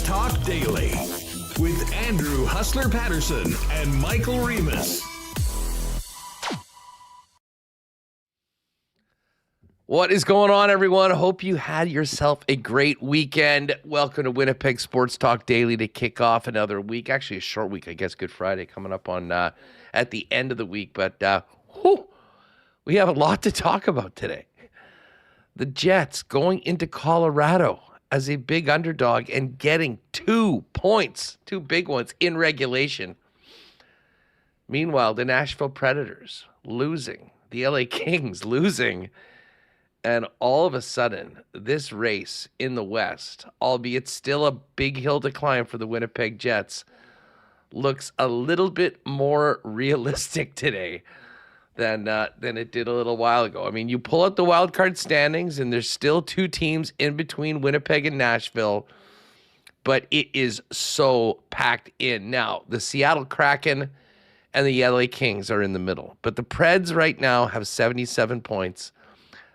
Talk Daily with Andrew Hustler Paterson and Michael Remis. What is going on, everyone? Hope you had yourself a great weekend. Welcome to Winnipeg Sports Talk Daily to kick off another week. Actually, a short week, I guess. Good Friday coming up on at the end of the week. But we have a lot to talk about today. The Jets going into Colorado as a big underdog and getting 2 points, 2 big ones in regulation. Meanwhile, the Nashville Predators losing, the LA Kings losing. And all of a sudden, this race in the West, albeit still a big hill to climb for the Winnipeg Jets, looks a little bit more realistic today than it did a little while ago. I mean, you pull out the wild card standings, and there's still 2 teams in between Winnipeg and Nashville, but it is so packed in. Now, the Seattle Kraken and the LA Kings are in the middle, but the Preds right now have 77 points.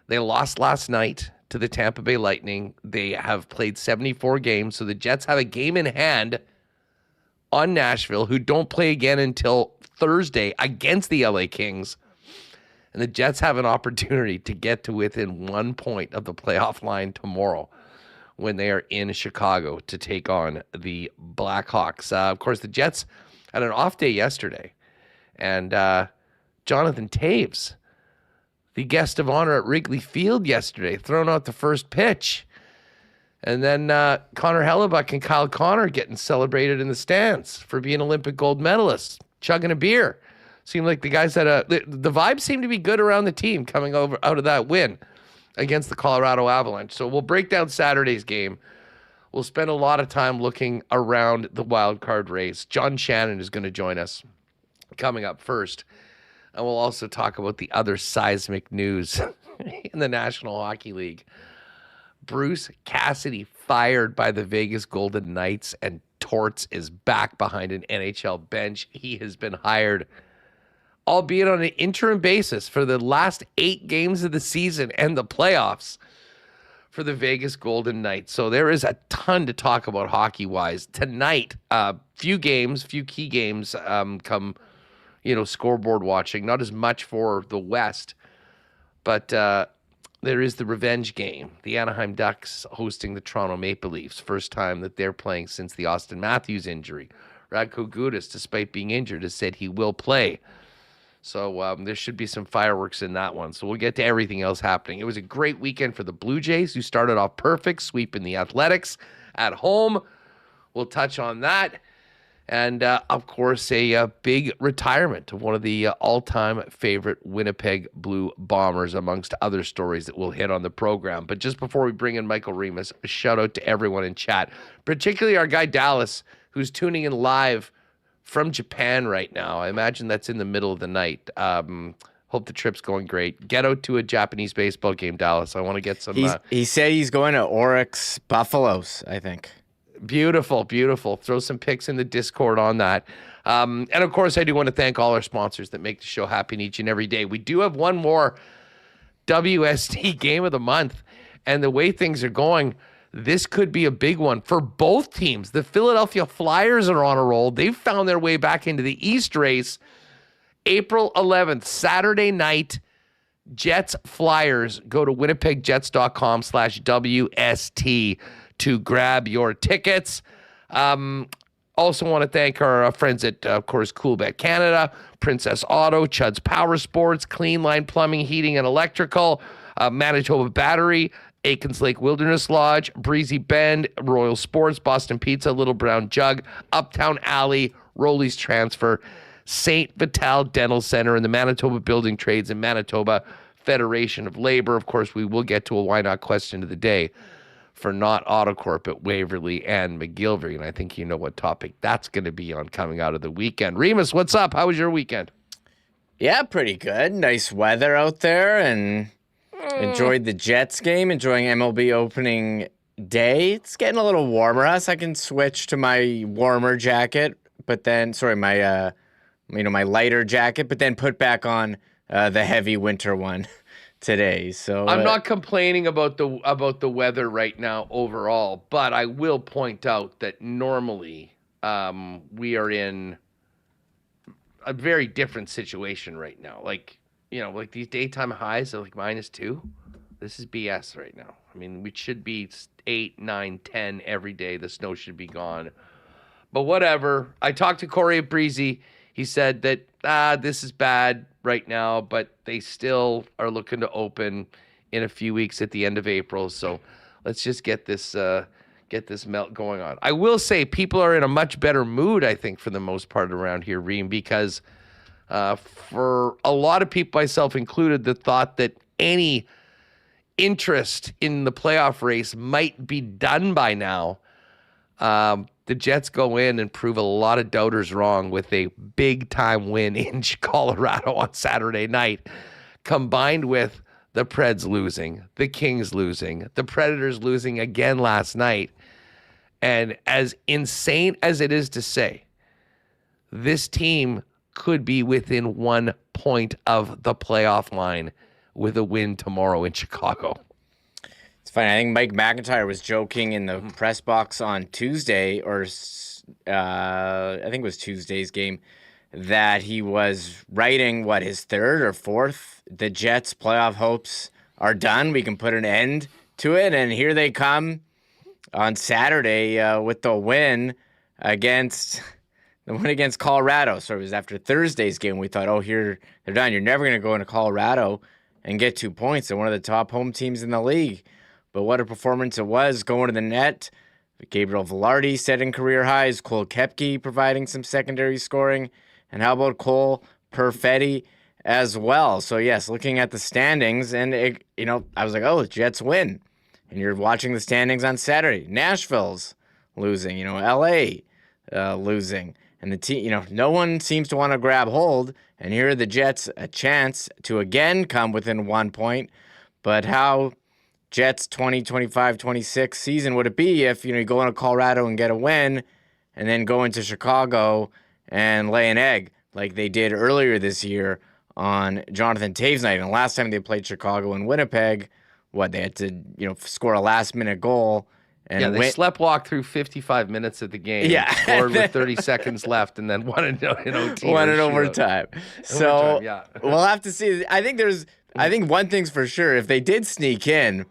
They lost last night to the Tampa Bay Lightning. They have played 74 games, so the Jets have a game in hand on Nashville, who don't play again until Thursday against the LA Kings. And the Jets have an opportunity to get to within 1 point of the playoff line tomorrow when they are in Chicago to take on the Blackhawks. Of course, the Jets had an off day yesterday, and Jonathan Toews, the guest of honor at Wrigley Field yesterday, thrown out the first pitch. And then Connor Hellebuck and Kyle Connor getting celebrated in the stands for being Olympic gold medalists, chugging a beer. Seemed like the guys had the vibe seemed to be good around the team coming out of that win against the Colorado Avalanche. So we'll break down Saturday's game. We'll spend a lot of time looking around the wild card race. John Shannon is going to join us coming up first. And we'll also talk about the other seismic news in the National Hockey League. Bruce Cassidy fired by the Vegas Golden Knights, and Torts is back behind an NHL bench. He has been hired, albeit on an interim basis, for the last 8 games of the season and the playoffs for the Vegas Golden Knights. So there is a ton to talk about hockey-wise. Tonight, few key games come scoreboard watching. Not as much for the West, but there is the revenge game. The Anaheim Ducks hosting the Toronto Maple Leafs. First time that they're playing since the Austin Matthews injury. Radko Gudas, despite being injured, has said he will play. So there should be some fireworks in that one. So we'll get to everything else happening. It was a great weekend for the Blue Jays, who started off perfect, sweeping the Athletics at home. We'll touch on that. And, of course, a big retirement of one of the all-time favorite Winnipeg Blue Bombers, amongst other stories that we'll hit on the program. But just before we bring in Michael Remis, a shout-out to everyone in chat, particularly our guy Dallas, who's tuning in live from Japan right now. I imagine that's in the middle of the night. Hope the trip's going great. Get out to a Japanese baseball game, Dallas. I want to get some... He said he's going to Oryx Buffaloes, I think. Beautiful, beautiful. Throw some pics in the Discord on that. And, of course, I do want to thank all our sponsors that make the show happen each and every day. We do have one more WST game of the month. And the way things are going, this could be a big one for both teams. The Philadelphia Flyers are on a roll. They've found their way back into the East race. April 11th, Saturday night, Jets Flyers. Go to winnipegjets.com/WST to grab your tickets. Also want to thank our friends at, of course, Coolbet Canada, Princess Auto, Chud's Power Sports, Clean Line Plumbing, Heating and Electrical, Manitoba Battery, Aikens Lake Wilderness Lodge, Breezy Bend, Royal Sports, Boston Pizza, Little Brown Jug, Uptown Alley, Rolly's Transfer, St. Vital Dental Center, and the Manitoba Building Trades and Manitoba Federation of Labor. Of course, we will get to a why not question of the day for Not Autocorp at Waverly and McGillivray, and I think you know what topic that's going to be on coming out of the weekend. Remis, what's up? How was your weekend? Yeah, pretty good. Nice weather out there, and enjoyed the Jets game, enjoying MLB opening day. It's getting a little warmer. I can switch to my warmer jacket, but then, my lighter jacket, but then put back on the heavy winter one today. So I'm not complaining about the weather right now overall, but I will point out that normally we are in a very different situation right now. Like, like these daytime highs are like -2. This is BS right now. I mean, we should be 8, 9, 10 every day. The snow should be gone. But whatever. I talked to Corey Breezy. He said that this is bad right now, but they still are looking to open in a few weeks at the end of April. So let's just get this melt going on. I will say people are in a much better mood, I think, for the most part around here, Reem, because for a lot of people, myself included, that thought that any interest in the playoff race might be done by now. The Jets go in and prove a lot of doubters wrong with a big-time win in Colorado on Saturday night, combined with the Preds losing, the Kings losing, the Predators losing again last night. And as insane as it is to say, this team could be within 1 point of the playoff line with a win tomorrow in Chicago. It's funny. I think Mike McIntyre was joking in the press box on Tuesday, or I think it was Tuesday's game, that he was writing, his third or fourth, the Jets' playoff hopes are done. We can put an end to it. And here they come on Saturday with the win against Colorado. So it was after Thursday's game. We thought, here they're done. You're never going to go into Colorado and get 2 points. They're one of the top home teams in the league. But what a performance it was, going to the net. Gabriel Velarde setting career highs. Cole Koepke providing some secondary scoring. And how about Cole Perfetti as well? So, yes, looking at the standings, and, I was like, the Jets win. And you're watching the standings on Saturday. Nashville's losing, L.A. Losing. And the team, no one seems to want to grab hold. And here are the Jets, a chance to again come within 1 point. But how Jets 2025-26 season would it be if, you go into Colorado and get a win and then go into Chicago and lay an egg like they did earlier this year on Jonathan Taves night? And last time they played Chicago and Winnipeg, they had to, score a last-minute goal. And they sleptwalked through 55 minutes of the game. Yeah. Scored with 30 seconds left and then won in OT. Won in overtime. So yeah. We'll have to see. I think one thing's for sure. If they did sneak in,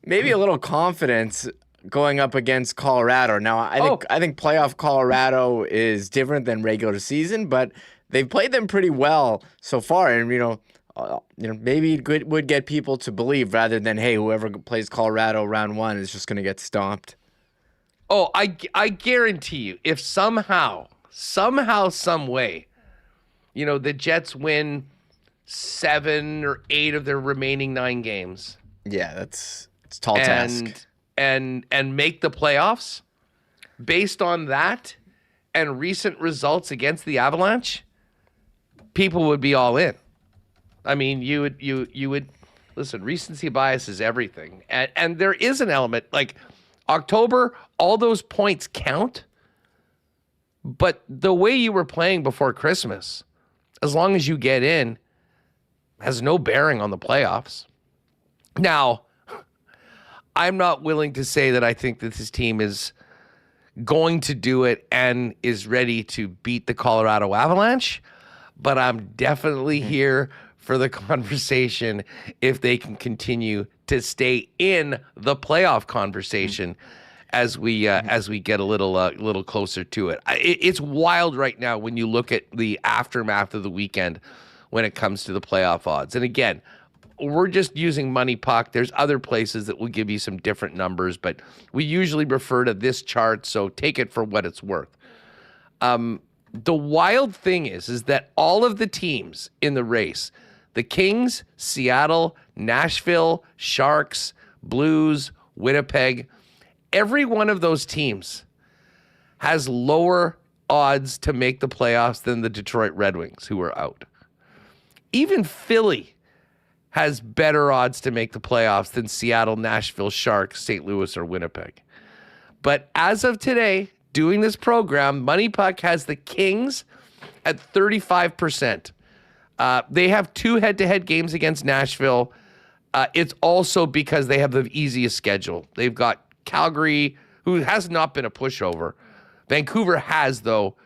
maybe a little confidence going up against Colorado. Now, I think playoff Colorado is different than regular season, but they've played them pretty well so far. And, maybe it would get people to believe rather than, hey, whoever plays Colorado round one is just going to get stomped. Oh, I guarantee you, if somehow, some way, the Jets win 7 or 8 of their remaining 9 games. Yeah, it's a tall task. And make the playoffs based on that and recent results against the Avalanche, people would be all in. I mean, you would listen, recency bias is everything. And there is an element, like October, all those points count. But the way you were playing before Christmas, as long as you get in, has no bearing on the playoffs. Now, I'm not willing to say that I think that this team is going to do it and is ready to beat the Colorado Avalanche, but I'm definitely here for the conversation if they can continue to stay in the playoff conversation as we get a little closer to it. It's wild right now when you look at the aftermath of the weekend when it comes to the playoff odds. And again, we're just using Money Puck. There's other places that will give you some different numbers, but we usually refer to this chart, so take it for what it's worth. The wild thing is that all of the teams in the race, the Kings, Seattle, Nashville, Sharks, Blues, Winnipeg, every one of those teams has lower odds to make the playoffs than the Detroit Red Wings, who are out. Even Philly has better odds to make the playoffs than Seattle, Nashville, Sharks, St. Louis, or Winnipeg. But as of today, doing this program, Money Puck has the Kings at 35%. They have 2 head-to-head games against Nashville. It's also because they have the easiest schedule. They've got Calgary, who has not been a pushover. Vancouver has, though.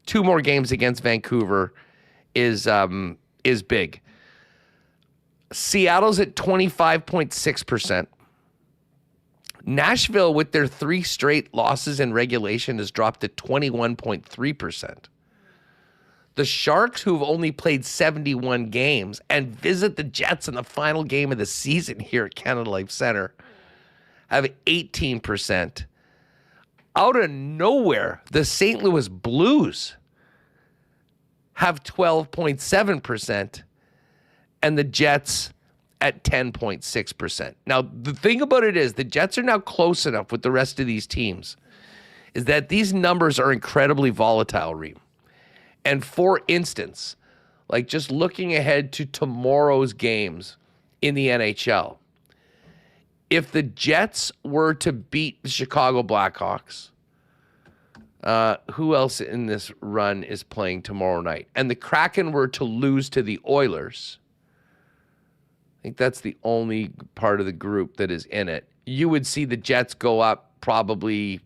2 more games against Vancouver is big. Seattle's at 25.6%. Nashville, with their 3 straight losses in regulation, has dropped to 21.3%. The Sharks, who've only played 71 games and visit the Jets in the final game of the season here at Canada Life Center, have 18%. Out of nowhere, the St. Louis Blues have 12.7%, and the Jets at 10.6%. Now, the thing about it is the Jets are now close enough with the rest of these teams is that these numbers are incredibly volatile, Reem. And for instance, like just looking ahead to tomorrow's games in the NHL, if the Jets were to beat the Chicago Blackhawks, who else in this run is playing tomorrow night? And the Kraken were to lose to the Oilers, I think that's the only part of the group that is in it, you would see the Jets go up probably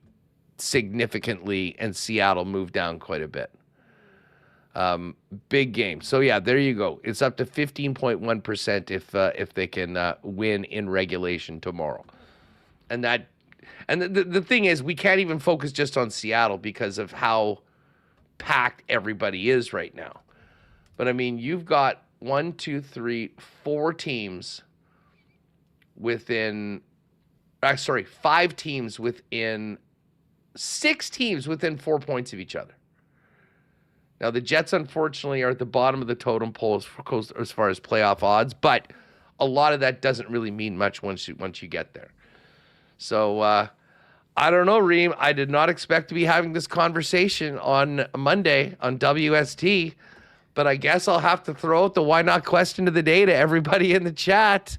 significantly and Seattle move down quite a bit. Big game. So, yeah, there you go. It's up to 15.1% if they can win in regulation tomorrow. And the thing is, we can't even focus just on Seattle because of how packed everybody is right now. But, I mean, you've got 4 teams within, 5 teams within, 6 teams within 4 points of each other. Now, the Jets, unfortunately, are at the bottom of the totem pole as far as playoff odds, but a lot of that doesn't really mean much once you get there. So, I don't know, Reem. I did not expect to be having this conversation on Monday on WST, but I guess I'll have to throw out the why not question of the day to everybody in the chat.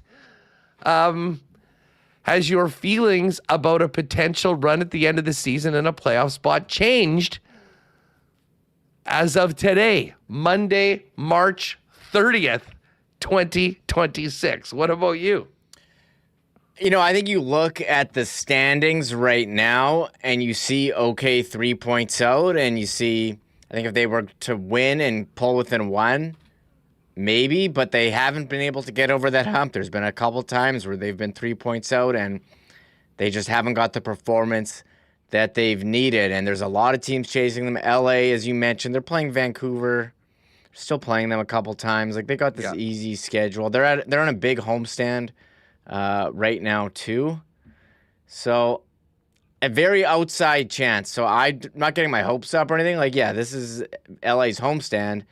Has your feelings about a potential run at the end of the season in a playoff spot changed as of today, Monday, March 30th, 2026? What about you? You know, I think you look at the standings right now and you see, 3 points out, and you see, I think if they were to win and pull within 1, maybe, but they haven't been able to get over that hump. There's been a couple times where they've been 3 points out and they just haven't got the performance that they've needed. And there's a lot of teams chasing them. LA, as you mentioned, they're playing Vancouver, still playing them a couple times. Like, they got this easy schedule. They're on a big homestand right now too. So a very outside chance. So I'm not getting my hopes up or anything. Like, yeah, this is LA's homestand.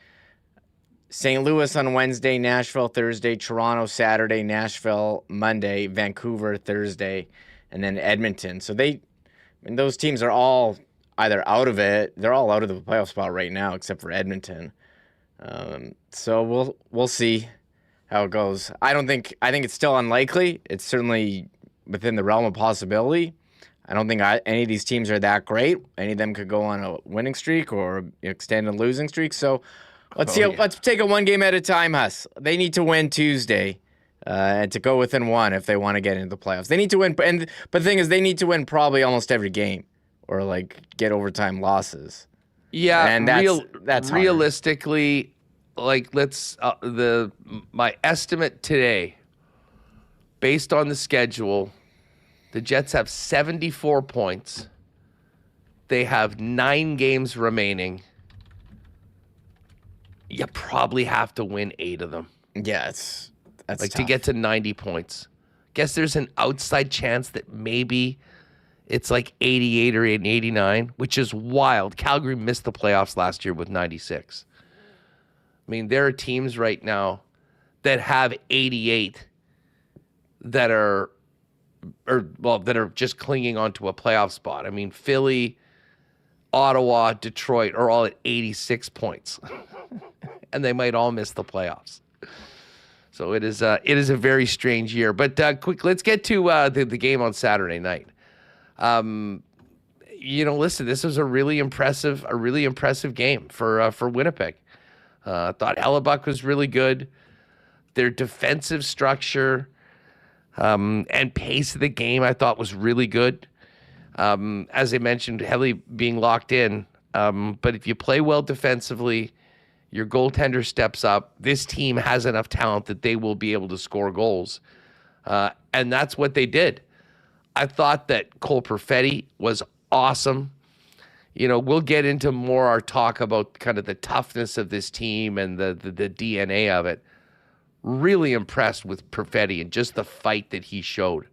St. Louis on Wednesday, Nashville Thursday, Toronto Saturday, Nashville Monday, Vancouver Thursday, and then Edmonton. So those teams are all either out of it. They're all out of the playoff spot right now, except for Edmonton. So we'll see how it goes. I think it's still unlikely. It's certainly within the realm of possibility. I don't think any of these teams are that great. Any of them could go on a winning streak or extend a losing streak. So let's see. Let's take it one game at a time, Huss. They need to win Tuesday and to go within 1 if they want to get into the playoffs. They need to win, but the thing is, they need to win probably almost every game or like get overtime losses. Yeah, and that's realistically, like my estimate today, based on the schedule, the Jets have 74 points. They have 9 games remaining. You probably have to win 8 of them. Yeah, that's like tough. To get to 90 points. Guess there's an outside chance that maybe it's like 88 or 89, which is wild. Calgary missed the playoffs last year with 96. I mean, there are teams right now that have 88 that are just clinging onto a playoff spot. I mean, Philly, Ottawa, Detroit are all at 86 points. And they might all miss the playoffs. So it is a very strange year. But quick, let's get to the game on Saturday night. Listen, this was a really impressive game for Winnipeg. I thought Hellebuck was really good. Their defensive structure And pace of the game I thought was really good. As I mentioned, heavily being locked in. But if you play well defensively, your goaltender steps up, this team has enough talent that they will be able to score goals. And that's what they did. I thought that Cole Perfetti was awesome. We'll get into more our talk about kind of the toughness of this team and the DNA of it. Really impressed with Perfetti and just the fight that he showed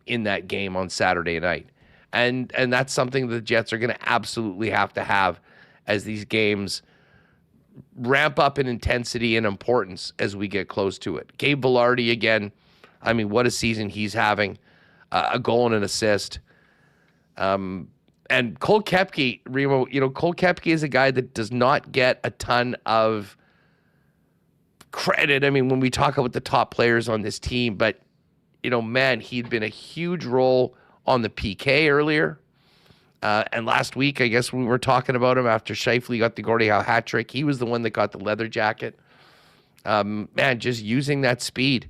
in that game on Saturday night. And that's something the Jets are going to absolutely have to have as these games ramp up in intensity and importance as we get close to it. Gabe Vilardi again, I mean, what a season he's having. A goal and an assist. And Cole Koepke, Remo, Cole Koepke is a guy that does not get a ton of credit. I mean, when we talk about the top players on this team, but, man, he'd been a huge role on the PK earlier. And last week, I guess we were talking about him after Scheifele got the Gordie Howe hat trick. He was the one that got the leather jacket. Man, just using that speed.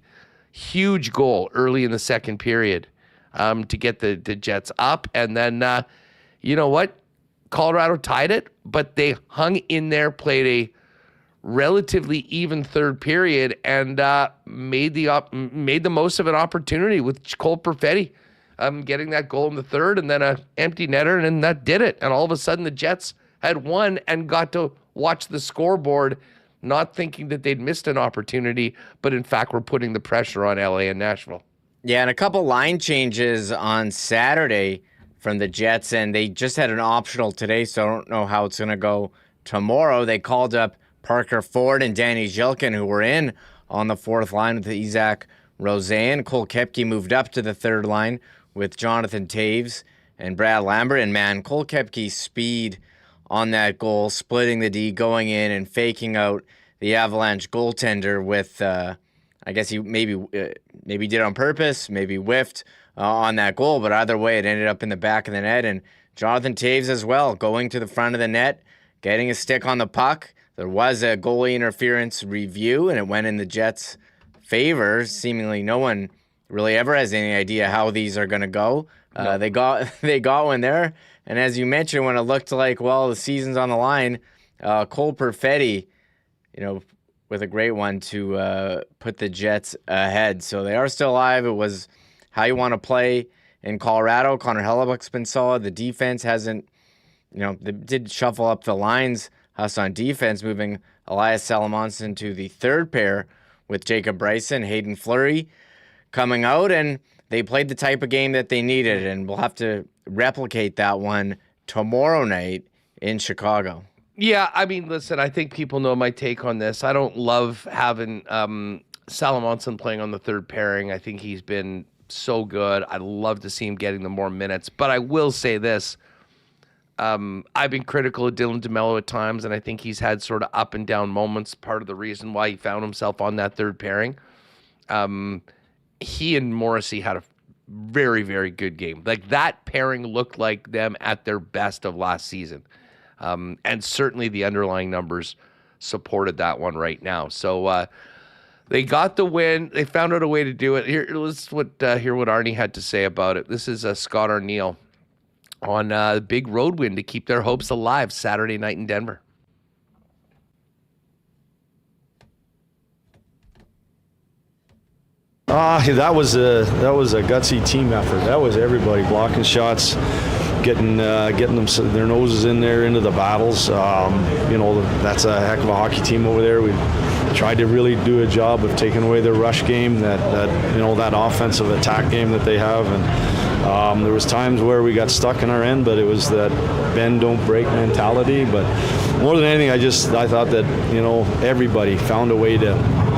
Huge goal early in the second period to get the Jets up. And then, you know what? Colorado tied it, but they hung in there, played a relatively even third period, and made the most of an opportunity with Cole Perfetti getting that goal in the third, and then an empty netter, and that did it. And all of a sudden, the Jets had won and got to watch the scoreboard, not thinking that they'd missed an opportunity, but in fact were putting the pressure on LA and Nashville. Yeah, and a couple line changes on Saturday from the Jets, and they just had an optional today, so I don't know how it's going to go tomorrow. They called up Parker Ford and Danny Zhilkin, who were in on the fourth line with Isaac Rosen. Cole Koepke moved up to the third line with Jonathan Taves and Brad Lambert. And, man, Cole Koepke's speed on that goal, splitting the D, going in and faking out the Avalanche goaltender with, I guess he maybe did it on purpose, maybe whiffed on that goal. But either way, it ended up in the back of the net. And Jonathan Taves as well, going to the front of the net, getting a stick on the puck. There was a goalie interference review, and it went in the Jets' favor. Seemingly no one really ever has any idea how these are going to go. No. They got one there. And as you mentioned, when it looked like, well, the season's on the line, Cole Perfetti, with a great one to put the Jets ahead. So they are still alive. It was how you want to play in Colorado. Connor Hellebuck's been solid. The defense hasn't, they did shuffle up the lines us on defense, moving Elias Salamonson to the third pair with Jacob Bryson, Hayden Fleury coming out, and they played the type of game that they needed, and we'll have to replicate that one tomorrow night in Chicago. Yeah, I mean, listen, I think people know my take on this. I don't love having Salamonson playing on the third pairing. I think he's been so good. I'd love to see him getting the more minutes, but I will say this. I've been critical of Dylan DeMello at times, and I think he's had sort of up and down moments, part of the reason why he found himself on that third pairing. He and Morrissey had a very, very good game. Like, that pairing looked like them at their best of last season. And certainly the underlying numbers supported that one right now. So they got the win. They found out a way to do it. Let's hear what Arnie had to say about it. This is Scott Arneal on a big road win to keep their hopes alive Saturday night in Denver. That was a gutsy team effort. That was everybody blocking shots, getting them their noses in there into the battles. That's a heck of a hockey team over there. We tried to really do a job of taking away their rush game, that offensive attack game that they have, and there was times where we got stuck in our end, but it was that bend don't break mentality. But more than anything, I thought that everybody found a way to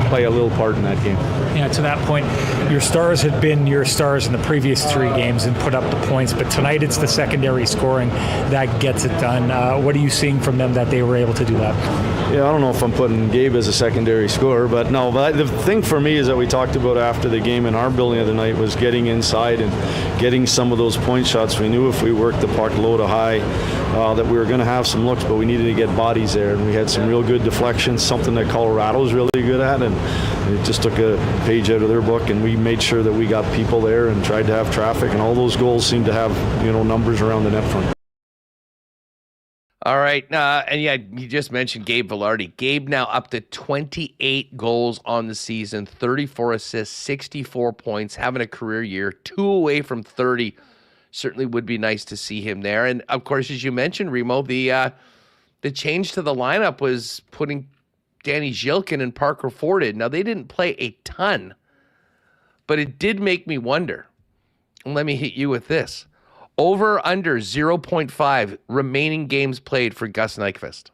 play a little part in that game. Yeah, to that point, your stars had been your stars in the previous three games and put up the points, but tonight it's the secondary scoring that gets it done. What are you seeing from them that they were able to do that? Yeah, I don't know if I'm putting Gabe as a secondary scorer, but no. But the thing for me is that we talked about after the game in our building of the night was getting inside and getting some of those point shots. We knew if we worked the puck low to high that we were going to have some looks, but we needed to get bodies there, and we had some real good deflections, something that Colorado's really good at, and it just took a page out of their book, and we made sure that we got people there and tried to have traffic, and all those goals seemed to have, numbers around the net front. All right. And yeah, you just mentioned Gabe Vilardi. Gabe now up to 28 goals on the season, 34 assists, 64 points, having a career year, 2 away from 30. Certainly would be nice to see him there. And of course, as you mentioned, Remo, the change to the lineup was putting Danny Zhilkin and Parker Ford in. Now, they didn't play a ton, but it did make me wonder. And let me hit you with this. Over under 0.5 remaining games played for Gus Nyquist.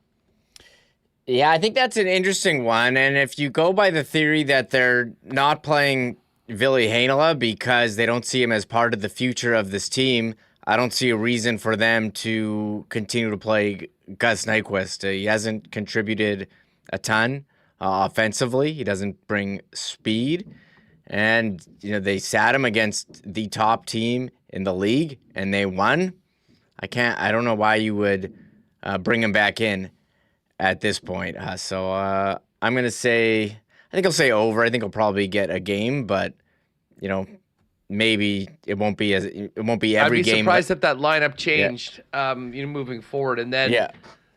Yeah, I think that's an interesting one. And if you go by the theory that they're not playing Ville Heinola because they don't see him as part of the future of this team, I don't see a reason for them to continue to play Gus Nyquist. He hasn't contributed a ton offensively. He doesn't bring speed. And, they sat him against the top team in the league, and they won. I don't know why you would bring him back in at this point. So I'm going to say, I think I'll say over. I think he'll probably get a game, but, maybe it won't be every game. I'd be surprised if that lineup changed, moving forward. And then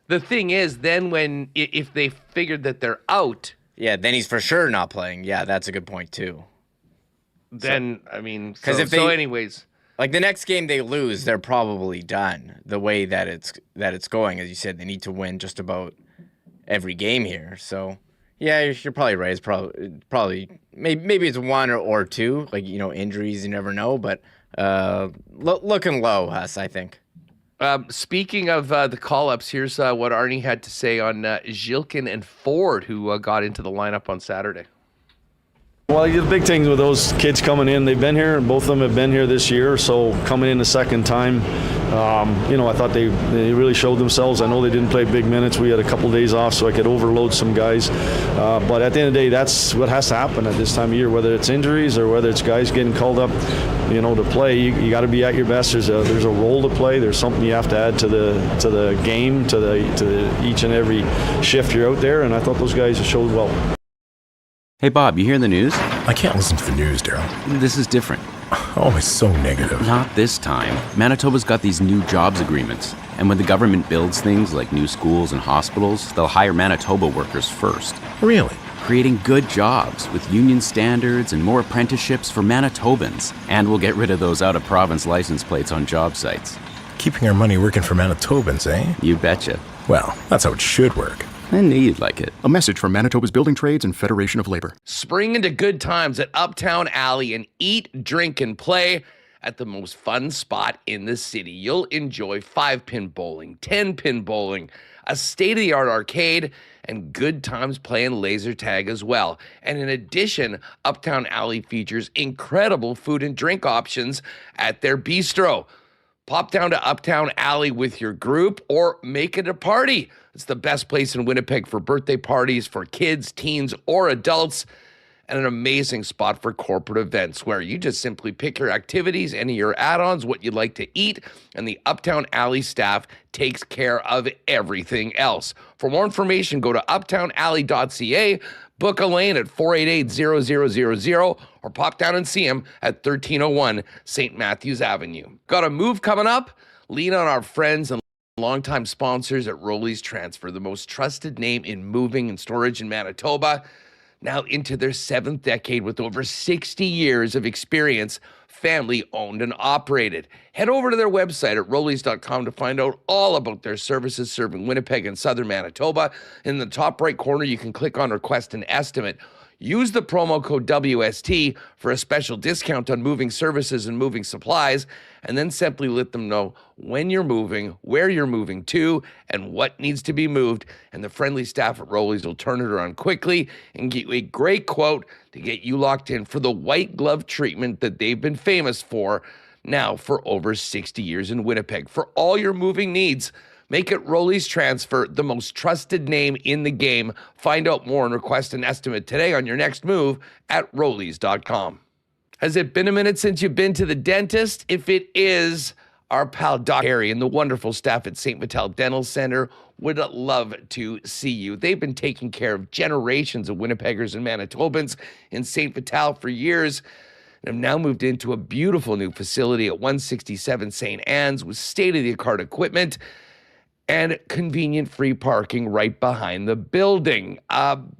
the thing is, then if they figured that they're out. Yeah, then he's for sure not playing. Yeah, that's a good point too. Then, anyways. Like the next game they lose, they're probably done. The way that it's going, as you said, they need to win just about every game here. So, yeah, you're probably right. It's probably maybe it's one or two. Like injuries, you never know. But looking low, Huss, I think. Speaking of the call-ups, here's what Arnie had to say on Zhilkin and Ford, who got into the lineup on Saturday. Well, the big thing with those kids coming in, they've been here, and both of them have been here this year, so coming in the second time, I thought they really showed themselves. I know they didn't play big minutes. We had a couple days off, so I could overload some guys. But at the end of the day, that's what has to happen at this time of year, whether it's injuries or whether it's guys getting called up, to play. You got to be at your best. There's a role to play. There's something you have to add to the game, to each and every shift you're out there, and I thought those guys showed well. Hey, Bob, you hearing the news? I can't listen to the news, Daryl. This is different. Oh, it's so negative. Not this time. Manitoba's got these new jobs agreements. And when the government builds things like new schools and hospitals, they'll hire Manitoba workers first. Really? Creating good jobs with union standards and more apprenticeships for Manitobans. And we'll get rid of those out-of-province license plates on job sites. Keeping our money working for Manitobans, eh? You betcha. Well, that's how it should work. I knew you'd like it. A message from Manitoba's Building Trades and Federation of Labor. Spring into good times at Uptown Alley and eat, drink, and play at the most fun spot in the city. You'll enjoy 5-pin bowling, 10-pin bowling, a state-of-the-art arcade, and good times playing laser tag as well. And in addition, Uptown Alley features incredible food and drink options at their bistro. Pop down to Uptown Alley with your group or make it a party. It's the best place in Winnipeg for birthday parties for kids, teens, or adults, and an amazing spot for corporate events where you just simply pick your activities, any of your add-ons, what you'd like to eat, and the Uptown Alley staff takes care of everything else. For more information, go to uptownalley.ca, book a lane at 488-0000, or pop down and see him at 1301 St. Matthews Avenue. Got a move coming up? Lean on our friends and longtime sponsors at Rolly's Transfer, the most trusted name in moving and storage in Manitoba. Now into their 7th decade with over 60 years of experience, family owned and operated. Head over to their website at rollys.com to find out all about their services serving Winnipeg and southern Manitoba. In the top right corner, you can click on Request an Estimate. Use the promo code WST for a special discount on moving services and moving supplies, and then simply let them know when you're moving, where you're moving to, and what needs to be moved. And the friendly staff at Rolly's will turn it around quickly and get you a great quote to get you locked in for the white glove treatment that they've been famous for now for over 60 years in Winnipeg. For all your moving needs, make it Rolly's Transfer, the most trusted name in the game. Find out more and request an estimate today on your next move at rollys.com. Has it been a minute since you've been to the dentist? If it is, our pal Doc Harry and the wonderful staff at St. Vital Dental Center would love to see you. They've been taking care of generations of Winnipeggers and Manitobans in St. Vital for years, and have now moved into a beautiful new facility at 167 St. Anne's with state-of-the-art equipment and convenient free parking right behind the building.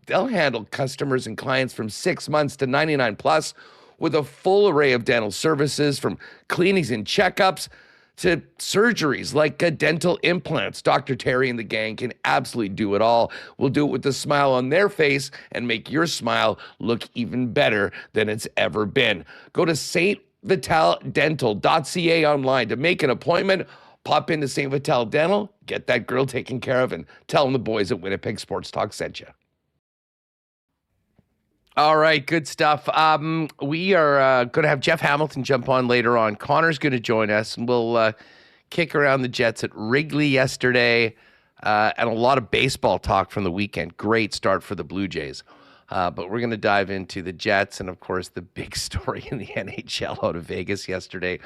They'll handle customers and clients from 6 months to 99 plus with a full array of dental services, from cleanings and checkups to surgeries like dental implants. Dr. Terry and the gang can absolutely do it all. We'll do it with a smile on their face and make your smile look even better than it's ever been. Go to stvitaldental.ca online to make an appointment. Pop into St. Vital Dental, get that girl taken care of, and tell them the boys at Winnipeg Sports Talk sent you. All right, good stuff. We are going to have Jeff Hamilton jump on later on. Connor's going to join us, and we'll kick around the Jets at Wrigley yesterday, and a lot of baseball talk from the weekend. Great start for the Blue Jays. But we're going to dive into the Jets and, of course, the big story in the NHL out of Vegas yesterday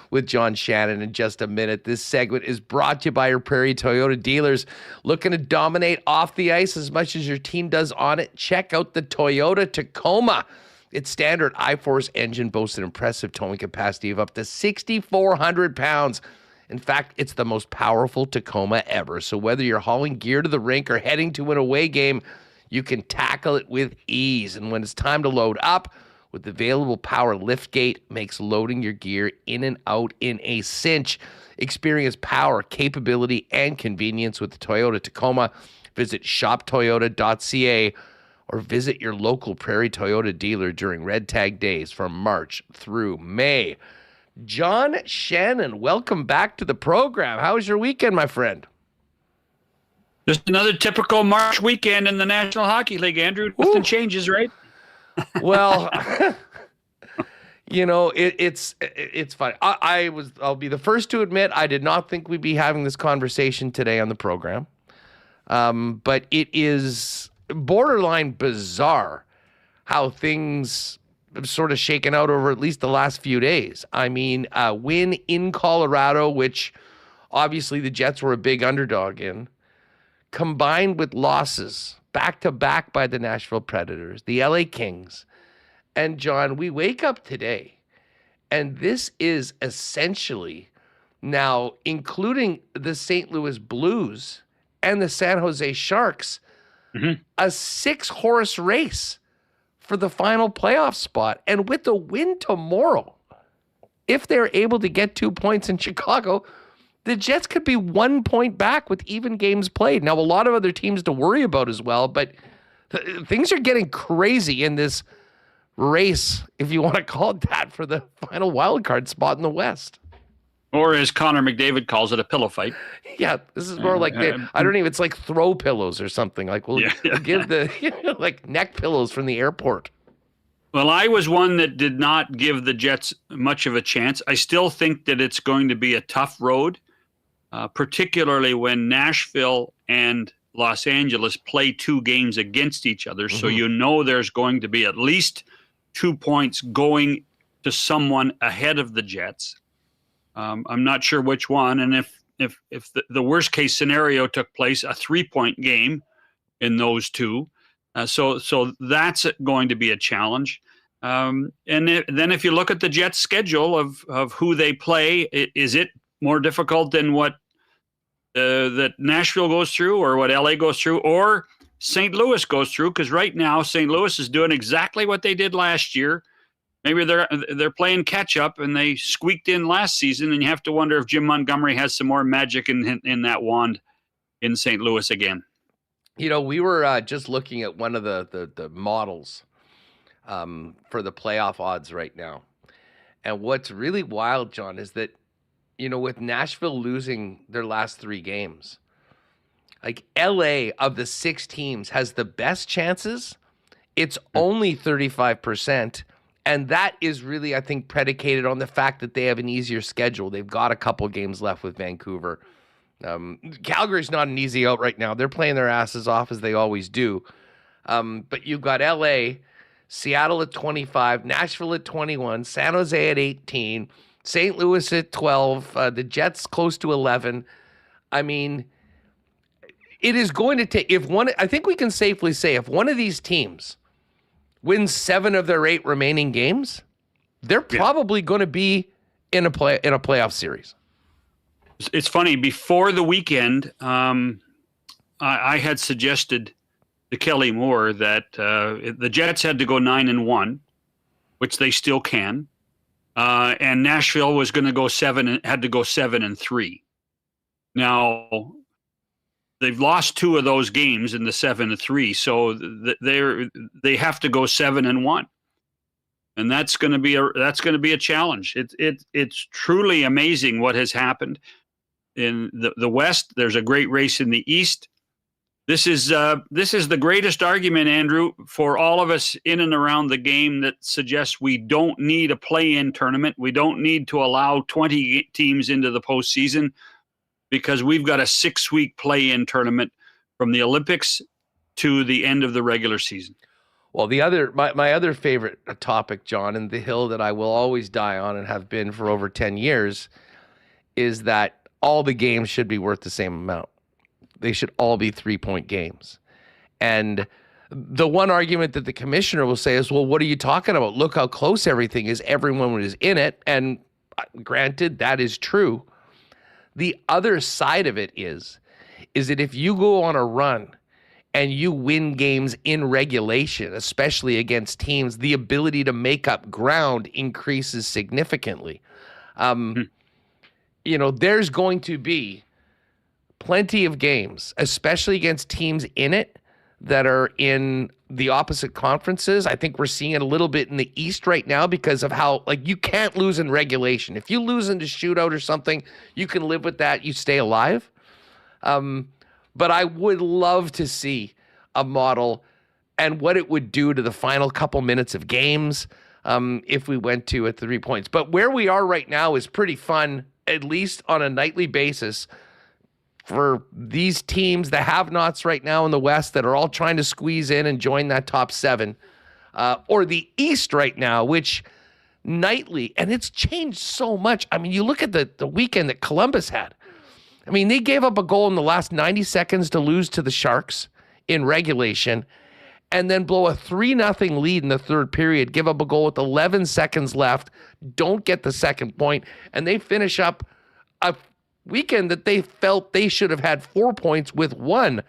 with John Shannon in just a minute. This segment is brought to you by your Prairie Toyota dealers. Looking to dominate off the ice as much as your team does on it? Check out the Toyota Tacoma. Its standard I-Force engine boasts an impressive towing capacity of up to 6,400 pounds. In fact, it's the most powerful Tacoma ever. So whether you're hauling gear to the rink or heading to an away game, you can tackle it with ease. And when it's time to load up, with available power liftgate, makes loading your gear in and out in a cinch. Experience power, capability, and convenience with the Toyota Tacoma. Visit shoptoyota.ca or visit your local Prairie Toyota dealer during Red Tag Days from March through May. John Shannon, welcome back to the program. How was your weekend, my friend? Just another typical March weekend in the National Hockey League, Andrew. Nothing changes, right? Well, you know, it's funny. I'll be the first to admit I did not think we'd be having this conversation today on the program. But it is borderline bizarre how things have sort of shaken out over at least the last few days. I mean, a win in Colorado, which obviously the Jets were a big underdog in, combined with losses back-to-back by the Nashville Predators, the LA Kings. And, John, we wake up today, and this is essentially now, including the St. Louis Blues and the San Jose Sharks, a 6-horse race for the final playoff spot. And with the win tomorrow, if they're able to get 2 points in Chicago, the Jets could be 1 point back with even games played. Now, a lot of other teams to worry about as well, but things are getting crazy in this race, if you want to call it that, for the final wild card spot in the West. Or as Connor McDavid calls it, a pillow fight. Yeah, this is more like, it's like throw pillows or something. Like, we'll give the, like neck pillows from the airport. Well, I was one that did not give the Jets much of a chance. I still think that it's going to be a tough road. Particularly when Nashville and Los Angeles play 2 games against each other. So you know there's going to be at least 2 points going to someone ahead of the Jets. I'm not sure which one. And if the worst case scenario took place, a 3-point game in those two. So that's going to be a challenge. Then if you look at the Jets' schedule of who they play, is it more difficult than what that Nashville goes through or what LA goes through or St. Louis goes through? Because right now St. Louis is doing exactly what they did last year. Maybe they're playing catch up and they squeaked in last season, and you have to wonder if Jim Montgomery has some more magic in that wand in St. Louis again. You know, we were just looking at one of the models for the playoff odds right now. And what's really wild, John, is that, you know, with Nashville losing their last 3 games, like LA of the 6 teams has the best chances. It's only 35%. And that is really, I think, predicated on the fact that they have an easier schedule. They've got a couple games left with Vancouver. Calgary's not an easy out right now. They're playing their asses off as they always do. But you've got LA, Seattle at 25, Nashville at 21, San Jose at 18, St. Louis at 12, the Jets close to 11. I mean, it is going to take, I think we can safely say if one of these teams wins 7 of their 8 remaining games, they're probably going to be in a playoff series. It's funny, before the weekend, I had suggested to Kelly Moore that the Jets had to go 9-1, which they still can, and Nashville was going to go 7-3. Now, they've lost 2 of those games in the 7-3, so they have to go 7-1, and that's going to be a challenge. It's truly amazing what has happened in the West. There's a great race in the East. This is the greatest argument, Andrew, for all of us in and around the game that suggests we don't need a play-in tournament. We don't need to allow 20 teams into the postseason, because we've got a 6-week play-in tournament from the Olympics to the end of the regular season. Well, my other favorite topic, John, and the hill that I will always die on and have been for over 10 years, is that all the games should be worth the same amount. They should all be 3-point games. And the one argument that the commissioner will say is, well, what are you talking about? Look how close everything is. Everyone is in it. And granted, that is true. The other side of it is that if you go on a run and you win games in regulation, especially against teams, the ability to make up ground increases significantly. There's going to be plenty of games, especially against teams in it that are in the opposite conferences. I think we're seeing it a little bit in the East right now because of how, you can't lose in regulation. If you lose in a shootout or something, you can live with that. You stay alive. But I would love to see a model and what it would do to the final couple minutes of games if we went to 3 points. But where we are right now is pretty fun, at least on a nightly basis, for these teams, the have-nots right now in the West that are all trying to squeeze in and join that top 7, or the East right now, which nightly, and it's changed so much. I mean, you look at the weekend that Columbus had. I mean, they gave up a goal in the last 90 seconds to lose to the Sharks in regulation, and then blow a 3-0 lead in the third period, give up a goal with 11 seconds left, don't get the second point, and they finish up a weekend that they felt they should have had 4 points with 1.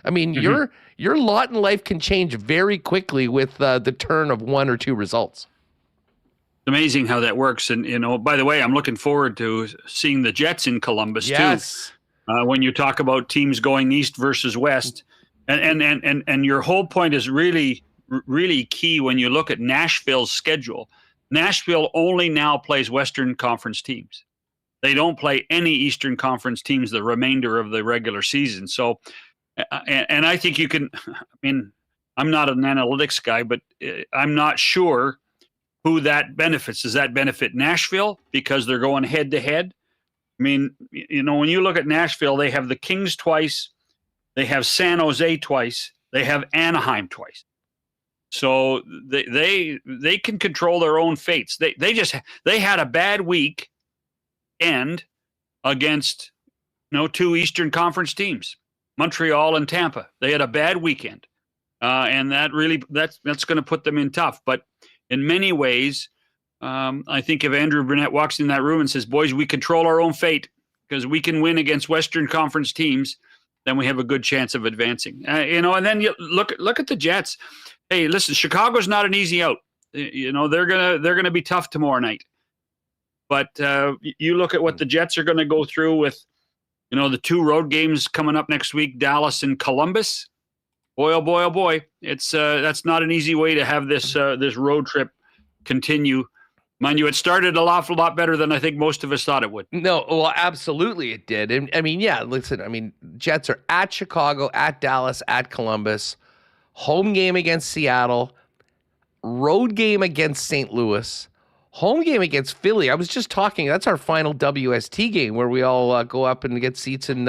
I mean, your lot in life can change very quickly with the turn of 1 or 2 results. It's amazing how that works. And, by the way, I'm looking forward to seeing the Jets in Columbus, too. When you talk about teams going east versus west. And your whole point is really, really key when you look at Nashville's schedule. Nashville only now plays Western Conference teams. They don't play any Eastern Conference teams the remainder of the regular season. So, and I think you can, I'm not an analytics guy, but I'm not sure who that benefits. Does that benefit Nashville because they're going head to head? I mean, when you look at Nashville, they have the Kings twice, they have San Jose twice, they have Anaheim twice. So they can control their own fates. They had a bad week end against 2 Eastern Conference teams, Montreal and Tampa. They had a bad weekend, and that's going to put them in tough. But in many ways, I think if Andrew Burnett walks in that room and says, "Boys, we control our own fate because we can win against Western Conference teams," then we have a good chance of advancing. And then you look at the Jets. Hey, listen, Chicago's not an easy out. They're gonna be tough tomorrow night. But you look at what the Jets are going to go through with, the 2 road games coming up next week, Dallas and Columbus. Boy, oh boy, oh boy! That's not an easy way to have this road trip continue. Mind you, it started an awful lot better than I think most of us thought it would. No, well, absolutely it did. And Jets are at Chicago, at Dallas, at Columbus, home game against Seattle, road game against St. Louis, home game against Philly. I was just talking, that's our final WST game where we all go up and get seats in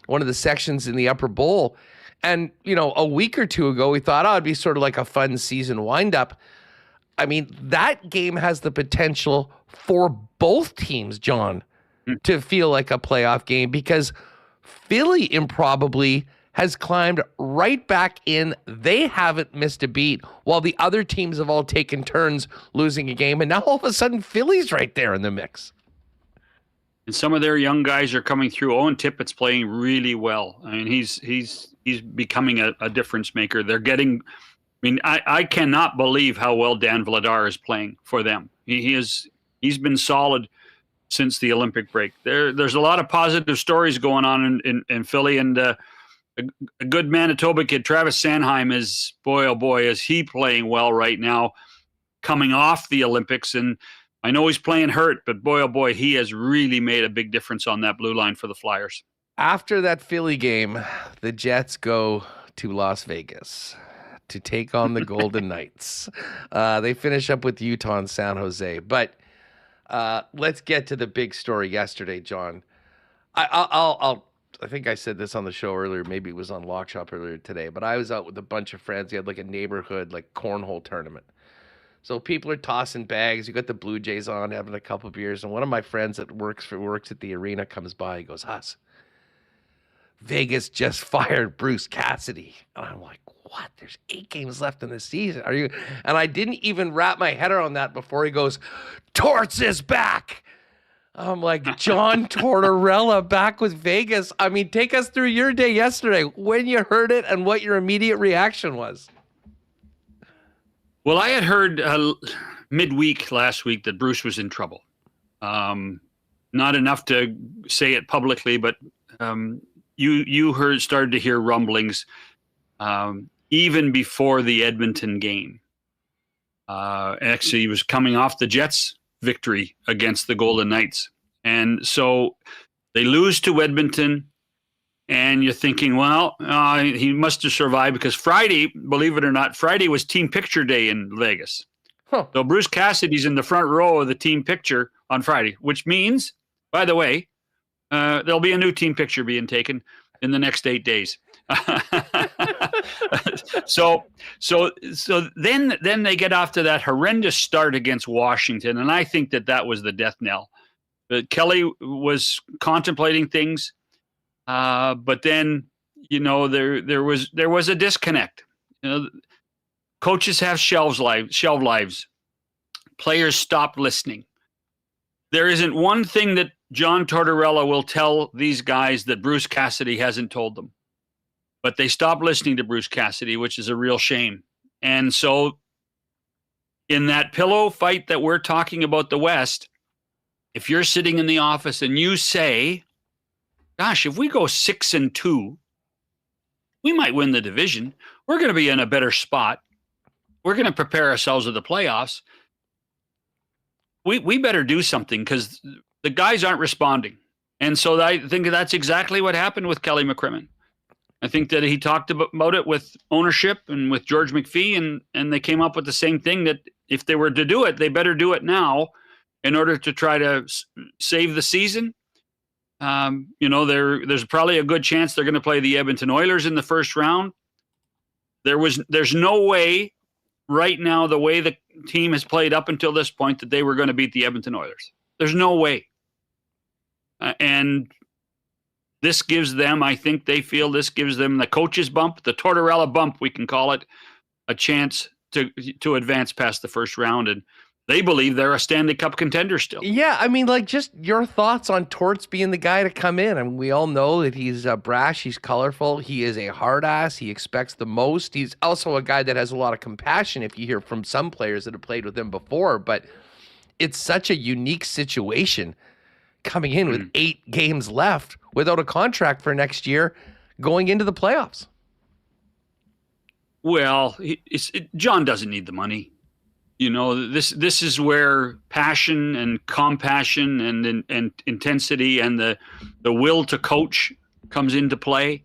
one of the sections in the upper bowl. And, a week or 2 ago, we thought, it'd be sort of like a fun season windup. I mean, that game has the potential for both teams, John, to feel like a playoff game because Philly improbably has climbed right back in. They haven't missed a beat while the other teams have all taken turns losing a game. And now all of a sudden Philly's right there in the mix. And some of their young guys are coming through. Owen Tippett's playing really well. I mean, he's becoming a difference maker. They're getting, I cannot believe how well Dan Vladar is playing for them. He's been solid since the Olympic break. There's a lot of positive stories going on in Philly, and a good Manitoba kid, Travis Sanheim, is, boy, oh boy, is he playing well right now, coming off the Olympics. And I know he's playing hurt, but boy, oh boy, he has really made a big difference on that blue line for the Flyers. After that Philly game, the Jets go to Las Vegas to take on the Golden Knights. They finish up with Utah and San Jose. But let's get to the big story yesterday, John. I think I said this on the show earlier. Maybe it was on Lock Shop earlier today. But I was out with a bunch of friends. We had like a neighborhood cornhole tournament. So people are tossing bags. You got the Blue Jays on, having a couple beers. And one of my friends that works at the arena comes by. He goes, Huss, Vegas just fired Bruce Cassidy. And I'm like, what? There's 8 games left in the season. Are you? And I didn't even wrap my head around that before he goes, Torts is back. I'm like, John Tortorella back with Vegas. I mean, take us through your day yesterday, when you heard it and what your immediate reaction was. Well, I had heard midweek last week that Bruce was in trouble. Not enough to say it publicly, but you started to hear rumblings even before the Edmonton game. Actually, he was coming off the Jets' victory against the Golden Knights. And so they lose to Edmonton. And you're thinking, well, he must have survived, because Friday, believe it or not, Friday was team picture day in Vegas. Huh. So Bruce Cassidy's in the front row of the team picture on Friday, which means, by the way, there'll be a new team picture being taken in the next 8 days. So then they get off to that horrendous start against Washington, and I think that was the death knell. But Kelly was contemplating things. But then, there was a disconnect. Coaches have shelf lives. Players stopped listening. There isn't one thing that John Tortorella will tell these guys that Bruce Cassidy hasn't told them. But they stopped listening to Bruce Cassidy, which is a real shame. And so in that pillow fight that we're talking about the West, if you're sitting in the office and you say, gosh, if we go 6-2, we might win the division. We're going to be in a better spot. We're going to prepare ourselves for the playoffs. We better do something, because the guys aren't responding. And so I think that's exactly what happened with Kelly McCrimmon. I think that he talked about it with ownership and with George McPhee, and they came up with the same thing, that if they were to do it, they better do it now in order to try to save the season. There's probably a good chance they're going to play the Edmonton Oilers in the first round. There's no way right now, the way the team has played up until this point, that they were going to beat the Edmonton Oilers. There's no way. And this gives them, I think they feel this gives them the coach's bump, the Tortorella bump, we can call it, a chance to advance past the first round. And they believe they're a Stanley Cup contender still. Yeah, I mean, just your thoughts on Torts being the guy to come in. I mean, we all know that he's brash, he's colorful, he is a hard ass, he expects the most. He's also a guy that has a lot of compassion, if you hear from some players that have played with him before. But it's such a unique situation coming in with 8 games left without a contract for next year going into the playoffs. Well, John doesn't need the money. This is where passion and compassion and intensity and the will to coach comes into play.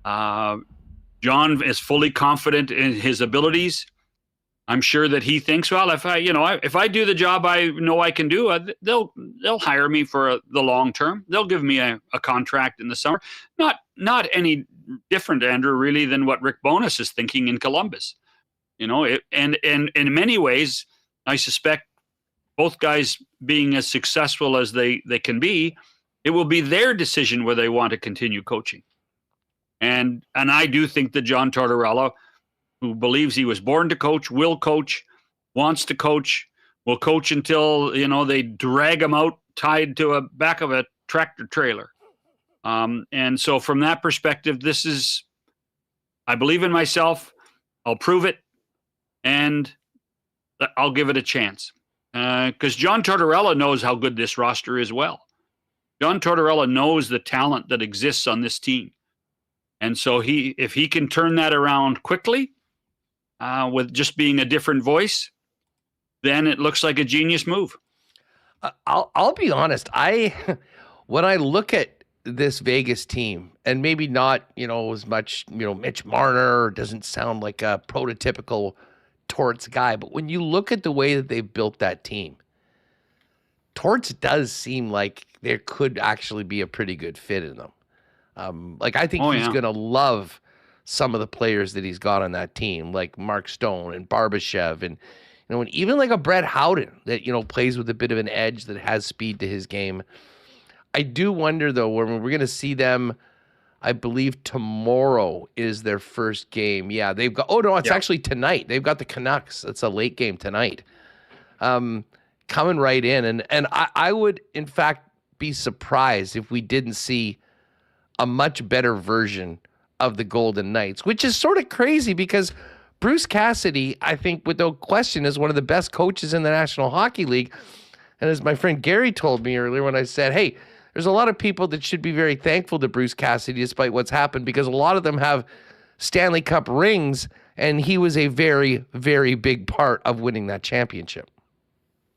John is fully confident in his abilities. I'm sure that he thinks, well, if I do the job I know I can do, they'll hire me for the long term. They'll give me a contract in the summer. Not any different, Andrew, really, than what Rick Bowness is thinking in Columbus. And in many ways, I suspect both guys being as successful as they can be, It will be their decision whether they want to continue coaching. And I do think that John Tortorella, who believes he was born to coach, will coach, wants to coach, will coach until, they drag him out tied to a back of a tractor trailer. And so from that perspective, I believe in myself. I'll prove it, and I'll give it a chance. Because John Tortorella knows how good this roster is well. John Tortorella knows the talent that exists on this team. And so if he can turn that around quickly, with just being a different voice, then it looks like a genius move. I'll be honest. When I look at this Vegas team, and maybe not, as much, Mitch Marner doesn't sound like a prototypical Torts guy, but when you look at the way that they've built that team, Torts does seem like there could actually be a pretty good fit in them. I think he's going to love some of the players that he's got on that team, like Mark Stone and Barbashev, and and even like a Brett Howden that plays with a bit of an edge, that has speed to his game. I do wonder though, when we're going to see them. I believe tomorrow is their first game. Yeah, they've got. Oh no, it's actually tonight. They've got the Canucks. It's a late game tonight. Coming right in, and I would in fact be surprised if we didn't see a much better version of the Golden Knights, which is sort of crazy because Bruce Cassidy, I think, without question, is one of the best coaches in the National Hockey League. And as my friend Gary told me earlier when I said, hey, there's a lot of people that should be very thankful to Bruce Cassidy despite what's happened, because a lot of them have Stanley Cup rings, and he was a very, very big part of winning that championship.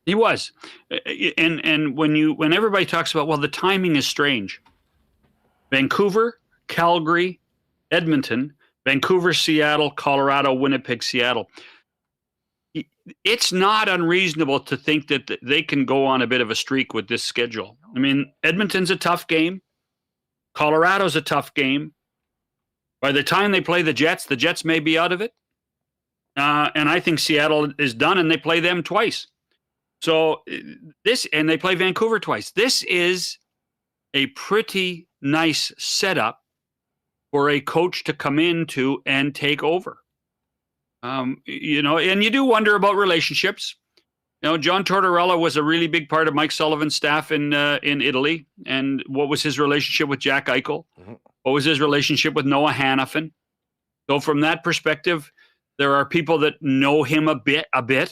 He was. And when everybody talks about, well, the timing is strange. Vancouver, Calgary, Edmonton, Vancouver, Seattle, Colorado, Winnipeg, Seattle. It's not unreasonable to think that they can go on a bit of a streak with this schedule. I mean, Edmonton's a tough game. Colorado's a tough game. By the time they play the Jets may be out of it. And I think Seattle is done, and they play them twice. So and they play Vancouver twice. This is a pretty nice setup for a coach to come into and take over. And you do wonder about relationships. John Tortorella was a really big part of Mike Sullivan's staff in Italy. And what was his relationship with Jack Eichel? Mm-hmm. What was his relationship with Noah Hannafin? So from that perspective, there are people that know him a bit,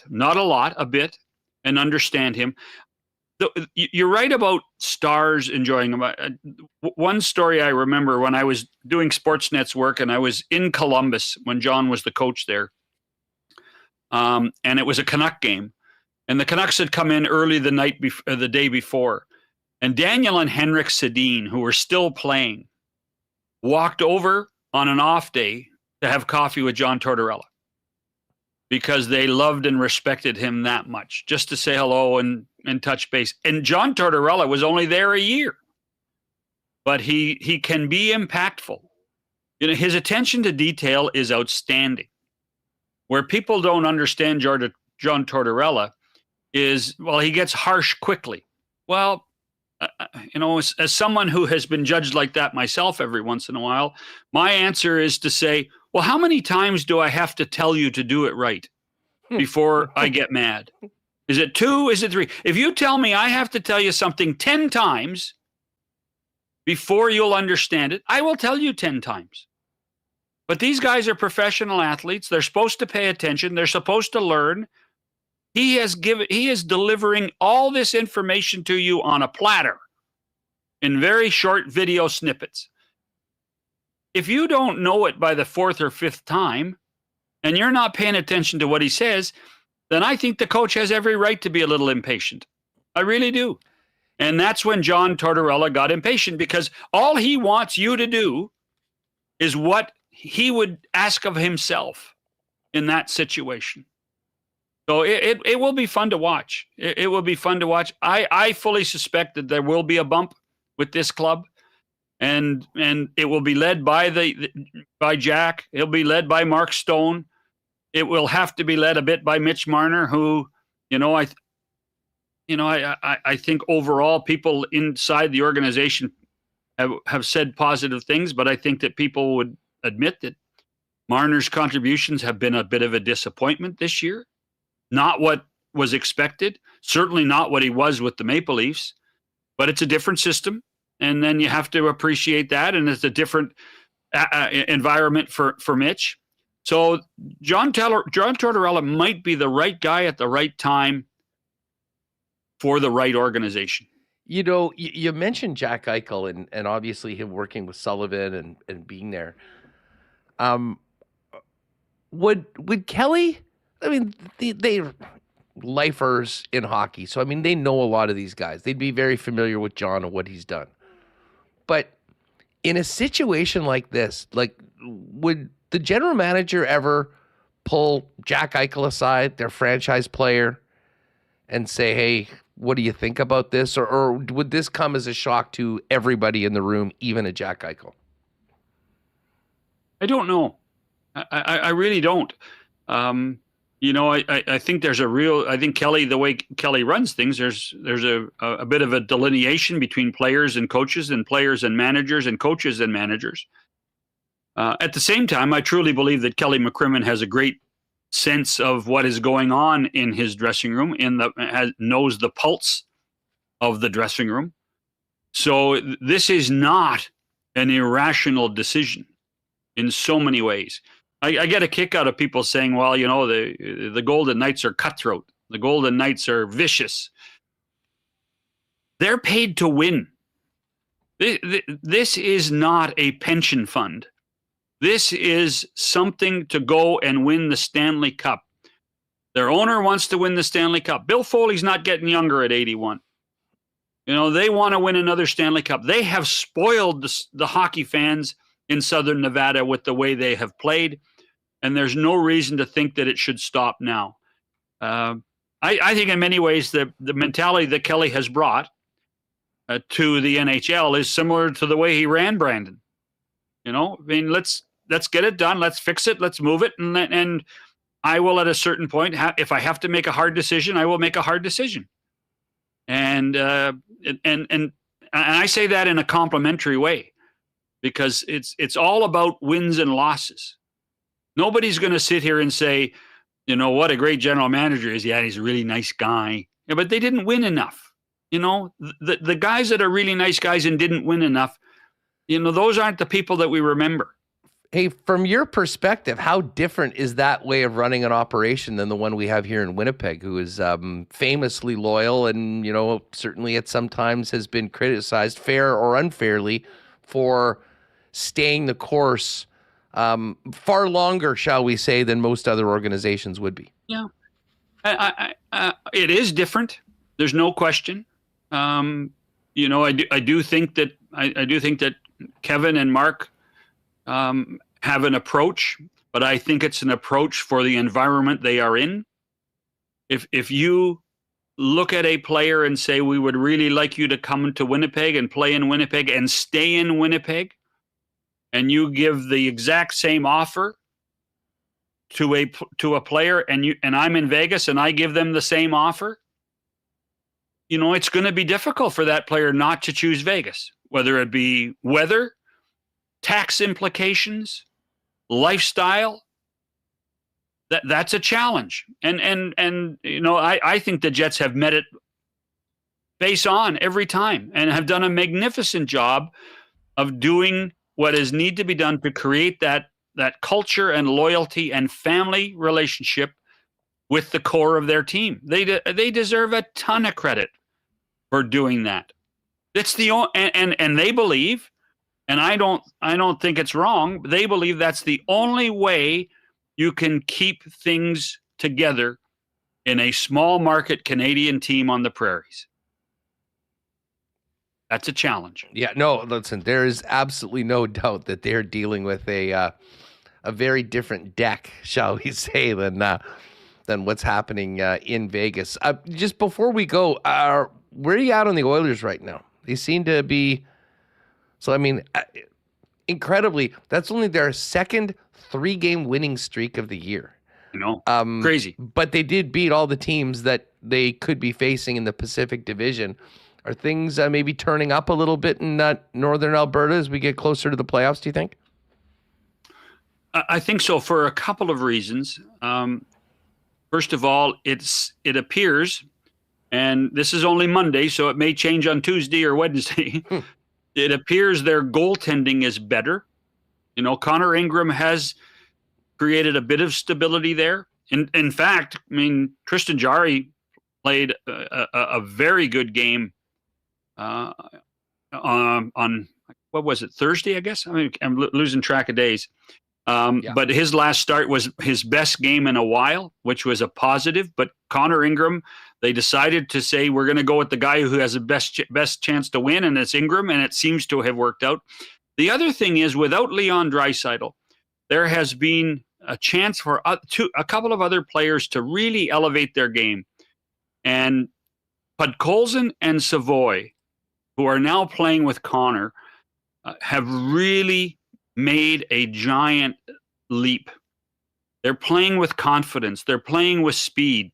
not a lot, a bit, and understand him. You're right about stars enjoying him. One story I remember when I was doing Sportsnet's work, and I was in Columbus when John was the coach there. And it was a Canuck game. And the Canucks had come in early the day before. And Daniel and Henrik Sedin, who were still playing, walked over on an off day to have coffee with John Tortorella because they loved and respected him that much, just to say hello and touch base. And John Tortorella was only there a year, but he can be impactful. His attention to detail is outstanding. Where people don't understand John Tortorella is, well, he gets harsh quickly. Well, as someone who has been judged like that myself every once in a while, my answer is to say, well, how many times do I have to tell you to do it right before I get mad? Is it 2? Is it 3? If you tell me I have to tell you something 10 times before you'll understand it, I will tell you 10 times. But these guys are professional athletes. They're supposed to pay attention. They're supposed to learn. He is delivering all this information to you on a platter in very short video snippets. If you don't know it by the 4th or 5th time, and you're not paying attention to what he says, then I think the coach has every right to be a little impatient. I really do. And that's when John Tortorella got impatient, because all he wants you to do is what he would ask of himself in that situation. So it will be fun to watch. It will be fun to watch. I fully suspect that there will be a bump with this club, and it will be led by by Jack. It'll be led by Mark Stone. It will have to be led a bit by Mitch Marner, who, I think overall people inside the organization have said positive things, but I think that people would admit that Marner's contributions have been a bit of a disappointment this year. Not what was expected, certainly not what he was with the Maple Leafs, but it's a different system. And then you have to appreciate that. And it's a different environment for Mitch. So John Tortorella might be the right guy at the right time for the right organization. You mentioned Jack Eichel and obviously him working with Sullivan and being there. Would Kelly, I mean, they lifers in hockey. So, I mean, they know a lot of these guys. They'd be very familiar with John and what he's done. But in a situation like this, would the general manager ever pull Jack Eichel aside, their franchise player, and say, hey, what do you think about this? Or would this come as a shock to everybody in the room, even a Jack Eichel? I don't know. I really don't. I think there's I think Kelly, the way Kelly runs things, there's a bit of a delineation between players and coaches and players and managers and coaches and managers. At the same time, I truly believe that Kelly McCrimmon has a great sense of what is going on in his dressing room, knows the pulse of the dressing room. So this is not an irrational decision in so many ways. I get a kick out of people saying, well, the Golden Knights are cutthroat. The Golden Knights are vicious. They're paid to win. This is not a pension fund. This is something to go and win the Stanley Cup. Their owner wants to win the Stanley Cup. Bill Foley's not getting younger at 81. They want to win another Stanley Cup. They have spoiled the hockey fans in Southern Nevada with the way they have played, and there's no reason to think that it should stop now. I think in many ways the mentality that Kelly has brought to the NHL is similar to the way he ran Brandon. Let's get it done. Let's fix it. Let's move it. And I will, at a certain point, if I have to make a hard decision, I will make a hard decision. And I say that in a complimentary way, because it's all about wins and losses. Nobody's going to sit here and say, what a great general manager is. Yeah, he's a really nice guy. Yeah, but they didn't win enough. The guys that are really nice guys and didn't win enough, those aren't the people that we remember. Hey, from your perspective, how different is that way of running an operation than the one we have here in Winnipeg, who is famously loyal and, certainly at some times has been criticized, fair or unfairly, for staying the course far longer, shall we say, than most other organizations would be? Yeah, it is different. There's no question. I do think that Kevin and Mark have an approach, but I think it's an approach for the environment they are in. If you look at a player and say, we would really like you to come to Winnipeg and play in Winnipeg and stay in Winnipeg, and you give the exact same offer to a player, and I'm in Vegas and I give them the same offer, it's going to be difficult for that player not to choose Vegas, whether it be weather, tax implications, lifestyle. That's a challenge. And I think the Jets have met it face on every time and have done a magnificent job of doing what is need to be done to create that culture and loyalty and family relationship with the core of their team. They deserve a ton of credit for doing that. It's and they believe, and I don't think it's wrong, they believe that's the only way you can keep things together in a small market Canadian team on the prairies. That's a challenge. Yeah, no, listen, there is absolutely no doubt that they're dealing with a very different deck, shall we say, than what's happening in Vegas. Just before we go, where are you at on the Oilers right now? They seem to be, incredibly, that's only their second 3-game winning streak of the year. Crazy. But they did beat all the teams that they could be facing in the Pacific Division. Are things maybe turning up a little bit in Northern Alberta as we get closer to the playoffs, do you think? I think so for a couple of reasons. First of all, it appears, and this is only Monday, so it may change on Tuesday or Wednesday. It appears their goaltending is better. Connor Ingram has created a bit of stability there. In fact, Tristan Jarry played a very good game on what was it, Thursday, I guess? I'm losing track of days. But his last start was his best game in a while, which was a positive. But Connor Ingram, they decided to say, we're going to go with the guy who has the best chance to win, and it's Ingram, and it seems to have worked out. The other thing is, without Leon Draisaitl, there has been a chance for a couple of other players to really elevate their game. And Podkolzin and Savoy, who are now playing with Connor, have really made a giant leap. They're playing with confidence. They're playing with speed.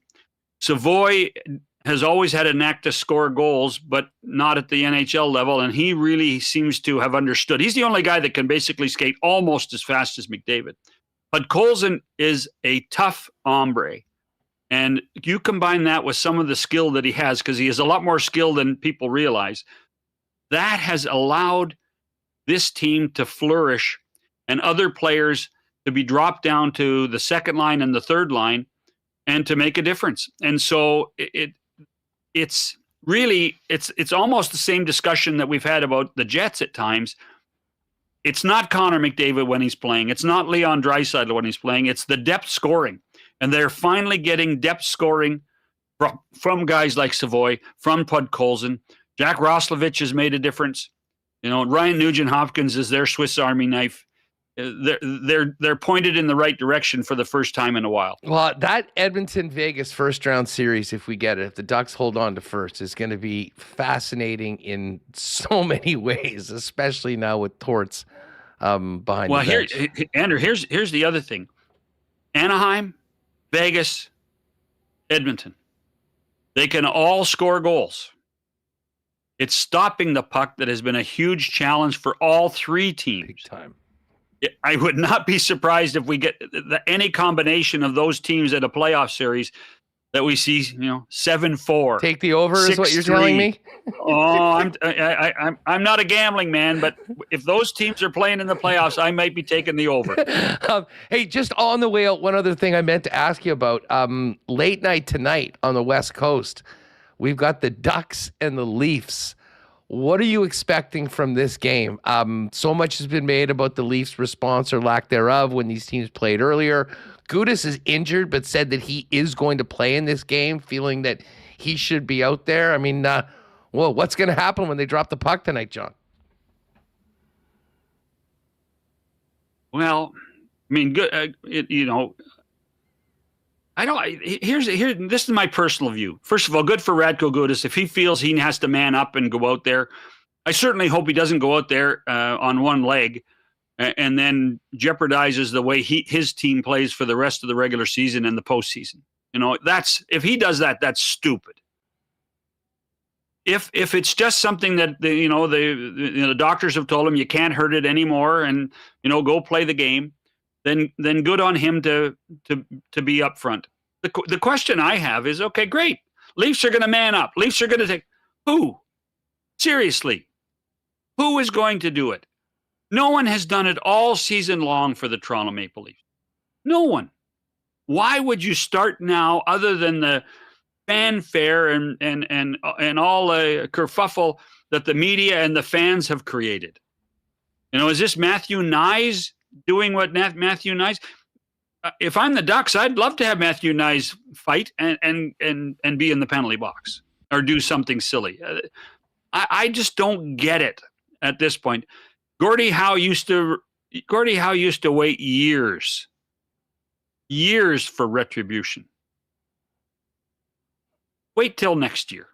Savoy has always had a knack to score goals, but not at the NHL level, and he really seems to have understood. He's the only guy that can basically skate almost as fast as McDavid. But Colson is a tough hombre, and you combine that with some of the skill that he has, because he has a lot more skill than people realize. That has allowed this team to flourish and other players to be dropped down to the second line and the third line and to make a difference. And so it's really almost the same discussion that we've had about the Jets at times. It's not Connor McDavid when he's playing. It's not Leon Draisaitl when he's playing. It's the depth scoring. And they're finally getting depth scoring from guys like Savoy, from Podkolzin. Jack Roslovich has made a difference. Ryan Nugent-Hopkins is their Swiss Army knife. They're pointed in the right direction for the first time in a while. Well, that Edmonton-Vegas first-round series, if we get it, if the Ducks hold on to first, is going to be fascinating in so many ways, especially now with Torts behind the bench. Andrew, here's the other thing. Anaheim, Vegas, Edmonton. They can all score goals. It's stopping the puck that has been a huge challenge for all three teams. Big time. I would not be surprised if we get any combination of those teams at a playoff series that we see, 7-4. Take the over 6-3. Is what you're telling me? I'm not a gambling man, but if those teams are playing in the playoffs, I might be taking the over. Hey, just on the way out, one other thing I meant to ask you about. Late night tonight on the West Coast, we've got the Ducks and the Leafs. What are you expecting from this game? So much has been made about the Leafs' response or lack thereof when these teams played earlier. Gudas is injured, but said that he is going to play in this game, feeling that he should be out there. I mean, what's going to happen when they drop the puck tonight, John? Well, good. This is my personal view. First of all, good for Radko Gudas. If he feels he has to man up and go out there, I certainly hope he doesn't go out there on one leg and then jeopardizes the way his team plays for the rest of the regular season and the postseason. If he does that, that's stupid. If it's just something that the doctors have told him you can't hurt it anymore and go play the game, then good on him to be up front. The question I have is, okay, great. Leafs are going to man up. Leafs are going to take who? Seriously, who is going to do it? No one has done it all season long for the Toronto Maple Leafs. No one. Why would you start now, other than the fanfare and all the kerfuffle that the media and the fans have created? Is this Matthew Nyes doing what Matthew Nyes? If I'm the Ducks, I'd love to have Matthew Nyes fight and be in the penalty box or do something silly. I just don't get it at this point. Gordie Howe used to wait years for retribution. Wait till next year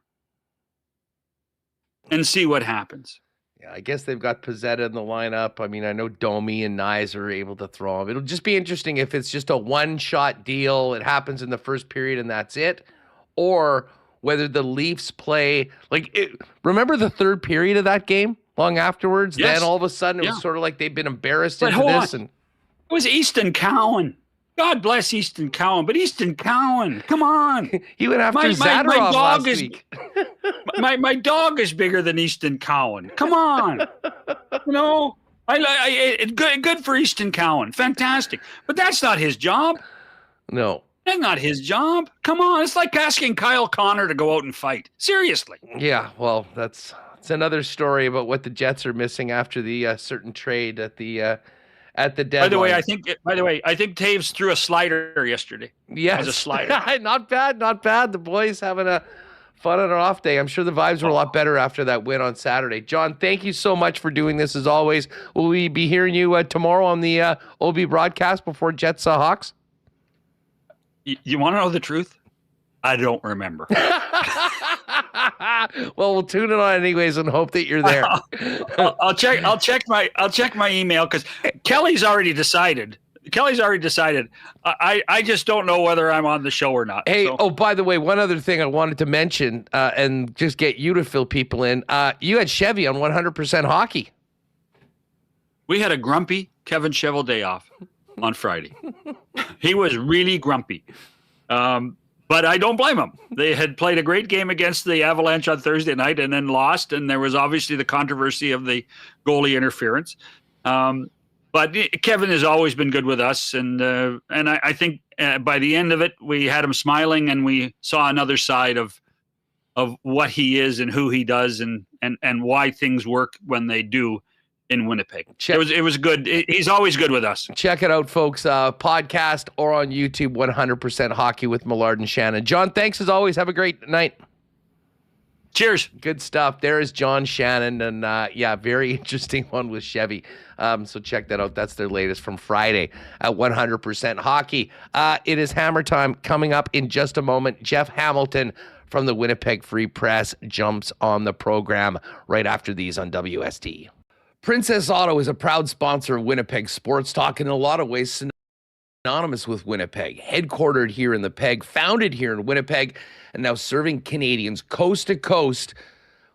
and see what happens. Yeah, I guess they've got Pizzetta in the lineup. I mean, I know Domi and Nyes are able to throw him. It'll just be interesting if it's just a one-shot deal. It happens in the first period and that's it. Or whether the Leafs play, remember the third period of that game long afterwards? Yes. Then all of a sudden it was sort of like they've been embarrassed But into hold this. on. It was Easton Cowan. God bless Easton Cowan, but Easton Cowan, come on. He went after Zadorov my dog last is, week. my dog is bigger than Easton Cowan. Come on. Good for Easton Cowan. Fantastic. But that's not his job. No. That's not his job. Come on. It's like asking Kyle Connor to go out and fight. Seriously. Yeah, well, it's another story about what the Jets are missing after the certain trade at the deadline. By the way, I think Taves threw a slider yesterday. Yes. It was a slider. Not bad. The boys having a fun on an off day. I'm sure the vibes were a lot better after that win on Saturday. John, thank you so much for doing this as always. Will we be hearing you tomorrow on the OB broadcast before Jets Hawks? You want to know the truth? I don't remember. Well, we'll tune it on anyways and hope that you're there. I'll check my email because Kelly's already decided. I just don't know whether I'm on the show or not. Hey, so. by the way, one other thing I wanted to mention and just get you to fill people in. You had Chevy on 100% hockey. We had a grumpy Kevin Cheval day off on Friday. He was really grumpy. But I don't blame them. They had played a great game against the Avalanche on Thursday night and then lost, and there was obviously the controversy of the goalie interference. But Kevin has always been good with us, and I think by the end of it, we had him smiling, and we saw another side of what he is and who he does, and why things work when they do in Winnipeg. It was good. He's always good with us. Check it out, folks. Podcast or on YouTube, 100% Hockey with Millard and Shannon. John, thanks as always. Have a great night. Cheers. Good stuff. There is John Shannon, and very interesting one with Chevy. So check that out. That's their latest from Friday at 100% Hockey. It is Hammer Time coming up in just a moment. Jeff Hamilton from the Winnipeg Free Press jumps on the program right after these on WST. Princess Auto is a proud sponsor of Winnipeg Sports Talk, in a lot of ways synonymous with Winnipeg. Headquartered here in the Peg, founded here in Winnipeg, and now serving Canadians coast to coast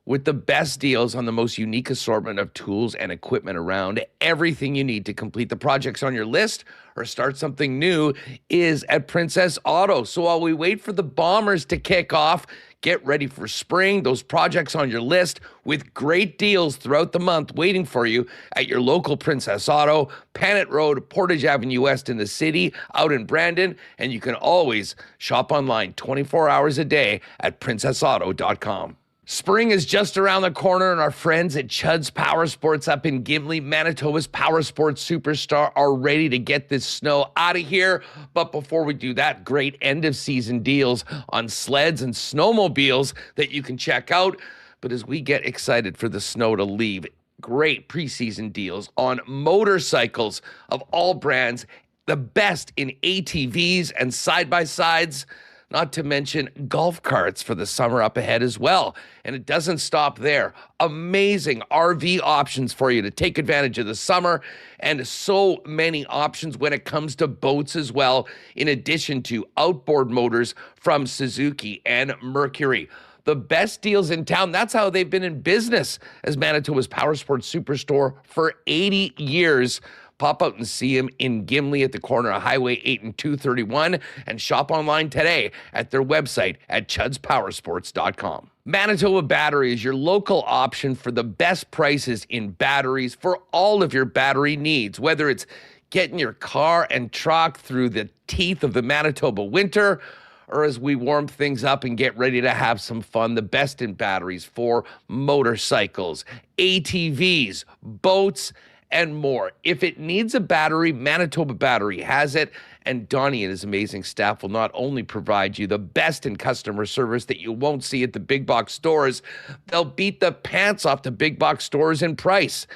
with the best deals on the most unique assortment of tools and equipment around. Everything you need to complete the projects on your list or start something new is at Princess Auto. So while we wait for the Bombers to kick off, get ready for spring. Those projects on your list with great deals throughout the month waiting for you at your local Princess Auto, Panet Road, Portage Avenue West in the city, out in Brandon. And you can always shop online 24 hours a day at princessauto.com. Spring is just around the corner, and our friends at Chud's Power Sports up in Gimli, Manitoba's power sports superstar, are ready to get this snow out of here. But before we do that, great end-of-season deals on sleds and snowmobiles that you can check out. But as we get excited for the snow to leave, great preseason deals on motorcycles of all brands, the best in ATVs and side-by-sides, not to mention golf carts for the summer up ahead as well. And it doesn't stop there. Amazing RV options for you to take advantage of the summer, and so many options when it comes to boats as well, in addition to outboard motors from Suzuki and Mercury. The best deals in town. That's how they've been in business as Manitoba's power sports superstore for 80 years. Pop out and see him in Gimli at the corner of Highway 8 and 231, and shop online today at their website at chudspowersports.com. Manitoba Battery is your local option for the best prices in batteries for all of your battery needs, whether it's getting your car and truck through the teeth of the Manitoba winter, or as we warm things up and get ready to have some fun, the best in batteries for motorcycles, ATVs, boats, and more. If it needs a battery, Manitoba Battery has it, and Donnie and his amazing staff will not only provide you the best in customer service that you won't see at the big box stores, they'll beat the pants off the big box stores in price.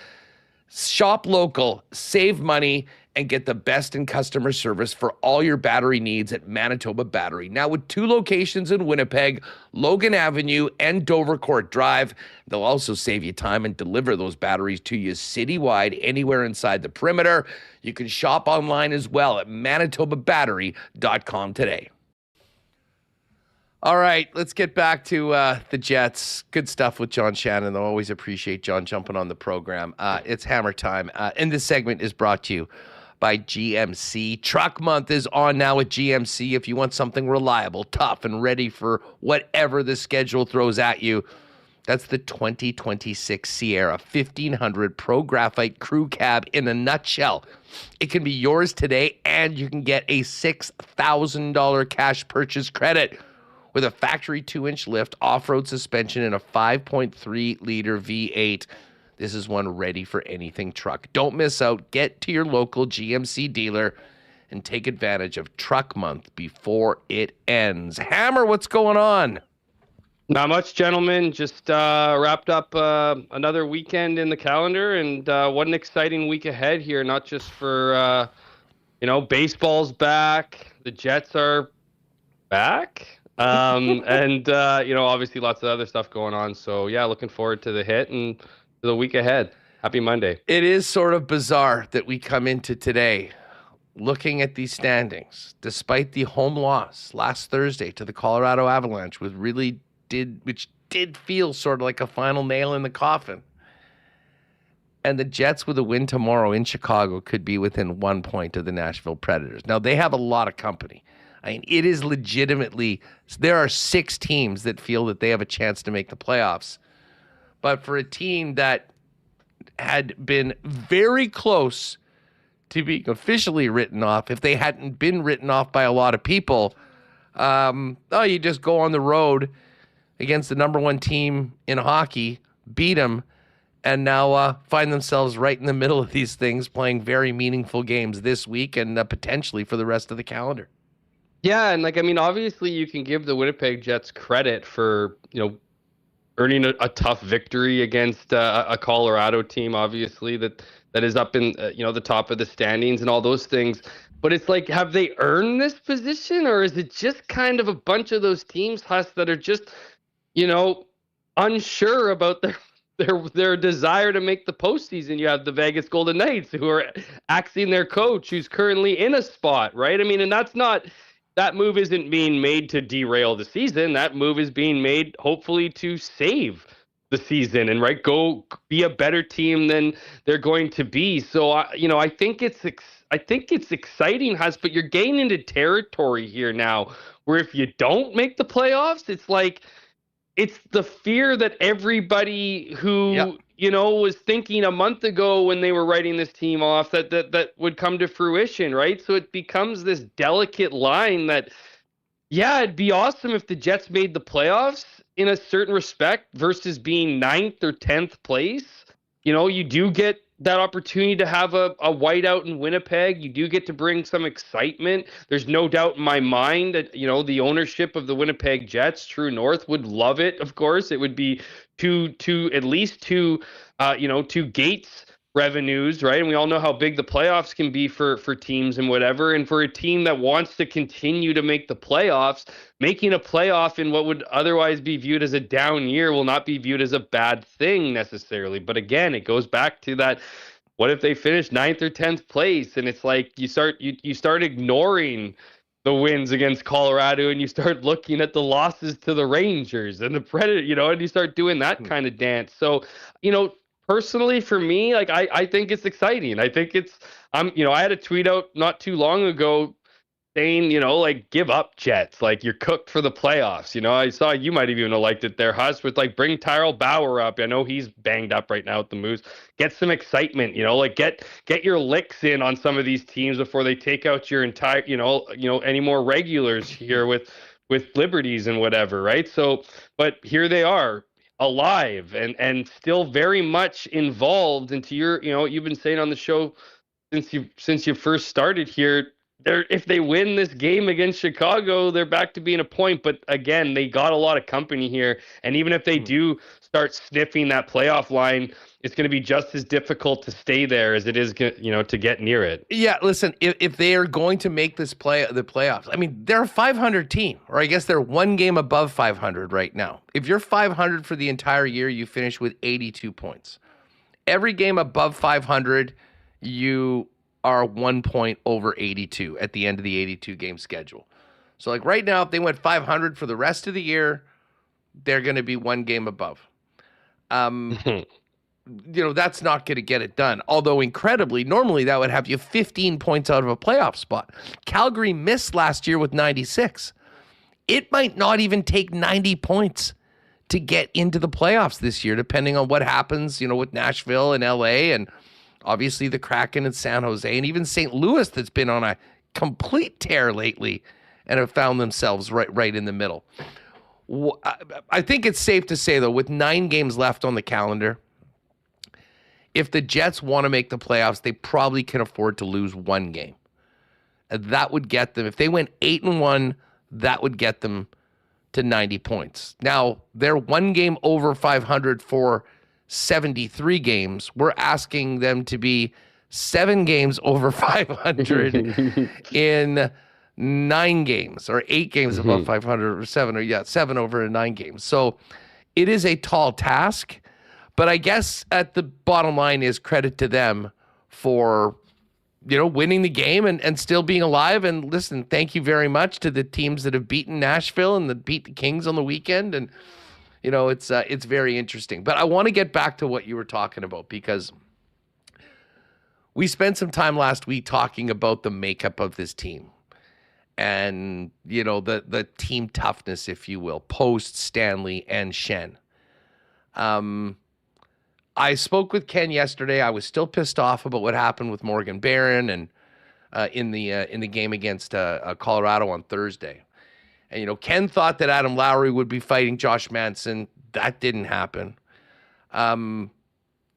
Shop local, save money, and get the best in customer service for all your battery needs at Manitoba Battery. Now with 2 locations in Winnipeg, Logan Avenue and Dovercourt Drive, they'll also save you time and deliver those batteries to you citywide, anywhere inside the perimeter. You can shop online as well at manitobabattery.com today. All right, let's get back to the Jets. Good stuff with John Shannon. I always appreciate John jumping on the program. It's hammer time. And this segment is brought to you by GMC. Truck Month is on now at GMC. If you want something reliable, tough, and ready for whatever the schedule throws at you, that's the 2026 Sierra 1500 Pro Graphite Crew Cab in a nutshell. It can be yours today, and you can get a $6,000 cash purchase credit with a factory 2-inch lift, off-road suspension, and a 5.3-liter V8. This is one ready for anything truck. Don't miss out. Get to your local GMC dealer and take advantage of Truck Month before it ends. Hammer, what's going on? Not much, gentlemen. Just wrapped up another weekend in the calendar, and what an exciting week ahead here. Not just for, baseball's back. The Jets are back. And obviously lots of other stuff going on. So, yeah, looking forward to the hit and to the week ahead. Happy Monday. It is sort of bizarre that we come into today looking at these standings, despite the home loss last Thursday to the Colorado Avalanche, which did feel sort of like a final nail in the coffin. And the Jets with a win tomorrow in Chicago could be within 1 point of the Nashville Predators. Now, they have a lot of company. I mean, it is legitimately, there are 6 teams that feel that they have a chance to make the playoffs. But for a team that had been very close to being officially written off, if they hadn't been written off by a lot of people, you just go on the road against the number 1 team in hockey, beat them, and now find themselves right in the middle of these things, playing very meaningful games this week and potentially for the rest of the calendar. Yeah, and obviously you can give the Winnipeg Jets credit for, earning a tough victory against a Colorado team, obviously, that is up in, the top of the standings and all those things. But it's like, have they earned this position, or is it just kind of a bunch of those teams, Huss, that are just, unsure about their desire to make the postseason? You have the Vegas Golden Knights, who are axing their coach, who's currently in a spot, right? And that's not... That move isn't being made to derail the season. That move is being made, hopefully, to save the season and go be a better team than they're going to be. So, I think it's exciting, Huss, but you're getting into territory here now where if you don't make the playoffs, it's like it's the fear that everybody who was thinking a month ago when they were writing this team off that would come to fruition, right? So it becomes this delicate line that, yeah, it'd be awesome if the Jets made the playoffs in a certain respect versus being 9th or 10th place. You do get that opportunity to have a whiteout in Winnipeg. You do get to bring some excitement. There's no doubt in my mind that, the ownership of the Winnipeg Jets, True North, would love it. Of course, it would be at least two gates revenues, right? And we all know how big the playoffs can be for teams and whatever. And for a team that wants to continue to make the playoffs, making a playoff in what would otherwise be viewed as a down year will not be viewed as a bad thing necessarily. But again, it goes back to that, what if they finish 9th or 10th place? And it's like you start ignoring the wins against Colorado, and you start looking at the losses to the Rangers and the Predators, and you start doing that kind of dance. So, personally, for me, I think it's exciting. I think I had a tweet out not too long ago saying, give up, Jets. You're cooked for the playoffs. I saw you might have even liked it there, Huss, with bring Tyrell Bauer up. I know he's banged up right now with the Moose. Get some excitement, get your licks in on some of these teams before they take out your entire, any more regulars here with Liberties and whatever, right? So, but here they are, alive and still very much involved into your, you've been saying on the show since you first started here, if they win this game against Chicago, they're back to being a point. But again, they got a lot of company here. And even if they do start sniffing that playoff line, it's going to be just as difficult to stay there as it is, to get near it. Yeah, listen, if they are going to make the playoffs, I mean, they're a 500 team, or I guess they're one game above 500 right now. If you're 500 for the entire year, you finish with 82 points. Every game above 500, you are 1 point over 82 at the end of the 82 game schedule. So like right now, if they went 500 for the rest of the year, they're going to be one game above. That's not going to get it done. Although incredibly, normally that would have you 15 points out of a playoff spot. Calgary missed last year with 96. It might not even take 90 points to get into the playoffs this year, depending on what happens, with Nashville and LA and obviously the Kraken and San Jose and even St. Louis that's been on a complete tear lately and have found themselves right in the middle. I think it's safe to say, though, with 9 games left on the calendar, if the Jets want to make the playoffs, they probably can afford to lose 1 game. And that would get them, if they went 8-1, that would get them to 90 points. Now, they're 1 game over 500 for 73 games. We're asking them to be 7 games over 500 in 9 games, or 8 games above 500, or 7 over 9 games. So it is a tall task. But I guess at the bottom line is credit to them for, winning the game and still being alive. And listen, thank you very much to the teams that have beaten Nashville and that beat the Kings on the weekend. And, it's very interesting. But I want to get back to what you were talking about, because we spent some time last week talking about the makeup of this team and, the team toughness, if you will, post Stanley and Shen. I spoke with Ken yesterday. I was still pissed off about what happened with Morgan Barron and in the game against Colorado on Thursday. And Ken thought that Adam Lowry would be fighting Josh Manson. That didn't happen. I'm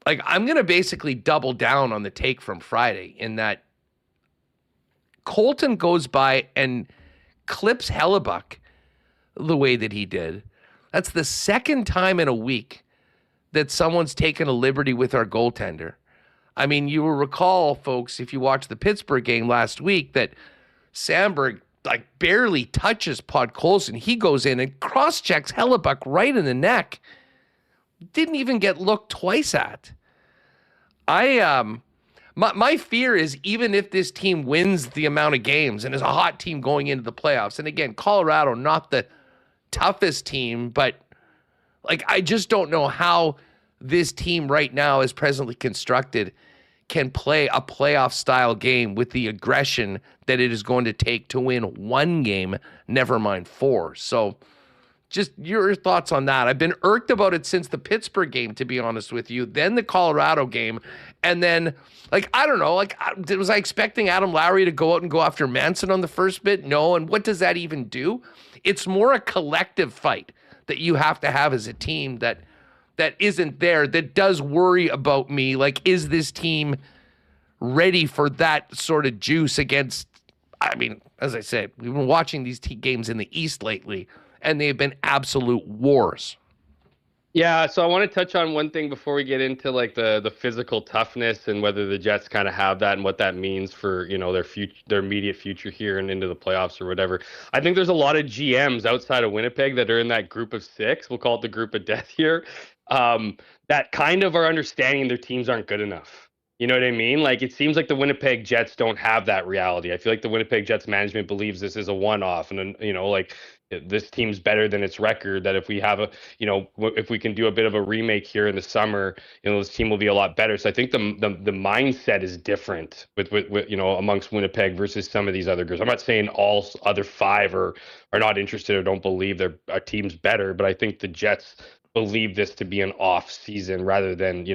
gonna basically double down on the take from Friday in that Colton goes by and clips Hellebuck the way that he did. That's the second time in a week that someone's taken a liberty with our goaltender. I mean, you will recall, folks, if you watched the Pittsburgh game last week, that Sandberg barely touches Podkolzin. He goes in and cross-checks Hellebuck right in the neck. Didn't even get looked twice at. My fear is, even if this team wins the amount of games and is a hot team going into the playoffs, and again, Colorado, not the toughest team, but I just don't know how this team right now, as presently constructed, can play a playoff-style game with the aggression that it is going to take to win 1 game, never mind 4. So just your thoughts on that. I've been irked about it since the Pittsburgh game, to be honest with you, then the Colorado game, and then, I don't know, was I expecting Adam Lowry to go out and go after Manson on the first bit? No, and what does that even do? It's more a collective fight that you have to have as a team that isn't there, that does worry about me. Is this team ready for that sort of juice against, as I said, we've been watching these games in the East lately, and they've been absolute wars. Yeah, so I want to touch on one thing before we get into the physical toughness and whether the Jets kind of have that and what that means for, their immediate future here and into the playoffs or whatever. I think there's a lot of GMs outside of Winnipeg that are in that group of 6, we'll call it the group of death here, that kind of are understanding their teams aren't good enough. You know what I mean? It seems like the Winnipeg Jets don't have that reality. I feel like the Winnipeg Jets management believes this is a one-off, and this team's better than its record, that if we have if we can do a bit of a remake here in the summer, this team will be a lot better. So I think the mindset is different with amongst Winnipeg versus some of these other groups. I'm not saying all other 5 are not interested or don't believe our team's better, but I think the Jets believe this to be an off season rather than,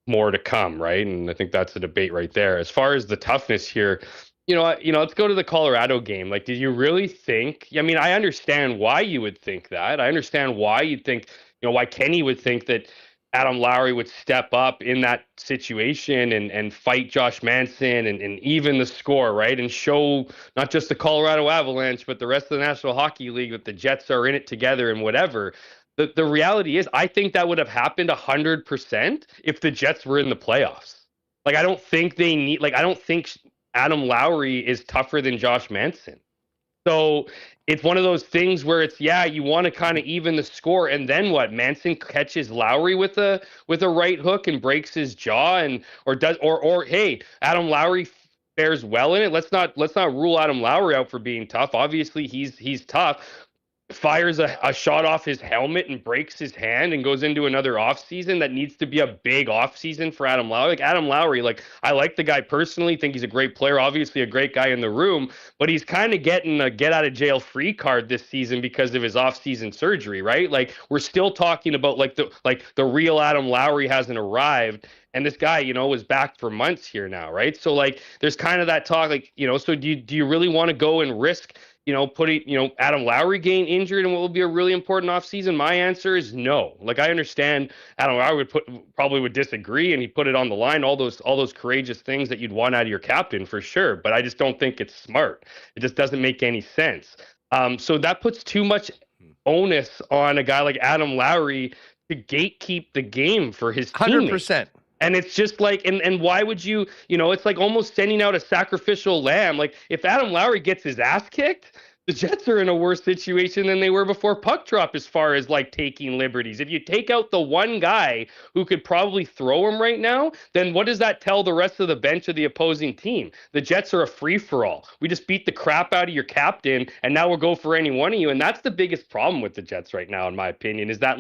more to come, right? And I think that's the debate right there. As far as the toughness here, let's go to the Colorado game. Did you really think? I understand why you would think that. I understand why you'd think, why Kenny would think that Adam Lowry would step up in that situation and fight Josh Manson and even the score, right? And show not just the Colorado Avalanche, but the rest of the National Hockey League that the Jets are in it together and whatever. the reality is, I think that would have happened 100% if the Jets were in the playoffs. Like, I don't think Adam Lowry is tougher than Josh Manson. So it's one of those things where it's, you want to kind of even the score, and then what? Manson catches Lowry with a right hook and breaks his jaw, or hey, Adam Lowry fares well in it. Let's not rule Adam Lowry out for being tough. Obviously, he's tough. Fires a shot off his helmet and breaks his hand and goes into another offseason that needs to be a big offseason for Adam Lowry. Like, Adam Lowry, I like the guy personally, think he's a great player, obviously a great guy in the room, but he's kind of getting a get out of jail free card this season because of his offseason surgery, right? Like, we're still talking about the real Adam Lowry hasn't arrived. And this guy, was back for months here now, right? So there's kind of that talk, so do you really want to go and risk putting, Adam Lowry getting injured in what will be a really important offseason? My answer is no. I understand Adam Lowry probably would disagree, and he put it on the line, all those courageous things that you'd want out of your captain for sure. But I just don't think it's smart. It just doesn't make any sense. So that puts too much onus on a guy like Adam Lowry to gatekeep the game for his teammates. 100%. And it's just and why would you, it's like almost sending out a sacrificial lamb. Like, if Adam Lowry gets his ass kicked, the Jets are in a worse situation than they were before puck drop as far as taking liberties. If you take out the one guy who could probably throw him right now, then what does that tell the rest of the bench of the opposing team? The Jets are a free-for-all. We just beat the crap out of your captain, and now we'll go for any one of you. And that's the biggest problem with the Jets right now, in my opinion, is that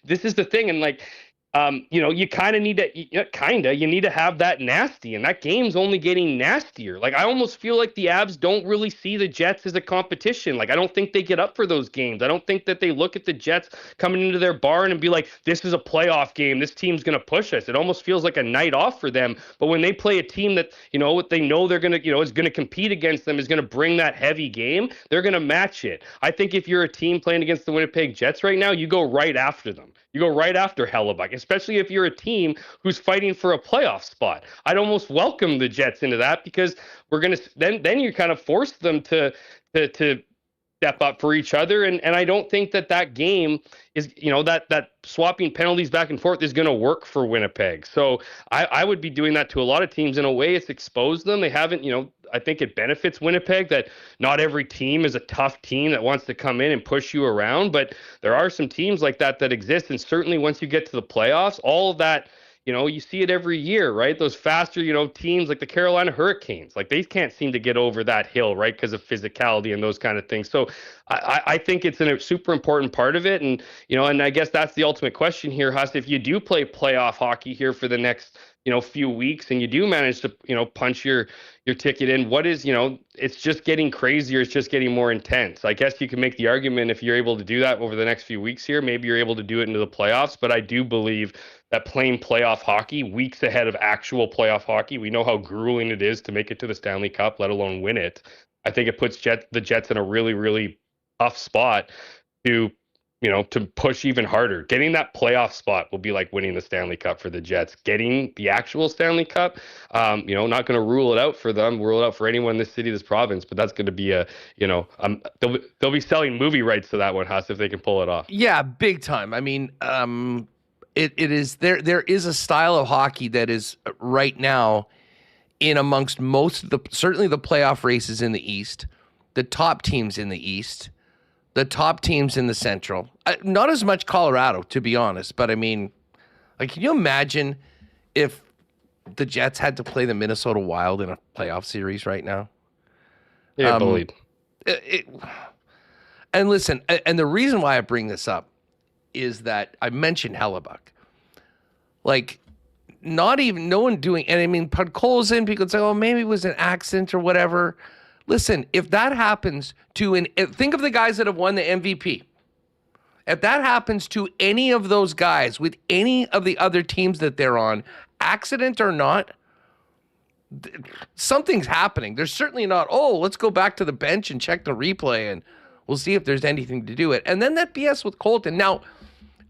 this is the thing. And you kind of need to, you need to have that nasty, and that game's only getting nastier. I almost feel like the Abs don't really see the Jets as a competition. I don't think they get up for those games. I don't think that they look at the Jets coming into their barn and be like, this is a playoff game. This team's going to push us. It almost feels like a night off for them. But when they play a team that, what they know they're going to, is going to compete against them, is going to bring that heavy game, they're going to match it. I think if you're a team playing against the Winnipeg Jets right now, you go right after them. You go right after Hellebuck, especially if you're a team who's fighting for a playoff spot. I'd almost welcome the Jets into that, because we're going to then you kind of force them to step up for each other. And I don't think that game is, that swapping penalties back and forth is going to work for Winnipeg. So I would be doing that to a lot of teams. In a way, it's exposed them. They haven't, I think it benefits Winnipeg that not every team is a tough team that wants to come in and push you around. But there are some teams like that exist. And certainly once you get to the playoffs, all of that, you see it every year, right? Those faster, teams like the Carolina Hurricanes, they can't seem to get over that hill, right? Because of physicality and those kind of things. So I think it's a super important part of it. And, and I guess that's the ultimate question here, Huss. If you do play playoff hockey here for the next, few weeks, and you do manage to, punch your ticket in, what is, it's just getting crazier. It's just getting more intense. I guess you can make the argument, if you're able to do that over the next few weeks here, maybe you're able to do it into the playoffs. But I do believe that playing playoff hockey weeks ahead of actual playoff hockey, we know how grueling it is to make it to the Stanley Cup, let alone win it. I think it puts the Jets in a really, really tough spot to push even harder. Getting that playoff spot will be like winning the Stanley Cup for the Jets. Getting the actual Stanley Cup, not going to rule it out for them, rule it out for anyone in this city, this province, but that's going to be they'll be selling movie rights to that one, Huss, if they can pull it off. Yeah, big time. I mean, it is there is a style of hockey that is right now in amongst certainly the playoff races in the East, the top teams in the East, the top teams in the Central. Not as much Colorado, to be honest, but I mean, can you imagine if the Jets had to play the Minnesota Wild in a playoff series right now? Yeah, believe. And listen, and the reason why I bring this up is that I mentioned Hellebuck. No one doing, and I mean, Podkol's in, people say, oh, maybe it was an accident or whatever. Listen, if that happens think of the guys that have won the MVP. If that happens to any of those guys with any of the other teams that they're on, accident or not, something's happening. There's certainly not, let's go back to the bench and check the replay and we'll see if there's anything to do it. And then that BS with Colton. Now,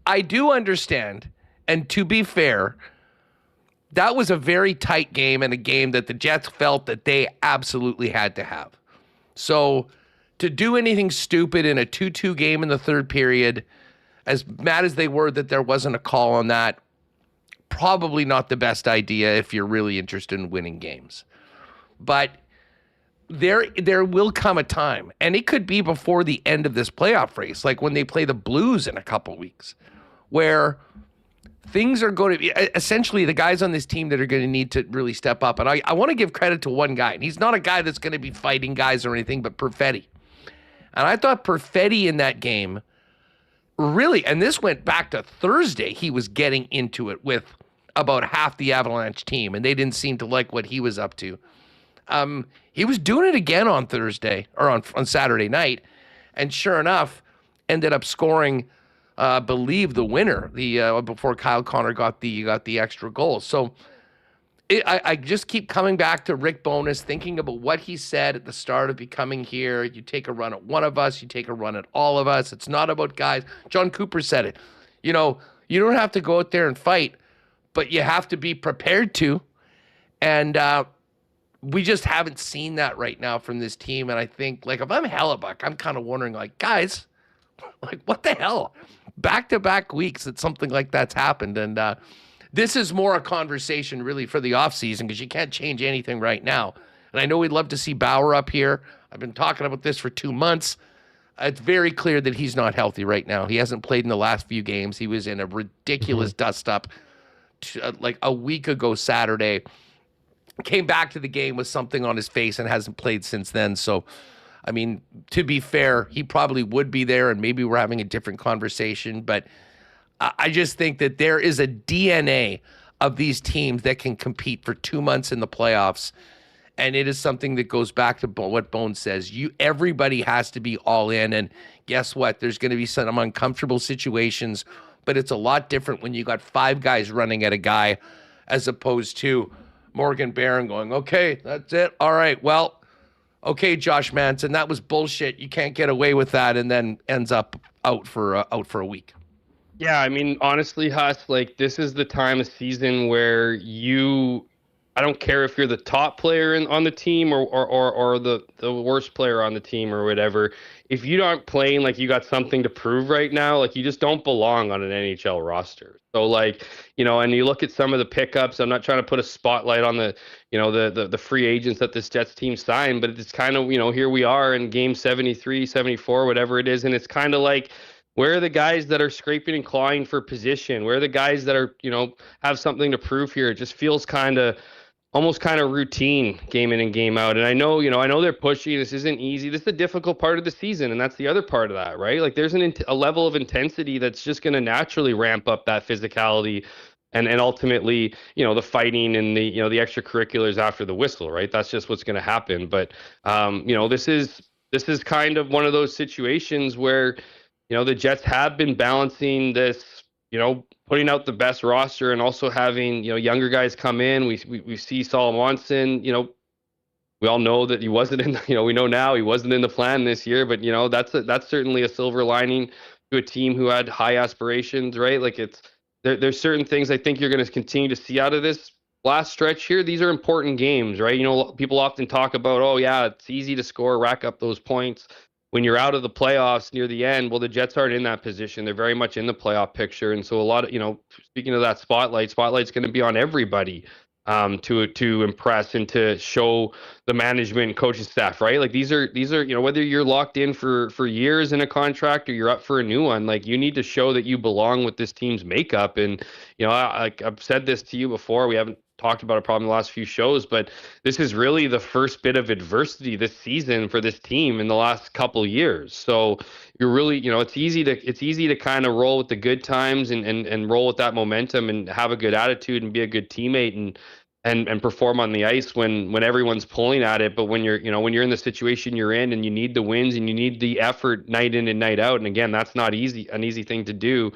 I do understand, and to be fair, that was a very tight game and a game that the Jets felt that they absolutely had to have. So to do anything stupid in a 2-2 game in the third period as mad as they were that there wasn't a call on that, probably not the best idea if you're really interested in winning games. But there will come a time, and it could be before the end of this playoff race, like when they play the Blues in a couple weeks, where things are going to be essentially the guys on this team that are going to need to really step up. And I want to give credit to one guy, and he's not a guy that's going to be fighting guys or anything, but Perfetti. And I thought Perfetti in that game really, and this went back to Thursday, he was getting into it with about half the Avalanche team, and they didn't seem to like what he was up to. He was doing it again on Thursday or on Saturday night, and sure enough, ended up scoring, believe the winner before Kyle Connor got the extra goal. So I just keep coming back to Rick Bowness, thinking about what he said at the start of becoming here. You take a run at one of us, you take a run at all of us. It's not about guys. John Cooper said it. You know, you don't have to go out there and fight, but you have to be prepared to. And we just haven't seen that right now from this team. And I think, like, if I'm Hellebuck, I'm kind of wondering, like, guys, like, what the hell? Back-to-back weeks that something like that's happened. And this is more a conversation really for the offseason because you can't change anything right now. And I know we'd love to see Bauer up here. I've been talking about this for 2 months. It's very clear that he's not healthy right now. He hasn't played in the last few games. He was in a ridiculous dust-up like a week ago Saturday. Came back to the game with something on his face and hasn't played since then. So, I mean, to be fair, he probably would be there and maybe we're having a different conversation. But I just think that there is a DNA of these teams that can compete for 2 months in the playoffs. And it is something that goes back to what Bones says. Everybody has to be all in. And guess what? There's going to be some uncomfortable situations, but it's a lot different when you got 5 guys running at a guy as opposed to Morgan Barron going, okay, that's it. All right, well, okay, Josh Manson, that was bullshit. You can't get away with that, and then ends up out for a week. Yeah, I mean, honestly, Huss, like, this is the time of season where I don't care if you're the top player on the team or the worst player on the team or whatever. If you aren't playing like you got something to prove right now, like, you just don't belong on an NHL roster. So, like, and you look at some of the pickups. I'm not trying to put a spotlight on the free agents that this Jets team signed, but it's kind of, here we are in game 73, 74, whatever it is. And it's kind of like, where are the guys that are scraping and clawing for position? Where are the guys that are, have something to prove here? It just feels almost kind of routine game in and game out. And I know they're pushy. This isn't easy. This is the difficult part of the season. And that's the other part of that, right? Like, there's a level of intensity that's just going to naturally ramp up that physicality and ultimately, the fighting and the extracurriculars after the whistle, right? That's just what's going to happen. But, this is kind of one of those situations where, the Jets have been balancing this, putting out the best roster and also having, younger guys come in. We see Saul Monson, we all know that he wasn't in, we know now he wasn't in the plan this year, but, that's certainly a silver lining to a team who had high aspirations, right? Like, there's certain things I think you're going to continue to see out of this last stretch here. These are important games, right? People often talk about, oh yeah, it's easy to score, rack up those points. When you're out of the playoffs near the end, well, the Jets aren't in that position. They're very much in the playoff picture. And so a lot of, speaking of that spotlight's going to be on everybody to impress and to show the management and coaching staff, right? Like, these are, whether you're locked in for years in a contract or you're up for a new one, like, you need to show that you belong with this team's makeup. And, I've said this to you before, we haven't talked about it probably in the last few shows, but this is really the first bit of adversity this season for this team in the last couple years. So you're really, it's easy to kind of roll with the good times and roll with that momentum and have a good attitude and be a good teammate and perform on the ice when everyone's pulling at it. But when you're in the situation you're in and you need the wins and you need the effort night in and night out, and again, that's not an easy thing to do.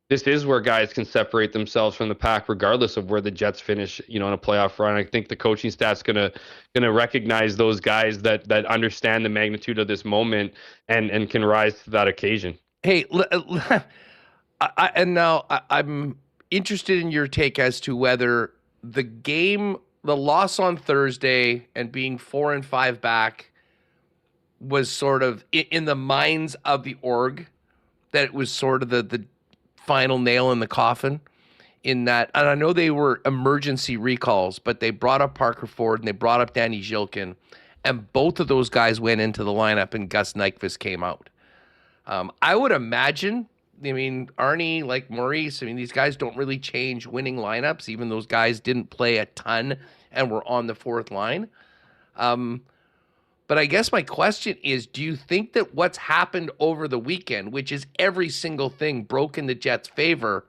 This is where guys can separate themselves from the pack, regardless of where the Jets finish, in a playoff run. I think the coaching staff's gonna recognize those guys that understand the magnitude of this moment and can rise to that occasion. Hey, I'm interested in your take as to whether the loss on Thursday and being 4-5 back was sort of in the minds of the org, that it was sort of the final nail in the coffin in that, and I know they were emergency recalls, but they brought up Parker Ford and they brought up Danny Zhilkin, and both of those guys went into the lineup and Gus Nyquist came out. I would imagine, I mean, Arnie, like Maurice, I mean, these guys don't really change winning lineups, even those guys didn't play a ton and were on the fourth line. But I guess my question is, do you think that what's happened over the weekend, which is every single thing broke in the Jets' favor,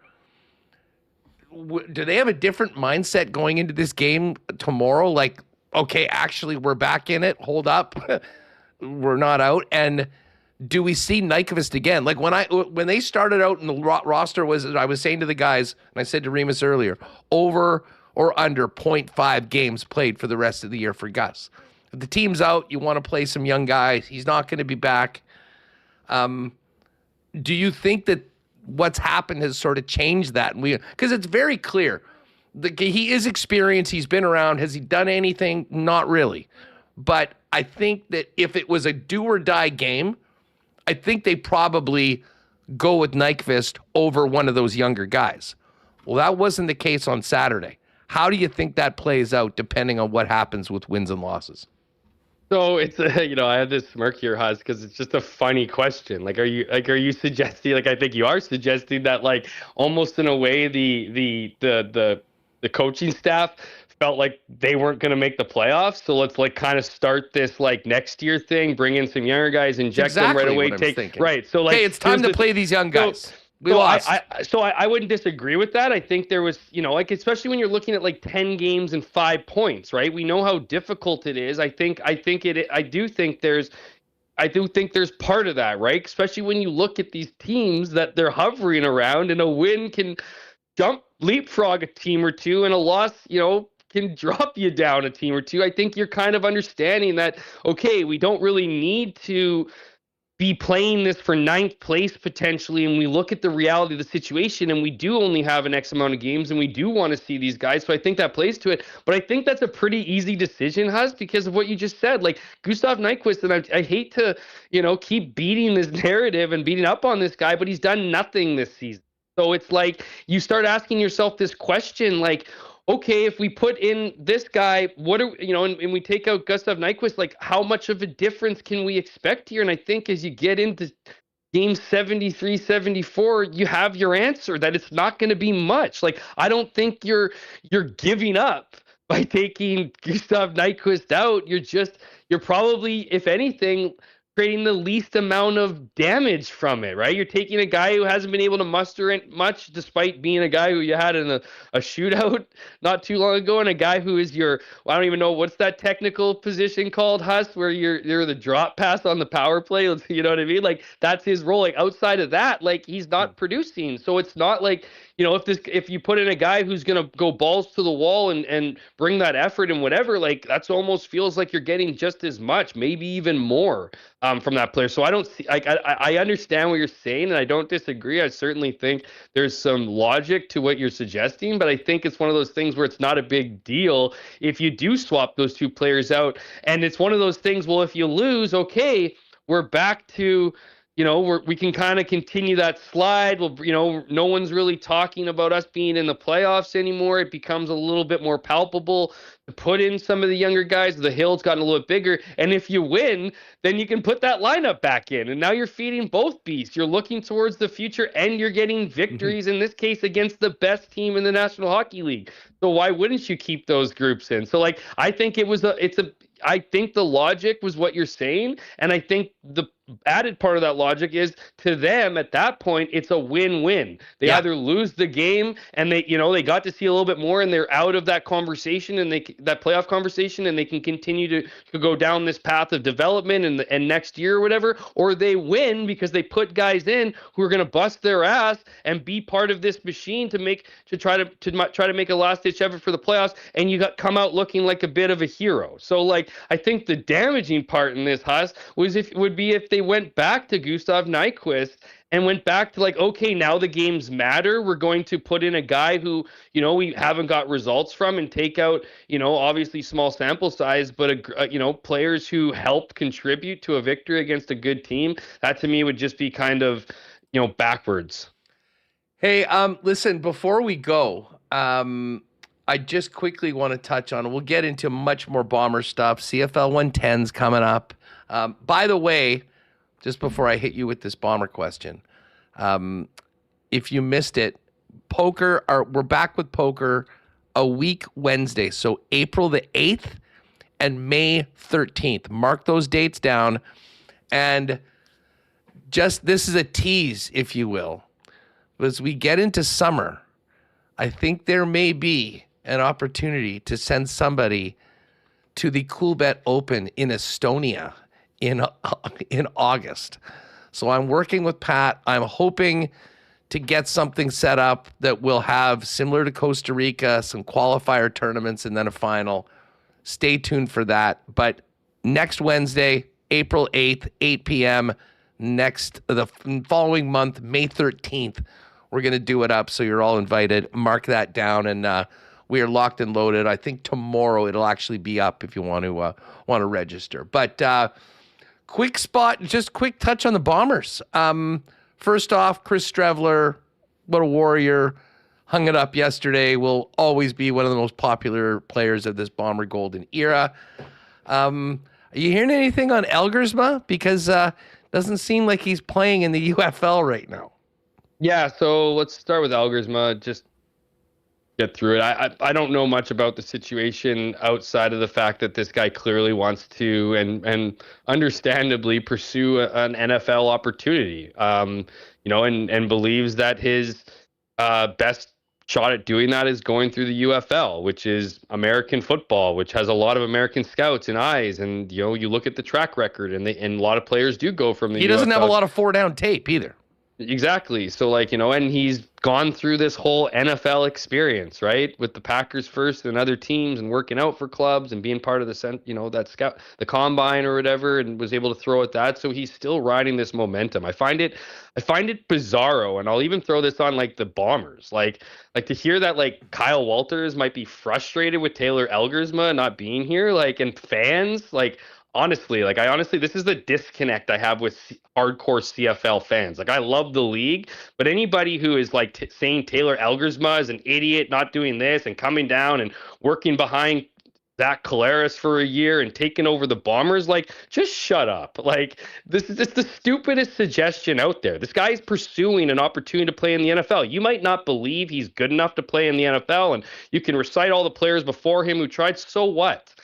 do they have a different mindset going into this game tomorrow? Like, okay, actually, we're back in it. Hold up. We're not out. And do we see Nyquist again? Like when they started out and the roster was, I was saying to the guys, and I said to Remis earlier, over or under 0.5 games played for the rest of the year for Gus. If the team's out, you want to play some young guys. He's not going to be back. Do you think that what's happened has sort of changed that? Because it's very clear. He is experienced. He's been around. Has he done anything? Not really. But I think that if it was a do or die game, I think they probably go with Nyquist over one of those younger guys. Well, that wasn't the case on Saturday. How do you think that plays out depending on what happens with wins and losses? So it's I have this smirk here, Hus, because it's just a funny question. Are you suggesting, I think you are suggesting that, almost in a way the coaching staff felt like they weren't going to make the playoffs, so let's kind of start this next year thing, bring in some younger guys, inject them right away, right. So hey, it's time to play these young guys. We lost. I wouldn't disagree with that. I think there was, especially when you're looking at 10 games and 5 points, right? We know how difficult it is. I do think there's part of that, right? Especially when you look at these teams that they're hovering around, and a win can leapfrog a team or two, and a loss, can drop you down a team or two. I think you're kind of understanding that, okay, we don't really need to be playing this for 9th place potentially, and we look at the reality of the situation, and we do only have an X amount of games, and we do want to see these guys. So I think that plays to it. But I think that's a pretty easy decision, Hus, because of what you just said. Gustav Nyquist, and I hate to, keep beating this narrative and beating up on this guy, but he's done nothing this season. So it's you start asking yourself this question, okay, if we put in this guy, what are and we take out Gustav Nyquist, how much of a difference can we expect here? And I think as you get into game 73, 74, you have your answer that it's not going to be much. I don't think you're giving up by taking Gustav Nyquist out. You're probably, if anything, creating the least amount of damage from it, right? You're taking a guy who hasn't been able to muster in much, despite being a guy who you had in a shootout not too long ago, and a guy who is I don't even know, what's that technical position called, Hus, where you're the drop pass on the power play, you know what I mean? That's his role. Outside of that, he's not producing. So it's not if you put in a guy who's going to go balls to the wall and bring that effort and whatever, that's almost feels like you're getting just as much, maybe even more from that player. So I don't see, I understand what you're saying, and I don't disagree. I certainly think there's some logic to what you're suggesting, but I think it's one of those things where it's not a big deal if you do swap those two players out. And it's one of those things, well, if you lose, okay, we're back to, we can kind of continue that slide. Well, no one's really talking about us being in the playoffs anymore. It becomes a little bit more palpable to put in some of the younger guys. The hill's gotten a little bit bigger. And if you win, then you can put that lineup back in. And now you're feeding both beasts. You're looking towards the future, and you're getting victories, in this case, against the best team in the National Hockey League. So why wouldn't you keep those groups in? So I think I think the logic was what you're saying, and I think the added part of that logic is, to them at that point, it's a win-win. They either lose the game and they got to see a little bit more, and they're out of that conversation, and that playoff conversation, and they can continue to go down this path of development and next year or whatever, or they win because they put guys in who are going to bust their ass and be part of this machine to try to make a last-ditch effort for the playoffs, and you come out looking like a bit of a hero. So I think the damaging part in this, Hus, would be if they went back to Gustav Nyquist and went back to okay, now the games matter. We're going to put in a guy who, we haven't got results from, and take out, obviously small sample size, but, players who help contribute to a victory against a good team. That to me would just be kind of, backwards. Hey, listen, before we go, I just quickly want to touch on, we'll get into much more Bomber stuff. CFL 110's coming up. By the way, just before I hit you with this Bomber question, if you missed it, we're back with poker a week Wednesday. So April the 8th and May 13th. Mark those dates down. And this is a tease, if you will. As we get into summer, I think there may be an opportunity to send somebody to the Coolbet Open in Estonia in August. So I'm working with Pat. I'm hoping to get something set up that will have, similar to Costa Rica, some qualifier tournaments and then a final. Stay tuned for that. But next Wednesday, April 8th, 8 p.m., the following month, May 13th, we're going to do it up, so you're all invited. Mark that down, and we are locked and loaded. I think tomorrow it'll actually be up if you want to register. But quick touch on the Bombers. First off, Chris Streveler, what a warrior, hung it up yesterday, will always be one of the most popular players of this Bomber Golden era. Are you hearing anything on Elgersma? Because doesn't seem like he's playing in the UFL right now. Yeah, so let's start with Elgersma. Just get through it. I don't know much about the situation outside of the fact that this guy clearly wants to and understandably pursue an NFL opportunity. And believes that his best shot at doing that is going through the UFL, which is American football, which has a lot of American scouts and eyes. And you look at the track record, and a lot of players do go from the UFL. He doesn't have a lot of 4-down tape either. Exactly. So and he's gone through this whole NFL experience, right? With the Packers first and other teams and working out for clubs and being part of the combine or whatever, and was able to throw at that. So he's still riding this momentum. I find it bizarro, and I'll even throw this on the Bombers. Like to hear that Kyle Walters might be frustrated with Taylor Elgersma not being here, and fans honestly, this is the disconnect I have with hardcore CFL fans. I love the league, but anybody who is saying Taylor Elgersma is an idiot, not doing this and coming down and working behind Zach Collaros for a year and taking over the Bombers, just shut up. This is just the stupidest suggestion out there. This guy is pursuing an opportunity to play in the NFL. You might not believe he's good enough to play in the NFL, and you can recite all the players before him who tried. So what?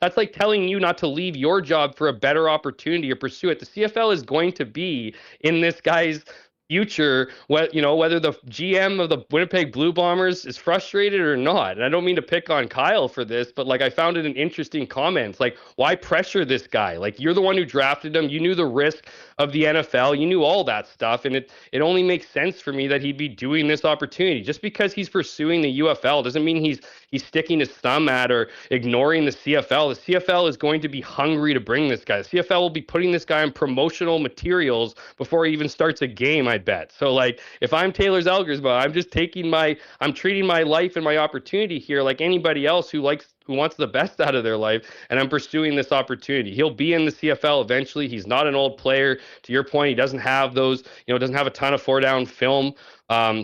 That's like telling you not to leave your job for a better opportunity or pursue it. The CFL is going to be in this guy's future, whether the GM of the Winnipeg Blue Bombers is frustrated or not. And I don't mean to pick on Kyle for this, but I found it an interesting comment. Why pressure this guy? You're the one who drafted him. You knew the risk of the NFL. You knew all that stuff. And it only makes sense for me that he'd be doing this opportunity. Just because he's pursuing the UFL doesn't mean he's sticking his thumb at or ignoring the CFL. The CFL is going to be hungry to bring this guy. The CFL will be putting this guy on promotional materials before he even starts a game, I bet. So if I'm Taylor Elgersma, I'm treating my life and my opportunity here like anybody else who wants the best out of their life, and I'm pursuing this opportunity. He'll be in the CFL eventually. He's not an old player. To your point, he doesn't have doesn't have a ton of 4-down film.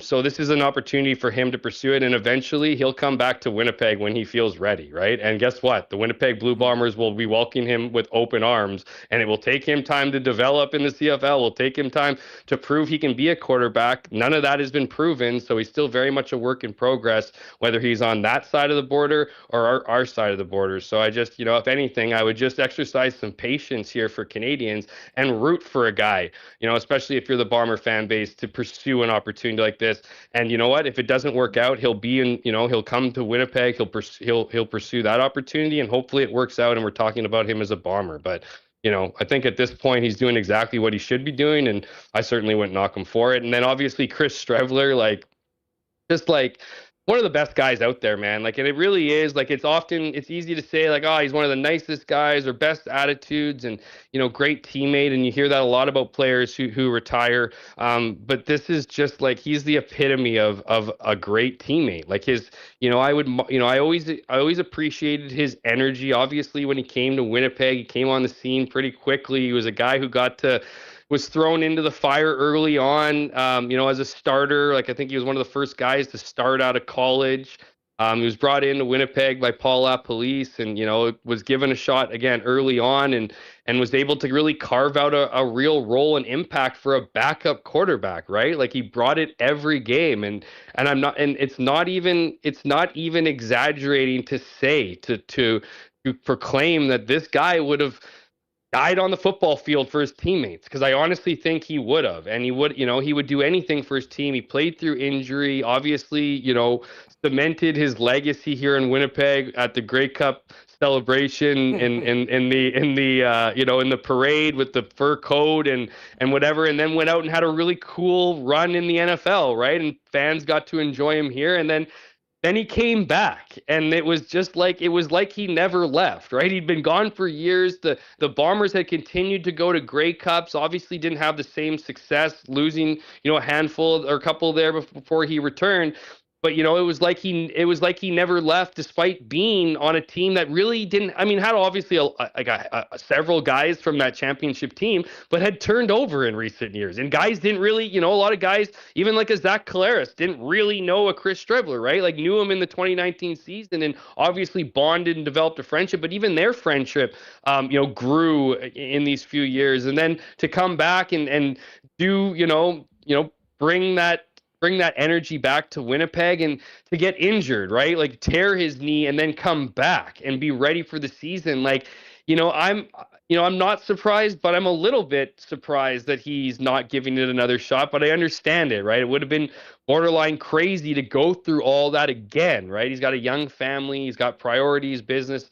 So this is an opportunity for him to pursue it, and eventually he'll come back to Winnipeg when he feels ready, right? And guess what? The Winnipeg Blue Bombers will be welcoming him with open arms, and it will take him time to develop in the CFL. It will take him time to prove he can be a quarterback. None of that has been proven, so he's still very much a work in progress, whether he's on that side of the border or our side of the border. So I just, if anything, I would just exercise some patience here for Canadians and root for a guy, especially if you're the Bomber fan base, to pursue an opportunity like this. And you know what? If it doesn't work out, he'll be in, he'll come to Winnipeg. He'll pursue that opportunity, and hopefully it works out. And we're talking about him as a Bomber, but I think at this point he's doing exactly what he should be doing, and I certainly wouldn't knock him for it. And then obviously Chris Streveler, one of the best guys out there, man. And it really is. It's easy to say he's one of the nicest guys or best attitudes and, great teammate. And you hear that a lot about players who retire. But this is just he's the epitome of a great teammate. I always appreciated his energy. Obviously, when he came to Winnipeg, he came on the scene pretty quickly. He was a guy who got to was thrown into the fire early on, as a starter. Like, I think he was one of the first guys to start out of college. He was brought into Winnipeg by Paul LaPolice and, was given a shot again early on and was able to really carve out a real role and impact for a backup quarterback, right? Like, he brought it every game. And it's not even exaggerating to say, to proclaim that this guy would have died on the football field for his teammates, because I honestly think he would have, and he would do anything for his team. He played through injury, obviously, cemented his legacy here in Winnipeg at the Grey Cup celebration in the parade with the fur coat and whatever, and then went out and had a really cool run in the NFL, right? And fans got to enjoy him here, and then he came back, and it was like he never left, right? He'd been gone for years. The Bombers had continued to go to Grey Cups, obviously didn't have the same success, losing, a handful or a couple there before he returned. But, it was like he never left, despite being on a team that really didn't, had obviously several guys from that championship team, but had turned over in recent years. And guys didn't really, a lot of guys, even like a Zach Collaros, didn't really know a Chris Streveler, right? Like, knew him in the 2019 season and obviously bonded and developed a friendship. But even their friendship, grew in these few years. And then to come back and do, bring that energy back to Winnipeg, and to get injured, right? Like, tear his knee and then come back and be ready for the season. Like, I'm not surprised, but I'm a little bit surprised that he's not giving it another shot, but I understand it, right? It would have been borderline crazy to go through all that again, right? He's got a young family, he's got priorities, business,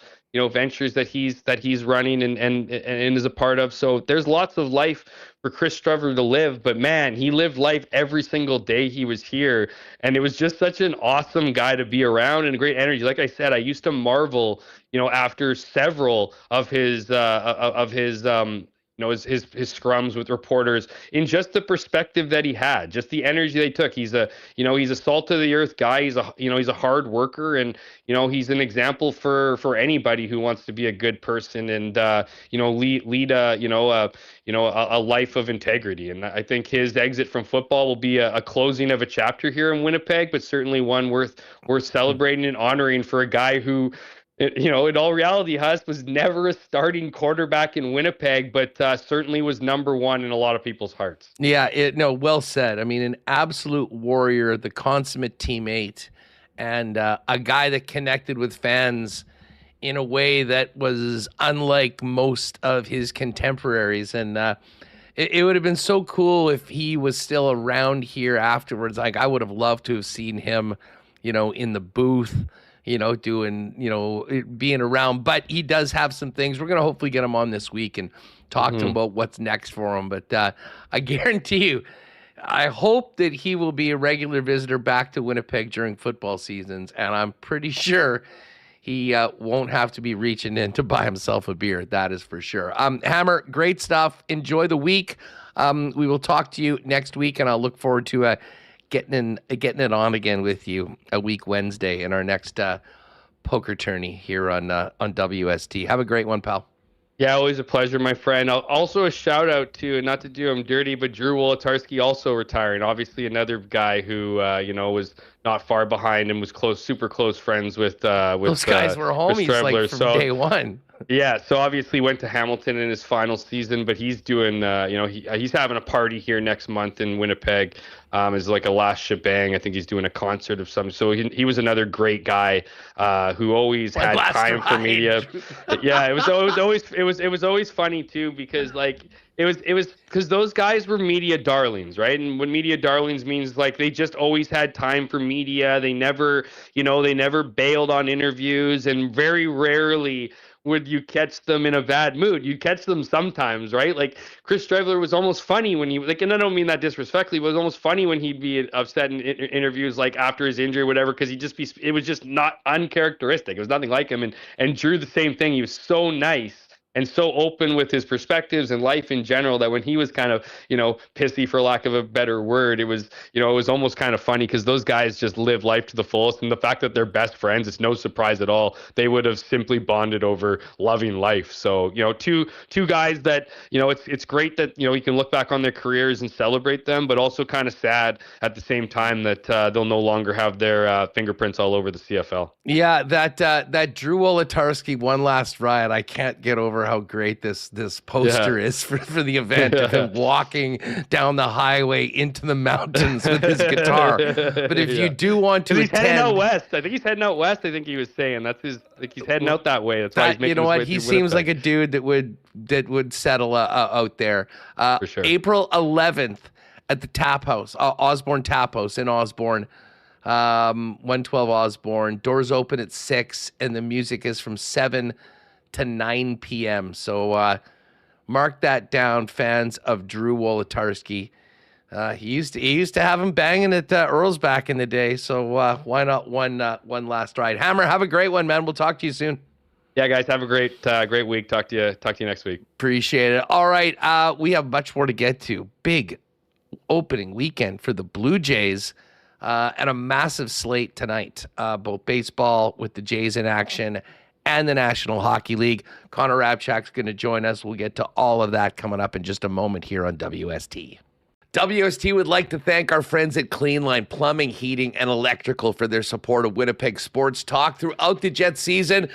ventures that he's running and is a part of. So there's lots of life for Chris Streveler to live, but man, he lived life every single day he was here, and it was just such an awesome guy to be around and a great energy. Like I said, I used to marvel, after several of his his scrums with reporters, in just the perspective that he had, just the energy they took. He's a salt of the earth guy. He's a hard worker, and he's an example for anybody who wants to be a good person and lead a life of integrity. And I think his exit from football will be a closing of a chapter here in Winnipeg, but certainly one worth celebrating and honoring for a guy who, in all reality, Huss was never a starting quarterback in Winnipeg, but certainly was number one in a lot of people's hearts. Yeah, well said. An absolute warrior, the consummate teammate, and a guy that connected with fans in a way that was unlike most of his contemporaries. And it would have been so cool if he was still around here afterwards. Like, I would have loved to have seen him, in the booth, doing, being around. But he does have some things. We're going to hopefully get him on this week and talk to him about what's next for him. But I guarantee you, I hope that he will be a regular visitor back to Winnipeg during football seasons. And I'm pretty sure he won't have to be reaching in to buy himself a beer. That is for sure. Hammer, great stuff. Enjoy the week. We will talk to you next week, and I'll look forward to getting it on again with you a week Wednesday in our next poker tourney here on WST. Have a great one, pal. Yeah, always a pleasure, my friend. Also a shout out to, not to do him dirty, but Drew Wolotarski also retiring. Obviously another guy who was not far behind and was super close friends with those guys were homies like from day one. Yeah, so obviously went to Hamilton in his final season, but he's doing, he's having a party here next month in Winnipeg as like a last shebang. I think he's doing a concert of some. So he was another great guy who always had time for media. Yeah, it was always funny too, because like it was because those guys were media darlings, right? And when media darlings means like they just always had time for media. They never bailed on interviews, and very rarely would you catch them in a bad mood. You'd catch them sometimes, right? Like Chris Streveler was almost funny when he, like, and I don't mean that disrespectfully, but it was almost funny when he'd be upset in interviews, like after his injury or whatever, because it was just not uncharacteristic. It was nothing like him. And Drew, the same thing. He was so nice and so open with his perspectives and life in general that when he was kind of, pissy for lack of a better word, it was almost kind of funny because those guys just live life to the fullest. And the fact that they're best friends, it's no surprise at all. They would have simply bonded over loving life. So, two guys that, it's great that, you can look back on their careers and celebrate them, but also kind of sad at the same time that they'll no longer have their fingerprints all over the CFL. Yeah, that Drew Wolodarski one last ride. I can't get over how great this poster is for the event of him walking down the highway into the mountains with his guitar. But if you do want to he's attend, heading out west. I think he's heading out west. I think he was saying he's heading out that way. That's why he's making you know what? his way He through seems Winnipeg. like a dude that would settle out there. For sure. April 11th at the Tap House, Osborne Tap House in Osborne. 112 Osborne. Doors open at 6, and the music is from 7 to 9 p.m. So mark that down, fans of Drew Wolodarski. He used to have him banging at Earl's back in the day. So why not one last ride? Hammer, have a great one, man. We'll talk to you soon. Yeah, guys, have a great week. Talk to you next week. Appreciate it. All right, we have much more to get to. Big opening weekend for the Blue Jays. And a massive slate tonight, both baseball with the Jays in action and the National Hockey League. Connor Rabchak's going to join us. We'll get to all of that coming up in just a moment here on WST. WST would like to thank our friends at Cleanline Plumbing, Heating, and Electrical for their support of Winnipeg Sports Talk throughout the Jet season.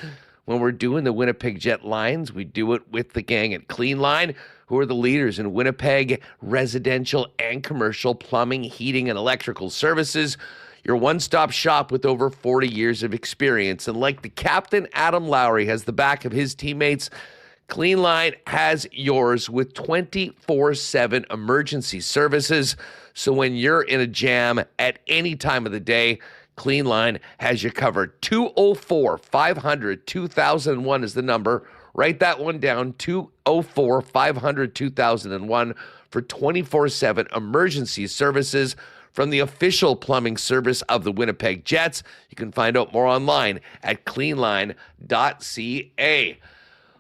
When we're doing the Winnipeg Jet lines, we do it with the gang at Cleanline, who are the leaders in Winnipeg residential and commercial plumbing, heating, and electrical services. Your one-stop shop with over 40 years of experience. And like the captain, Adam Lowry, has the back of his teammates, Cleanline has yours with 24/7 emergency services. So when you're in a jam at any time of the day, Cleanline has you covered. 204-500-2001 is the number. Write that one down, 204-500-2001 for 24/7 emergency services from the official plumbing service of the Winnipeg Jets. You can find out more online at cleanline.ca.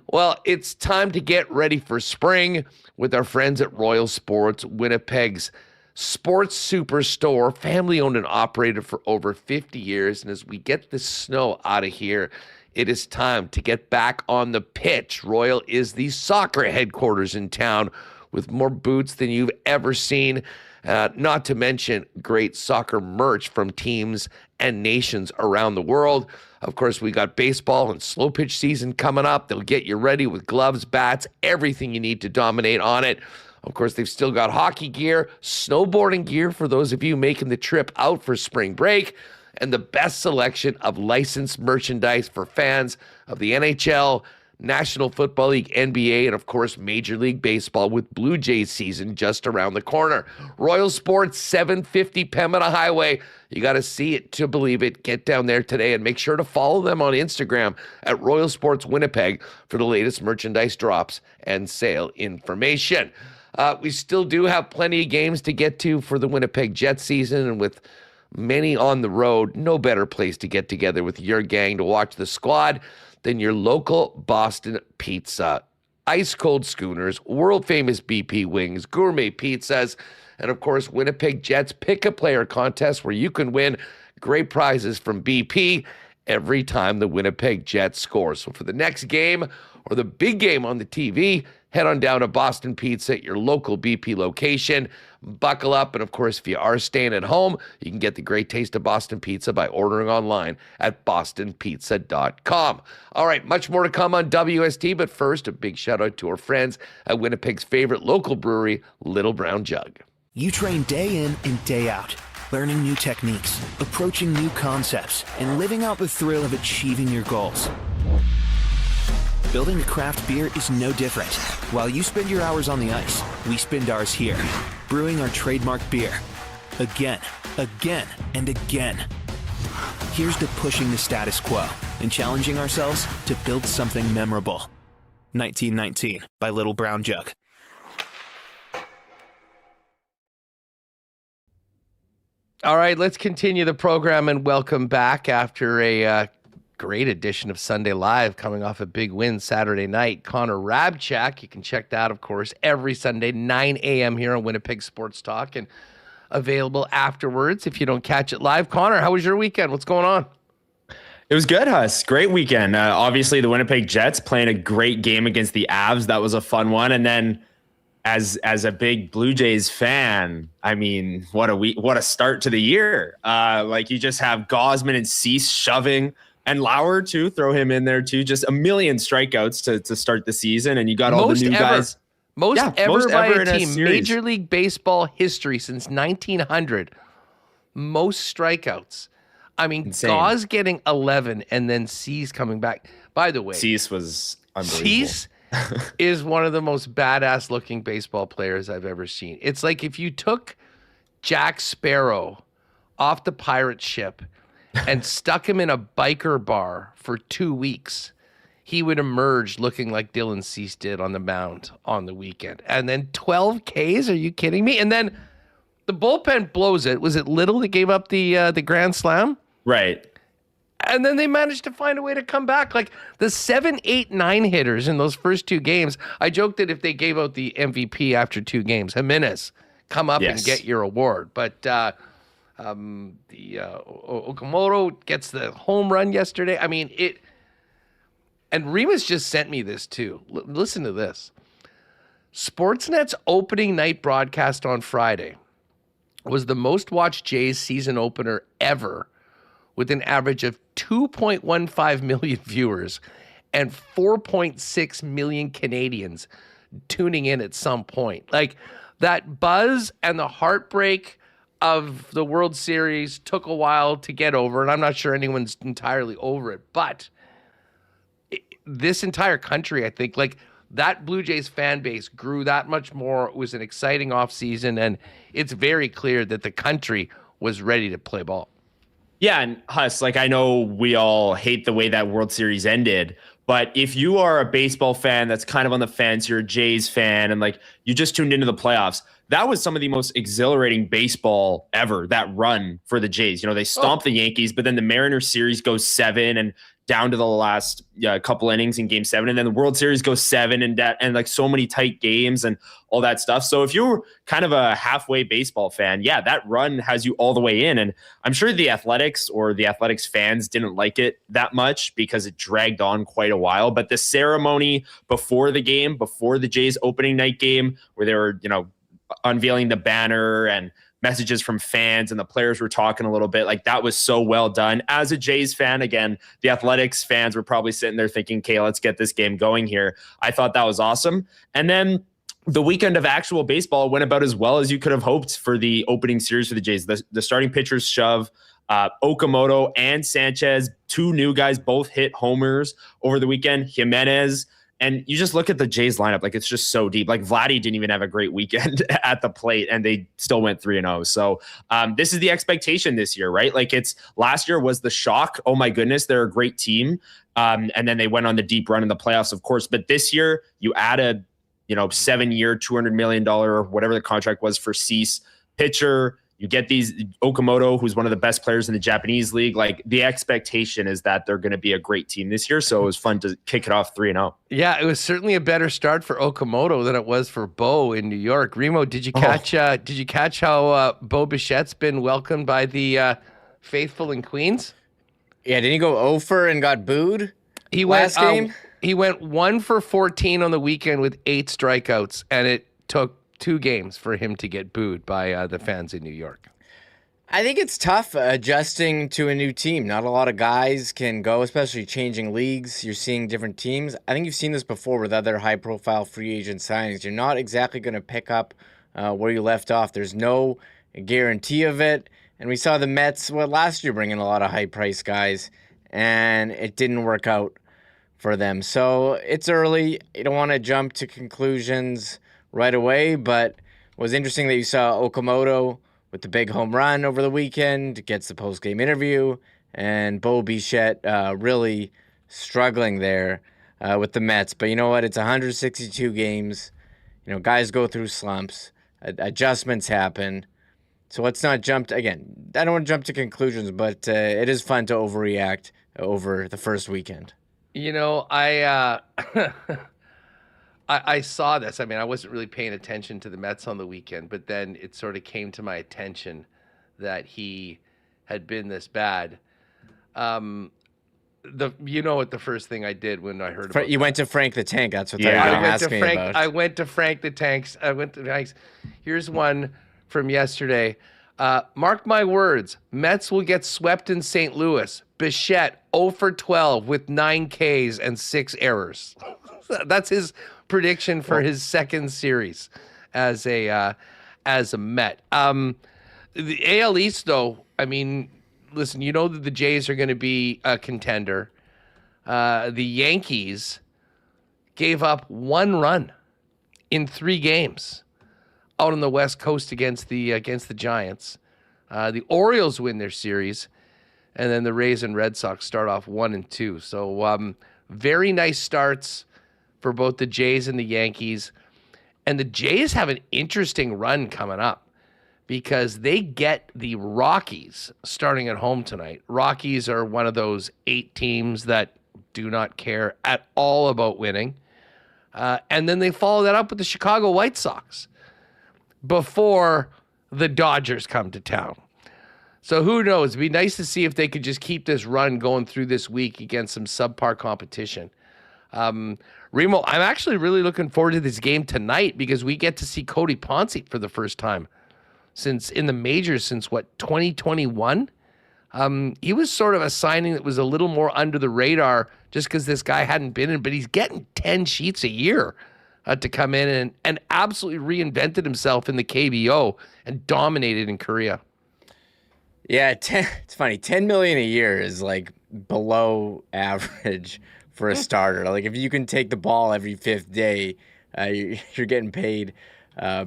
Well, it's time to get ready for spring with our friends at Royal Sports, Winnipeg's sports superstore, family-owned and operated for over 50 years. And as we get the snow out of here, it is time to get back on the pitch. Royal is the soccer headquarters in town with more boots than you've ever seen. Not to mention great soccer merch from teams and nations around the world. Of course, we got baseball and slow pitch season coming up. They'll get you ready with gloves, bats, everything you need to dominate on it. Of course, they've still got hockey gear, snowboarding gear for those of you making the trip out for spring break, and the best selection of licensed merchandise for fans of the NHL, National Football League, NBA, and of course, Major League Baseball with Blue Jays season just around the corner. Royal Sports, 750 Pembina Highway. You got to see it to believe it. Get down there today and make sure to follow them on Instagram at Royal Sports Winnipeg for the latest merchandise drops and sale information. We still do have plenty of games to get to for the Winnipeg Jets season, and with many on the road, no better place to get together with your gang to watch the squad than your local Boston Pizza. Ice cold schooners, world famous BP wings, gourmet pizzas, and of course, Winnipeg Jets pick a player contest where you can win great prizes from BP every time the Winnipeg Jets score. So for the next game or the big game on the TV, head on down to Boston Pizza at your local BP location. Buckle up, and of course, if you are staying at home, you can get the great taste of Boston Pizza by ordering online at bostonpizza.com. All right, much more to come on WST, but first, a big shout out to our friends at Winnipeg's favorite local brewery, Little Brown Jug. You train day in and day out, learning new techniques, approaching new concepts, and living out the thrill of achieving your goals. Building a craft beer is no different. While you spend your hours on the ice, we spend ours here, brewing our trademark beer. Again, again, and again. Here's to pushing the status quo and challenging ourselves to build something memorable. 1919 by Little Brown Jug. All right, let's continue the program and welcome back after a great edition of Sunday Live coming off a big win Saturday night. Connor Rabchak, you can check that, of course, every Sunday, 9 a.m. here on Winnipeg Sports Talk, and available afterwards if you don't catch it live. Connor, how was your weekend? What's going on? It was good, Huss. Great weekend. Obviously, the Winnipeg Jets playing a great game against the Avs. That was a fun one. And then as a big Blue Jays fan, I mean, what a start to the year. Like, you just have Gausman and Cease shoving, and Lauer too, throw him in there too. Just a million strikeouts to start the season, and you got all the new guys. Most ever by in a team. series. Major League Baseball history since 1900. Most strikeouts. I mean, Insane. Gauze getting 11 and then Cease coming back. By the way, Cease was unbelievable. Cease is one of the most badass looking baseball players I've ever seen. It's like if you took Jack Sparrow off the pirate ship and stuck him in a biker bar for 2 weeks, he would emerge looking like Dylan Cease did on the mound on the weekend. And then 12 Ks? Are you kidding me? And then the bullpen blows it. Was it Little that gave up the grand slam? Right. And then they managed to find a way to come back. Like the 7, 8, 9 hitters in those first 2 games. I joked that if they gave out the MVP after 2 games, Jimenez, come up and get your award. But Okamoto gets the home run yesterday. I mean, it. And Remis just sent me this too. Listen to this. Sportsnet's opening night broadcast on Friday was the most watched Jays season opener ever, with an average of 2.15 million viewers and 4.6 million Canadians tuning in at some point. Like, that buzz and the heartbreak of the World Series took a while to get over, and I'm not sure anyone's entirely over it, but this entire country, I think, like, that Blue Jays fan base grew that much more. It was an exciting offseason, and it's very clear that the country was ready to play ball. Yeah, and Huss, like, I know we all hate the way that World Series ended, but if you are a baseball fan that's kind of on the fence, you're a Jays fan, and like you just tuned into the playoffs, that was some of the most exhilarating baseball ever, that run for the Jays. You know, they stomped the Yankees, but then the Mariners series goes 7 and down to the last couple innings in game 7. And then the World Series goes 7 and like so many tight games and all that stuff. So if you're kind of a halfway baseball fan, yeah, that run has you all the way in. And I'm sure the Athletics or the Athletics fans didn't like it that much because it dragged on quite a while. But the ceremony before the game, before the Jays opening night game, where they were, you know, unveiling the banner and messages from fans and the players were talking a little bit, like, that was so well done. As a Jays fan, again, the Athletics fans were probably sitting there thinking, okay, let's get this game going here. I thought that was awesome. And then the weekend of actual baseball went about as well as you could have hoped for the opening series for the Jays. The starting pitchers shove. Okamoto and Sanchez, 2 new guys, both hit homers over the weekend. Jimenez. And you just look at the Jays lineup, like, it's just so deep. Like, Vladdy didn't even have a great weekend at the plate, and they still went 3-0. So this is the expectation this year, right? Like, it's last year was the shock. Oh my goodness, they're a great team. And then they went on the deep run in the playoffs, of course. But this year, you add a 7-year, $200 million, or whatever the contract was for Cease pitcher. You get these Okamoto, who's one of the best players in the Japanese league. Like, the expectation is that they're going to be a great team this year. So it was fun to kick it off 3-0. Yeah, it was certainly a better start for Okamoto than it was for Bo in New York. Remo, did you catch how Bo Bichette's been welcomed by the faithful in Queens? Yeah, didn't he go 0 and got booed last game? He went 1 for 14 on the weekend with 8 strikeouts, and it took 2 games for him to get booed by the fans in New York. I think it's tough adjusting to a new team. Not a lot of guys can go, especially changing leagues. You're seeing different teams. I think you've seen this before with other high-profile free agent signings. You're not exactly going to pick up where you left off. There's no guarantee of it. And we saw the Mets last year bring in a lot of high-priced guys, and it didn't work out for them. So it's early. You don't want to jump to conclusions right away, but it was interesting that you saw Okamoto with the big home run over the weekend, gets the post-game interview, and Bo Bichette really struggling there with the Mets. But you know what? It's 162 games. You know, guys go through slumps. Adjustments happen. So let's not jump to, again, I don't want to jump to conclusions, but it is fun to overreact over the first weekend. You know, I saw this. I mean, I wasn't really paying attention to the Mets on the weekend, but then it sort of came to my attention that he had been this bad. You know what the first thing I did when I heard about you went to Frank the Tank. That's what I I went was to asking Frank. about. I went to Frank the Tanks. Here's one from yesterday. Mark my words, Mets will get swept in St. Louis. Bichette 0 for 12 with 9 Ks and 6 errors. That's his prediction for his second series as a Met. The AL East, though, I mean, listen, you know that the Jays are going to be a contender. The Yankees gave up 1 run in 3 games out on the West Coast against the Giants. The Orioles win their series, and then the Rays and Red Sox start off 1-2. So very nice starts for both the Jays and the Yankees. And the Jays have an interesting run coming up because they get the Rockies starting at home tonight. Rockies are one of those 8 teams that do not care at all about winning. And then they follow that up with the Chicago White Sox before the Dodgers come to town. So who knows? It'd be nice to see if they could just keep this run going through this week against some subpar competition. Remo, I'm actually really looking forward to this game tonight because we get to see Cody Ponce for the first time since in the majors since 2021. He was sort of a signing that was a little more under the radar just because this guy hadn't been in, but he's getting 10 sheets a year to come in and absolutely reinvented himself in the KBO and dominated in Korea. Yeah, it's funny. $10 million a year is like below average for a starter. Like if you can take the ball every 5th day, you're getting paid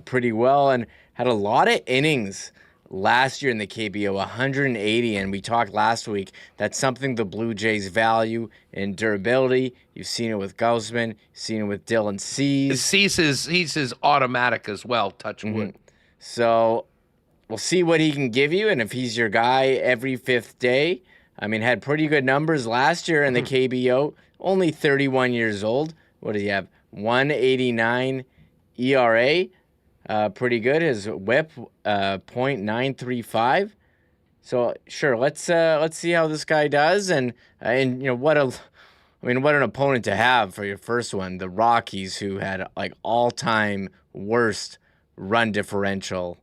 pretty well, and had a lot of innings last year in the KBO, 180. And we talked last week, that's something the Blue Jays value in durability. You've seen it with Gaussman, you've seen it with Dylan Cease. Cease is automatic as well, touch wood. So we'll see what he can give you, and if he's your guy every 5th day. I mean, had pretty good numbers last year in the KBO, only 31 years old. What does he have? 189 ERA. Pretty good. His whip, .935. So sure, let's see how this guy does, and you know what an opponent to have for your first one. The Rockies, who had like all-time worst run differential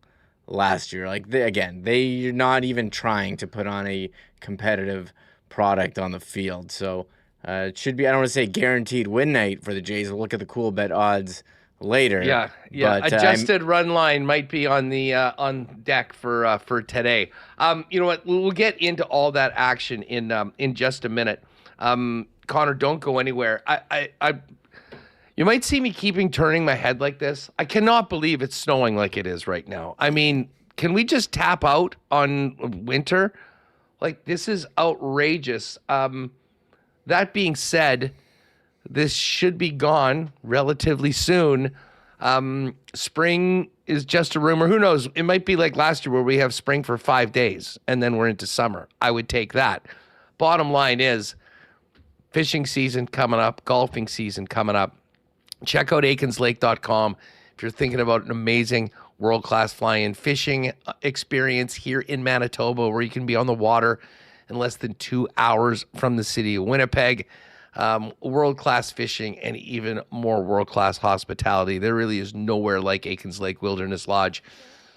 last year. Like they're not even trying to put on a competitive product on the field. So it should be, I don't want to say guaranteed win night for the Jays. We'll look at the cool bet odds later. Yeah. But, adjusted run line might be on the on deck for today. You know what? We'll get into all that action in just a minute. Connor, don't go anywhere. You might see me turning my head like this. I cannot believe it's snowing like it is right now. I mean, can we just tap out on winter? Like, this is outrageous. That being said, this should be gone relatively soon. Spring is just a rumor. Who knows? It might be like last year where we have spring for 5 days and then we're into summer. I would take that. Bottom line is fishing season coming up, golfing season coming up. Check out AkinsLake.com if you're thinking about an amazing world-class fly-in fishing experience here in Manitoba where you can be on the water in less than 2 hours from the city of Winnipeg. World-class fishing and even more world-class hospitality. There really is nowhere like Akins Lake Wilderness Lodge.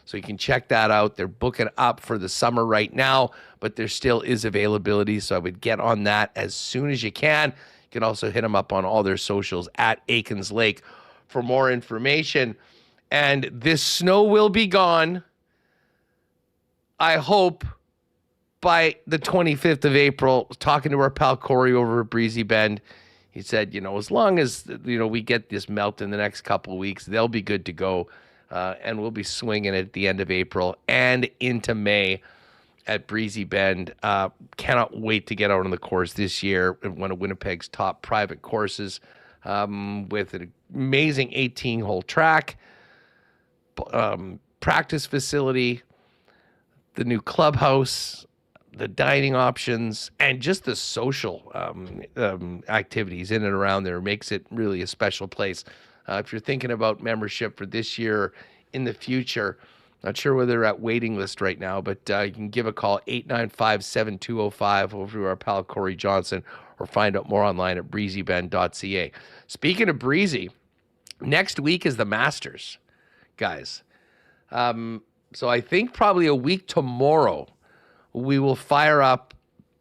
So you can check that out. They're booking up for the summer right now, but there still is availability. So I would get on that as soon as you can. You can also hit them up on all their socials at Akins Lake for more information. And this snow will be gone, I hope, by the 25th of April. Talking to our pal Corey over at Breezy Bend, he said, as long as, we get this melt in the next couple of weeks, they'll be good to go. And we'll be swinging at the end of April and into May at Breezy Bend. Cannot wait to get out on the course this year at one of Winnipeg's top private courses with an amazing 18-hole track, practice facility, the new clubhouse, the dining options, and just the social activities in and around there makes it really a special place. If you're thinking about membership for this year, in the future, not sure whether they're at waiting list right now, but you can give a call, 895-7205, over to our pal Corey Johnson, or find out more online at breezybend.ca. Speaking of breezy, next week is the Masters, guys. So I think probably a week tomorrow, we will fire up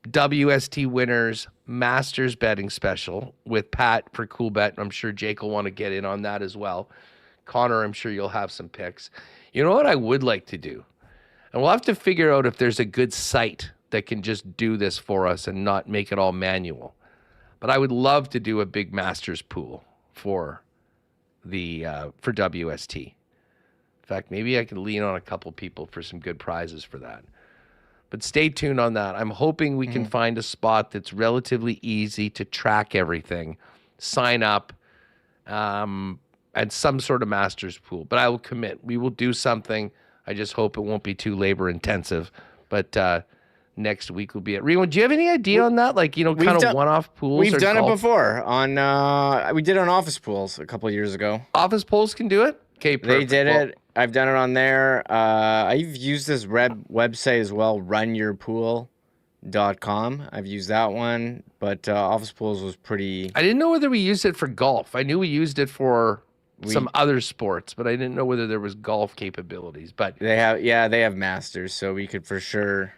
WST Winners Masters betting special with Pat for Cool Bet. I'm sure Jake will want to get in on that as well. Connor, I'm sure you'll have some picks. You know what I would like to do? And we'll have to figure out if there's a good site that can just do this for us and not make it all manual. But I would love to do a big Masters pool for WST. In fact, maybe I could lean on a couple people for some good prizes for that. But stay tuned on that. I'm hoping we can find a spot that's relatively easy to track everything, sign up, and some sort of Masters pool. But I will commit. We will do something. I just hope it won't be too labor intensive. But next week will be it. Remo, do you have any idea on that? Like, kind of one-off pools? We've done it before. We did it on Office Pools a couple of years ago. Office Pools can do it? Okay, perfect. They did it. I've done it on there. I've used this website as well, runyourpool.com. I've used that one, but Office Pools was pretty... I didn't know whether we used it for golf. I knew we used it for some other sports, but I didn't know whether there was golf capabilities. But they have Masters, so we could for sure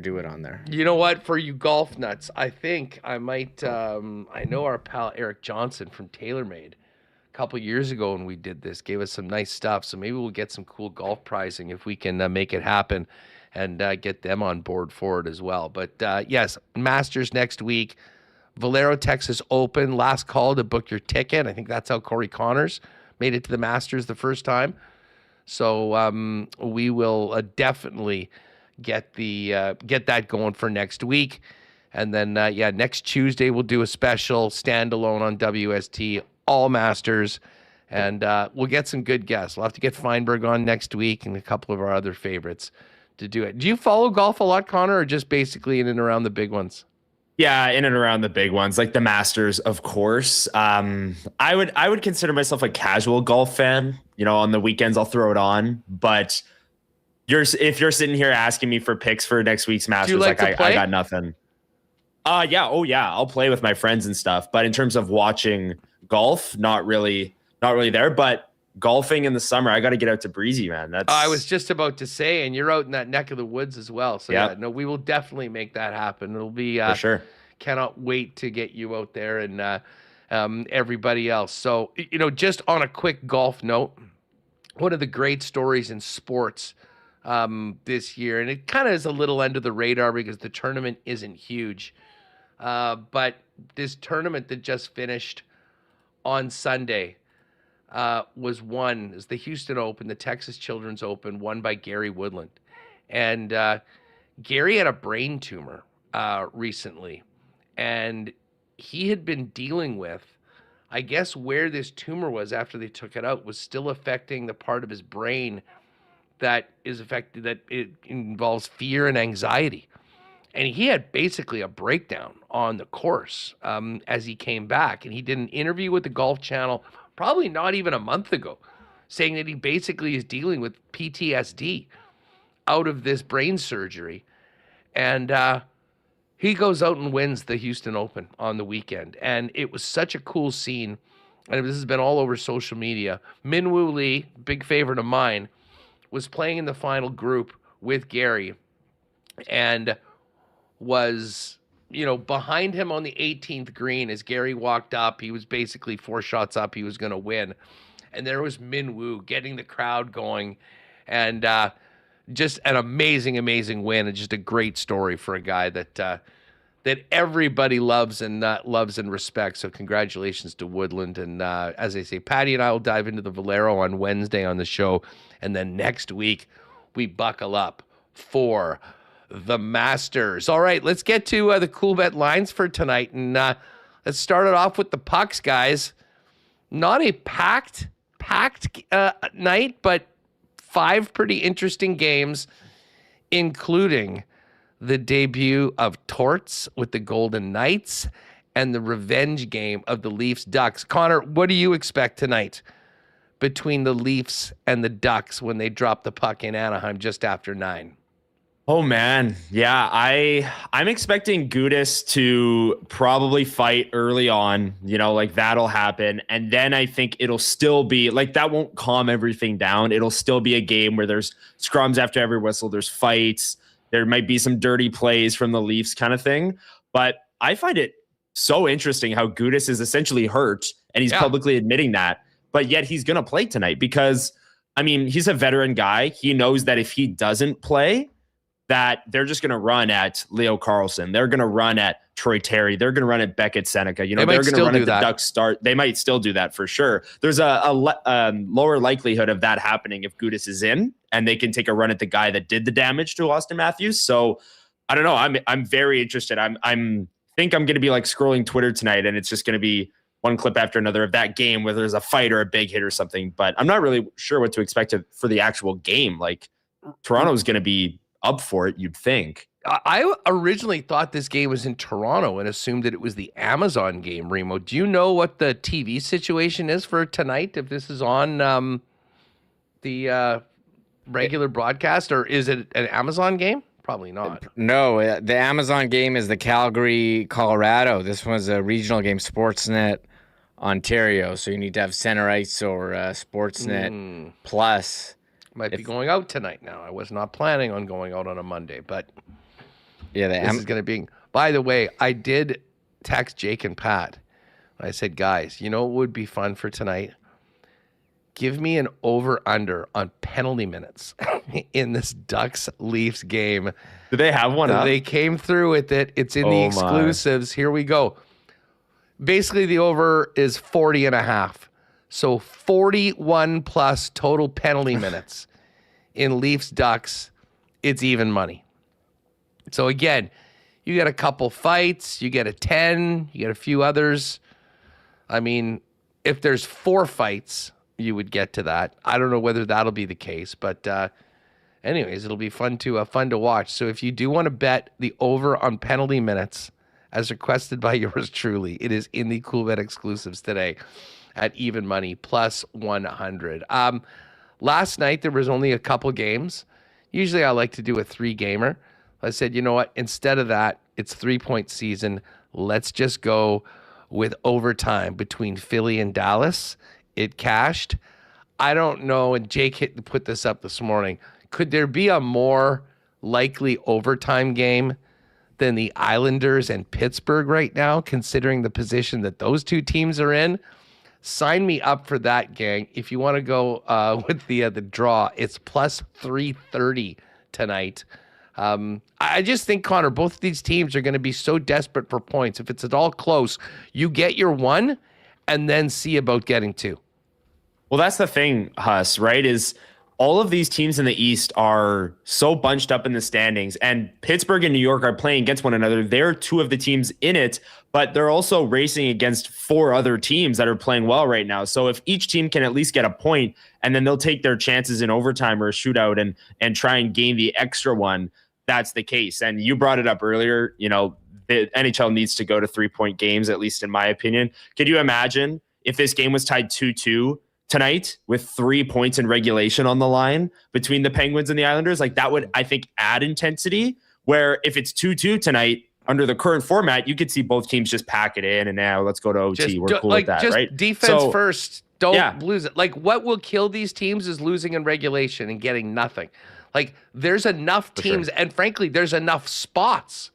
do it on there. You know what? For you golf nuts, I think I might... I know our pal Eric Johnson from TaylorMade, couple years ago when we did this, gave us some nice stuff. So maybe we'll get some cool golf pricing if we can make it happen and get them on board for it as well. But yes, Masters next week. Valero, Texas Open, last call to book your ticket. I think that's how Corey Connors made it to the Masters the first time. So we will definitely get that going for next week. And then, next Tuesday we'll do a special standalone on WST, all Masters, and we'll get some good guests. We'll have to get Feinberg on next week and a couple of our other favorites to do it. Do you follow golf a lot, Connor, or just basically in and around the big ones? Yeah, in and around the big ones, like the Masters, of course. I would consider myself a casual golf fan. On the weekends I'll throw it on, but if you're sitting here asking me for picks for next week's Masters, I got nothing. I'll play with my friends and stuff, but in terms of watching golf, not really there. But golfing in the summer, I got to get out to Breezy, man. I was just about to say, and you're out in that neck of the woods as well. So we will definitely make that happen. It'll be for sure. Cannot wait to get you out there and everybody else. So just on a quick golf note, one of the great stories in sports this year, and it kind of is a little under the radar because the tournament isn't huge, but this tournament that just finished on Sunday was won as the Houston Open, the Texas Children's Open, won by Gary Woodland. And Gary had a brain tumor recently, and he had been dealing with, I guess where this tumor was after they took it out was still affecting the part of his brain that is affected, that it involves fear and anxiety. And he had basically a breakdown on the course as he came back. And he did an interview with the Golf Channel probably not even a month ago, saying that he basically is dealing with PTSD out of this brain surgery. And he goes out and wins the Houston Open on the weekend. And it was such a cool scene. And this has been all over social media. Min-Woo Lee, big favorite of mine, was playing in the final group with Gary and was, behind him on the 18th green as Gary walked up. He was basically 4 shots up. He was going to win. And there was Min-Woo getting the crowd going, and just an amazing, amazing win, and just a great story for a guy that everybody loves and respects. So congratulations to Woodland. And as I say, Patty and I will dive into the Valero on Wednesday on the show. And then next week, we buckle up for the Masters. All right, let's get to the cool bet lines for tonight. And let's start it off with the pucks, guys. Not a packed night, but 5 pretty interesting games, including the debut of Torts with the Golden Knights, and the revenge game of the Leafs Ducks. Connor, what do you expect tonight between the Leafs and the Ducks when they drop the puck in Anaheim just after 9? Oh man, yeah, I'm expecting Gudas to probably fight early on, like that'll happen, and then I think it'll still be like that won't calm everything down. It'll still be a game where there's scrums after every whistle, there's fights, there might be some dirty plays from the Leafs kind of thing, but I find it so interesting how Gudas is essentially hurt and he's publicly admitting that, but yet he's going to play tonight because, he's a veteran guy. He knows that if he doesn't play, that they're just going to run at Leo Carlson. They're going to run at Troy Terry. They're going to run at Beckett Seneca. They're going to run at the Ducks start. They might still do that for sure. There's a lower likelihood of that happening if Gudas is in and they can take a run at the guy that did the damage to Austin Matthews. So I don't know. I'm very interested. I'm going to be like scrolling Twitter tonight and it's just going to be one clip after another of that game, whether there's a fight or a big hit or something, but I'm not really sure what to expect for the actual game. Like Toronto's going to be up for it, you'd think. I originally thought this game was in Toronto and assumed that it was the Amazon game, Remo. Do you know what the TV situation is for tonight, if this is on the regular broadcast, or is it an Amazon game? Probably not. No, the Amazon game is the Calgary, Colorado. This one's a regional game, Sportsnet Ontario. So you need to have center ice or Sportsnet Plus. Might be going out tonight now. I was not planning on going out on a Monday, but yeah, this is going to be. By the way, I did text Jake and Pat. I said, guys, you know what would be fun for tonight? Give me an over-under on penalty minutes in this Ducks-Leafs game. Do they have one up? They came through with it. It's in the exclusives. Here we go. Basically, the over is 40.5. So 41 plus total penalty minutes in Leafs Ducks. It's even money. So again, you get a couple fights, you get a 10, you get a few others. If there's 4 fights, you would get to that. I don't know whether that'll be the case, but anyways, it'll be fun to watch. So if you do want to bet the over on penalty minutes, as requested by yours truly, it is in the Coolbet exclusives today at even money plus 100. Last night there was only a couple games. Usually I like to do a 3-gamer. I said, you know what? Instead of that, it's 3-point season. Let's just go with overtime between Philly and Dallas. It cashed. I don't know, and Jake put this up this morning. Could there be a more likely overtime game than the Islanders and Pittsburgh right now, considering the position that those two teams are in? Sign me up for that, gang. If you want to go with the draw, it's plus 330 tonight. I just think, Connor, both of these teams are going to be so desperate for points. If it's at all close, you get your 1 and then see about getting 2. Well, that's the thing, Huss, right? Is all of these teams in the East are so bunched up in the standings, and Pittsburgh and New York are playing against one another. They're 2 of the teams in it, but they're also racing against 4 other teams that are playing well right now. So if each team can at least get a point, and then they'll take their chances in overtime or a shootout and try and gain the extra one, that's the case. And you brought it up earlier, the NHL needs to go to 3-point games, at least in my opinion. Could you imagine if this game was tied 2-2 tonight with 3 points in regulation on the line between the Penguins and the Islanders? Like, that would, I think, add intensity, where if it's 2-2 tonight under the current format, you could see both teams just pack it in and now let's go to OT. We're cool with that, right? Defense first. Don't lose it. Like, what will kill these teams is losing in regulation and getting nothing. Like, there's enough teams, and frankly, there's enough spots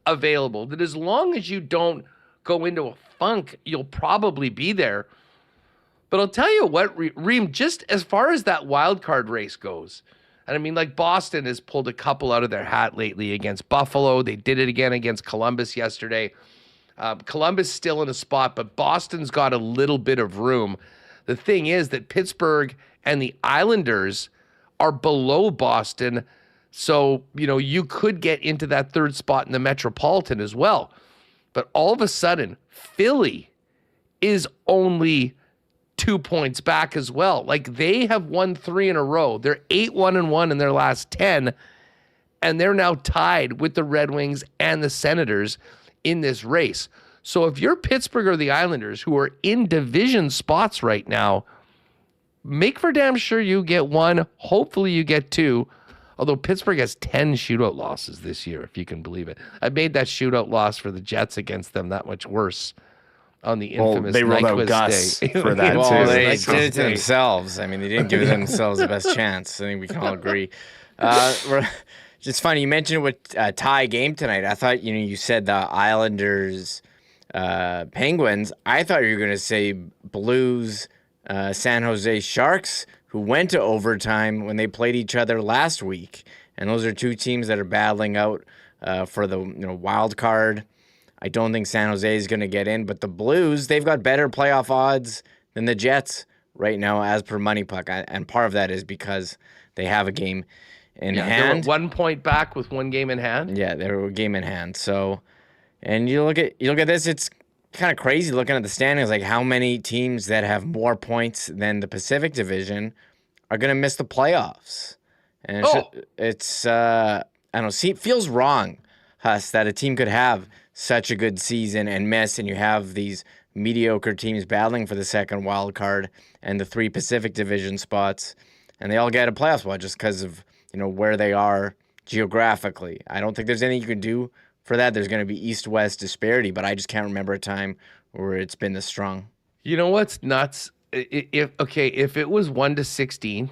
available that as long as you don't go into a funk, you'll probably be there. But I'll tell you what, Reem, just as far as that wild card race goes, and Boston has pulled a couple out of their hat lately against Buffalo. They did it again against Columbus yesterday. Columbus still in a spot, but Boston's got a little bit of room. The thing is that Pittsburgh and the Islanders are below Boston, so, you could get into that 3rd spot in the Metropolitan as well. But all of a sudden, Philly is only 2 points back as well. Like, they have won 3 in a row. They're 8-1-1 in their last 10, and they're now tied with the Red Wings and the Senators in this race. So if you're Pittsburgh or the Islanders, who are in division spots right now, make for damn sure you get one. Hopefully you get two. Although Pittsburgh has 10 shootout losses this year, if you can believe it. I made that shootout loss for the Jets against them that much worse on the infamous they rolled out Nyquist Gus day. for that, Well, too. they did it to themselves. I mean, they didn't give themselves the best chance. I think we can all agree. It's funny, you mentioned with tie game tonight. I thought, you said the Islanders, Penguins. I thought you were going to say Blues, San Jose Sharks, who went to overtime when they played each other last week. And those are two teams that are battling out for the wild card. I don't think San Jose is going to get in, but the Blues, they've got better playoff odds than the Jets right now as per Money Puck. And part of that is because they have a game in hand. They were 1 point back with one game in hand. Yeah, they were a game in hand. So, and you look at this, it's kind of crazy looking at the standings, like how many teams that have more points than the Pacific Division are going to miss the playoffs. And it's I don't know, it feels wrong, Huss, that a team could have such a good season and miss, and you have these mediocre teams battling for the second wild card and the 3 Pacific Division spots, and they all get a playoff spot just because of where they are geographically. I don't think there's anything you can do for that. There's going to be east-west disparity, but I just can't remember a time where it's been this strong. You know what's nuts? If it was 1-16,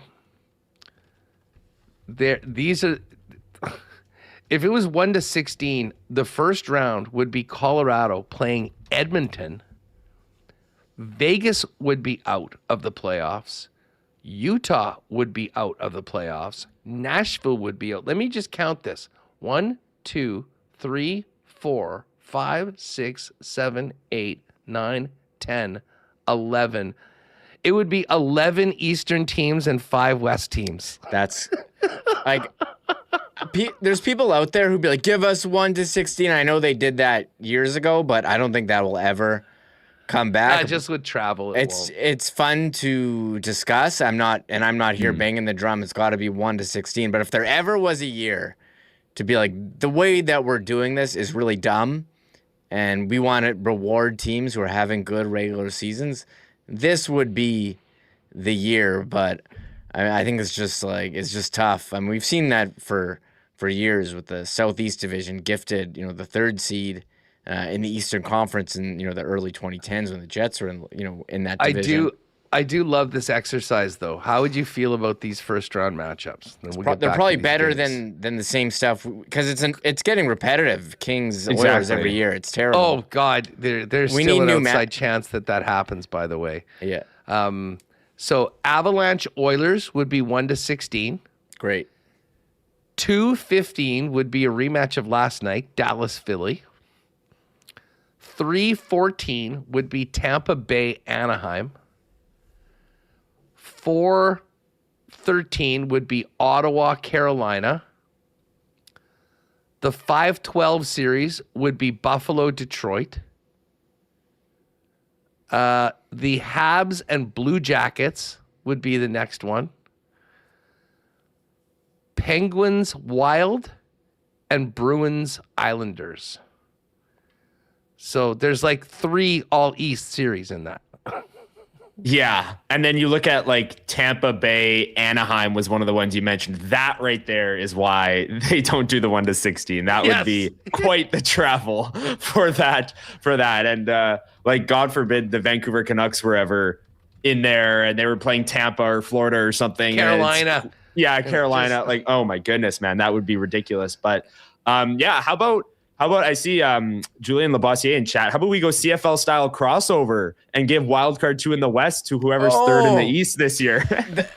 if it was 1-16, the first round would be Colorado playing Edmonton. Vegas would be out of the playoffs. Utah would be out of the playoffs. Nashville would be out. Let me just count this. 1, 2, 3, 4, 5, 6, 7, 8, 9, 10, 11. It would be 11 Eastern teams and 5 West teams. That's like, there's people out there who'd be like, give us 1-16. I know they did that years ago, but I don't think that will ever come back. Just with travel. It's fun to discuss. I'm not here banging the drum. It's got to be 1-16. But if there ever was a year to be like, the way that we're doing this is really dumb, and we want to reward teams who are having good regular seasons, this would be the year. But I think it's just tough. I mean, we've seen that for years with the Southeast Division gifted, the 3rd seed in the Eastern Conference in the early 2010s when the Jets were in that division. I do love this exercise though. How would you feel about these first round matchups? They're probably better than the same stuff because it's getting repetitive. Kings Oilers every year. It's terrible. Oh God, there's still an outside chance that happens. By the way. Yeah. So Avalanche Oilers would be 1-16. Great. 2-15 would be a rematch of last night, Dallas Philly. 3-14 would be Tampa Bay Anaheim. 4-13 would be Ottawa Carolina. The 5-12 series would be Buffalo Detroit. The Habs and Blue Jackets would be the next one. Penguins Wild and Bruins Islanders. So there's like 3 all East series in that. Yeah. And then you look at like Tampa Bay, Anaheim was one of the ones you mentioned. That right there is why they don't do the 1-16. That would be quite the travel for that. And like, God forbid the Vancouver Canucks were ever in there and they were playing Tampa or Florida or something. Carolina. Yeah, Carolina. Like, oh my goodness, man, that would be ridiculous. But yeah, how about I see Julien Labossiere in chat. How about we go CFL style crossover and give wildcard 2 in the West to whoever's third in the East this year?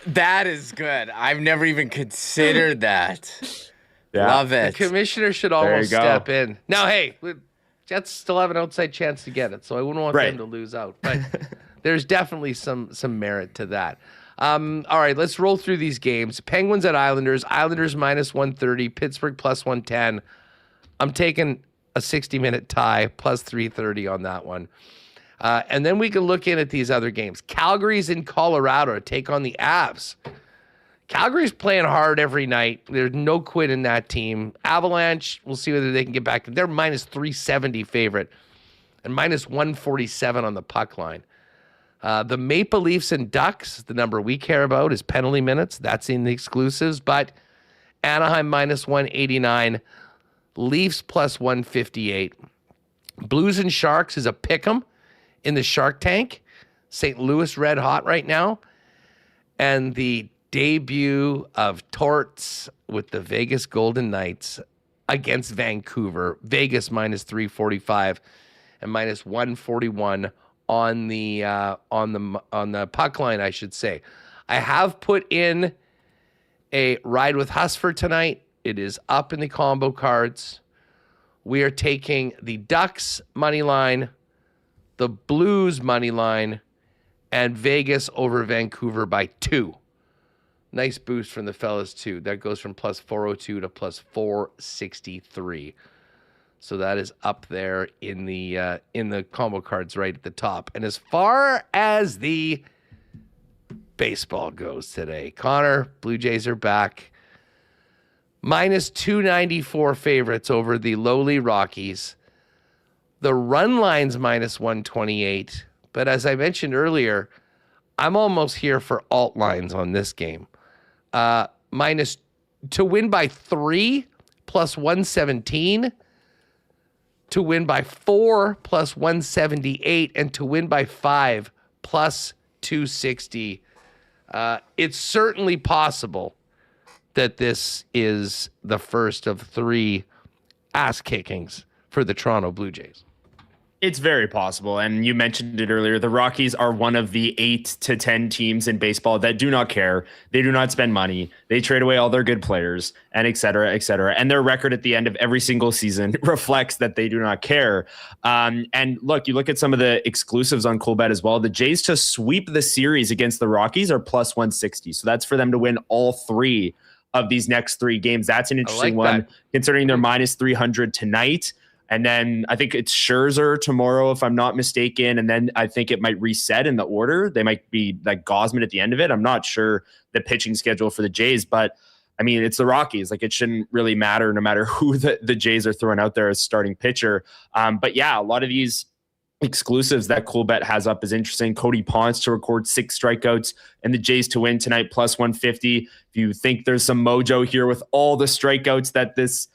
That is good. I've never even considered that. Yeah. Love it. The commissioner should almost step in. Now, hey, Jets still have an outside chance to get it, so I wouldn't want them to lose out. But there's definitely some merit to that. All right, let's roll through these games. Penguins at Islanders. Islanders -130. Pittsburgh +110. I'm taking a 60-minute tie +330 on that one. And then we can look in at these other games. Calgary's in Colorado to take on the Avs. Calgary's playing hard every night. There's no quit in that team. Avalanche, we'll see whether they can get back. They're minus 370 favorite and minus 147 on the puck line. The Maple Leafs and Ducks, the number we care about is penalty minutes. That's in the exclusives. But Anaheim minus 189, Leafs plus 158. Blues and Sharks is a pick'em in the Shark Tank. St. Louis red hot right now. And the debut of Torts with the Vegas Golden Knights against Vancouver. Vegas minus 345 and minus 141 on the puck line, I should say. I have put in a ride with Huss for tonight. It is up in the combo cards. We are taking the Ducks money line, the Blues money line, and Vegas over Vancouver by 2. Nice boost from the fellas too. That goes from plus 402 to plus 463. So that is up there in the combo cards right at the top. And as far as the baseball goes today, Connor, Blue Jays are back. Minus 294 favorites over the lowly Rockies. The run line's minus 128. But as I mentioned earlier, I'm almost here for alt lines on this game. Minus to win by 3 plus 117. To win by 4 plus 178, and to win by 5 plus 260. It's certainly possible that this is the first of 3 ass kickings for the Toronto Blue Jays. It's very possible. And you mentioned it earlier. The Rockies are one of the 8 to 10 teams in baseball that do not care. They do not spend money. They trade away all their good players and et cetera, et cetera. And their record at the end of every single season reflects that they do not care. And look, you look at some of the exclusives on Coolbet as well. The Jays to sweep the series against the Rockies are plus 160. So that's for them to win all 3 of these next 3 games. That's an interesting one, considering they're minus 300 tonight. And then I think it's Scherzer tomorrow, if I'm not mistaken. And then I think it might reset in the order. They might be like Gausman at the end of it. I'm not sure the pitching schedule for the Jays, but I mean, it's the Rockies. Like, it shouldn't really matter no matter who the Jays are throwing out there as starting pitcher. But yeah, a lot of these exclusives that Coolbet has up is interesting. Cody Ponce to record 6 strikeouts and the Jays to win tonight, plus 150. If you think there's some mojo here with all the strikeouts that this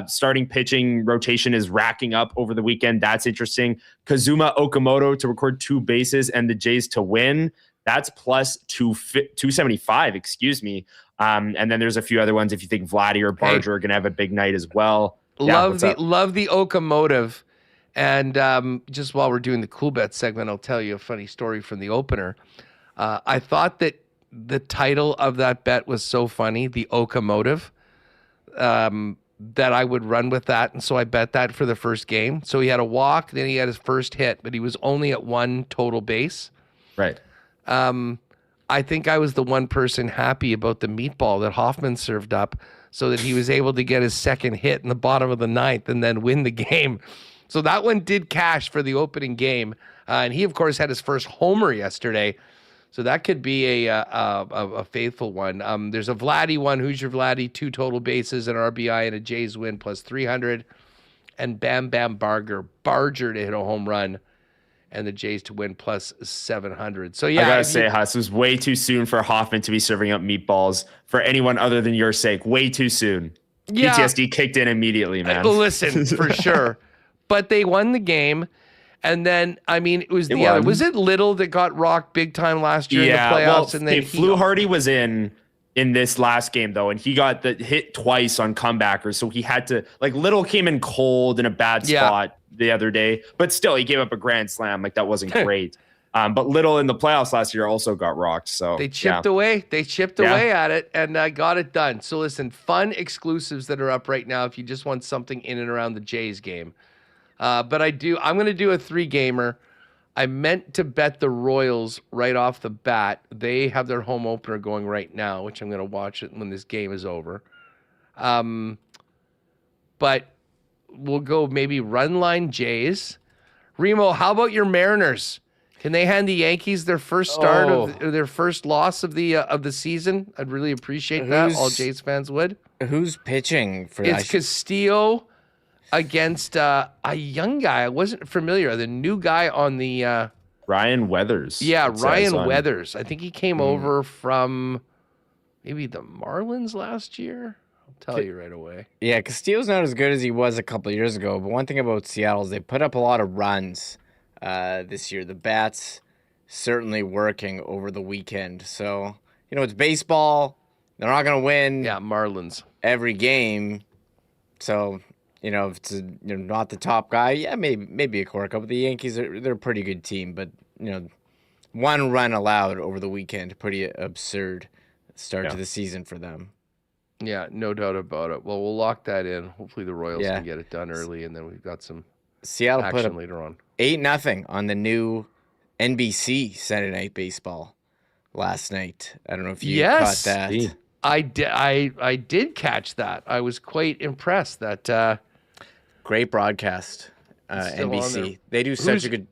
starting pitching rotation is racking up over the weekend, that's interesting. Kazuma Okamoto to record 2 bases and the Jays to win, that's plus 275, excuse me. And then there's a few other ones if you think Vladdy or Barger are going to have a big night as well. Love the Okamotive. And just while we're doing the Cool Bet segment, I'll tell you a funny story from the opener. I thought that the title of that bet was so funny, the Okamotive, that I would run with that. And so I bet that for the first game. So he had a walk, then he had his first hit, but he was only at 1 total base. Right. I think I was the one person happy about the meatball that Hoffman served up so that he was able to get his second hit in the bottom of the 9th and then win the game. So that one did cash for the opening game. And he, of course, had his first homer yesterday. So that could be a faithful one. There's a Vladdy one. Who's your Vladdy? 2 total bases, an RBI, and a Jays win plus 300. And Bam Bam Barger to hit a home run, and the Jays to win plus 700. So yeah, I gotta say, Huss, it was way too soon for Hoffman to be serving up meatballs for anyone other than your sake. Way too soon. Yeah. PTSD kicked in immediately, man. Listen, for sure. But they won the game. And then, I mean, it was the other. Was it Little that got rocked big time last year in the playoffs? Well, and then Fluharty was in this last game, though, and he got the hit twice on comebackers. So he had to, like, Little came in cold in a bad spot the other day. But still, he gave up a grand slam. Like, that wasn't great. But Little in the playoffs last year also got rocked. So they chipped away. They chipped away at it and got it done. So listen, fun exclusives that are up right now if you just want something in and around the Jays game. But I'm going to do a 3-gamer. I meant to bet the Royals right off the bat. They have their home opener going right now, which I'm going to watch it when this game is over. But we'll go maybe run line Jays. Remo, how about your Mariners Can they hand the Yankees their first start of their first loss of the season? I'd really appreciate that. All Jays fans would. Who's pitching for that? It's Castillo against a young guy. I wasn't familiar. The new guy on the Ryan Weathers. Yeah, Ryan Weathers. I think he came over from maybe the Marlins last year. I'll tell you right away. Yeah, Castillo's not as good as he was a couple of years ago. But one thing about Seattle is they put up a lot of runs this year. The bats certainly working over the weekend. So, it's baseball. They're not going to win. Yeah, Marlins. Every game. So, if it's not the top guy, yeah, maybe a cork up. But the Yankees, they're a pretty good team. But, one run allowed over the weekend. Pretty absurd start to the season for them. Yeah, no doubt about it. Well, we'll lock that in. Hopefully the Royals can get it done early, and then we've got some Seattle action put up later on. 8-0 on the new NBC Sunday Night Baseball last night. I don't know if you caught that. I did catch that. I was quite impressed that great broadcast. NBC. They do such a good.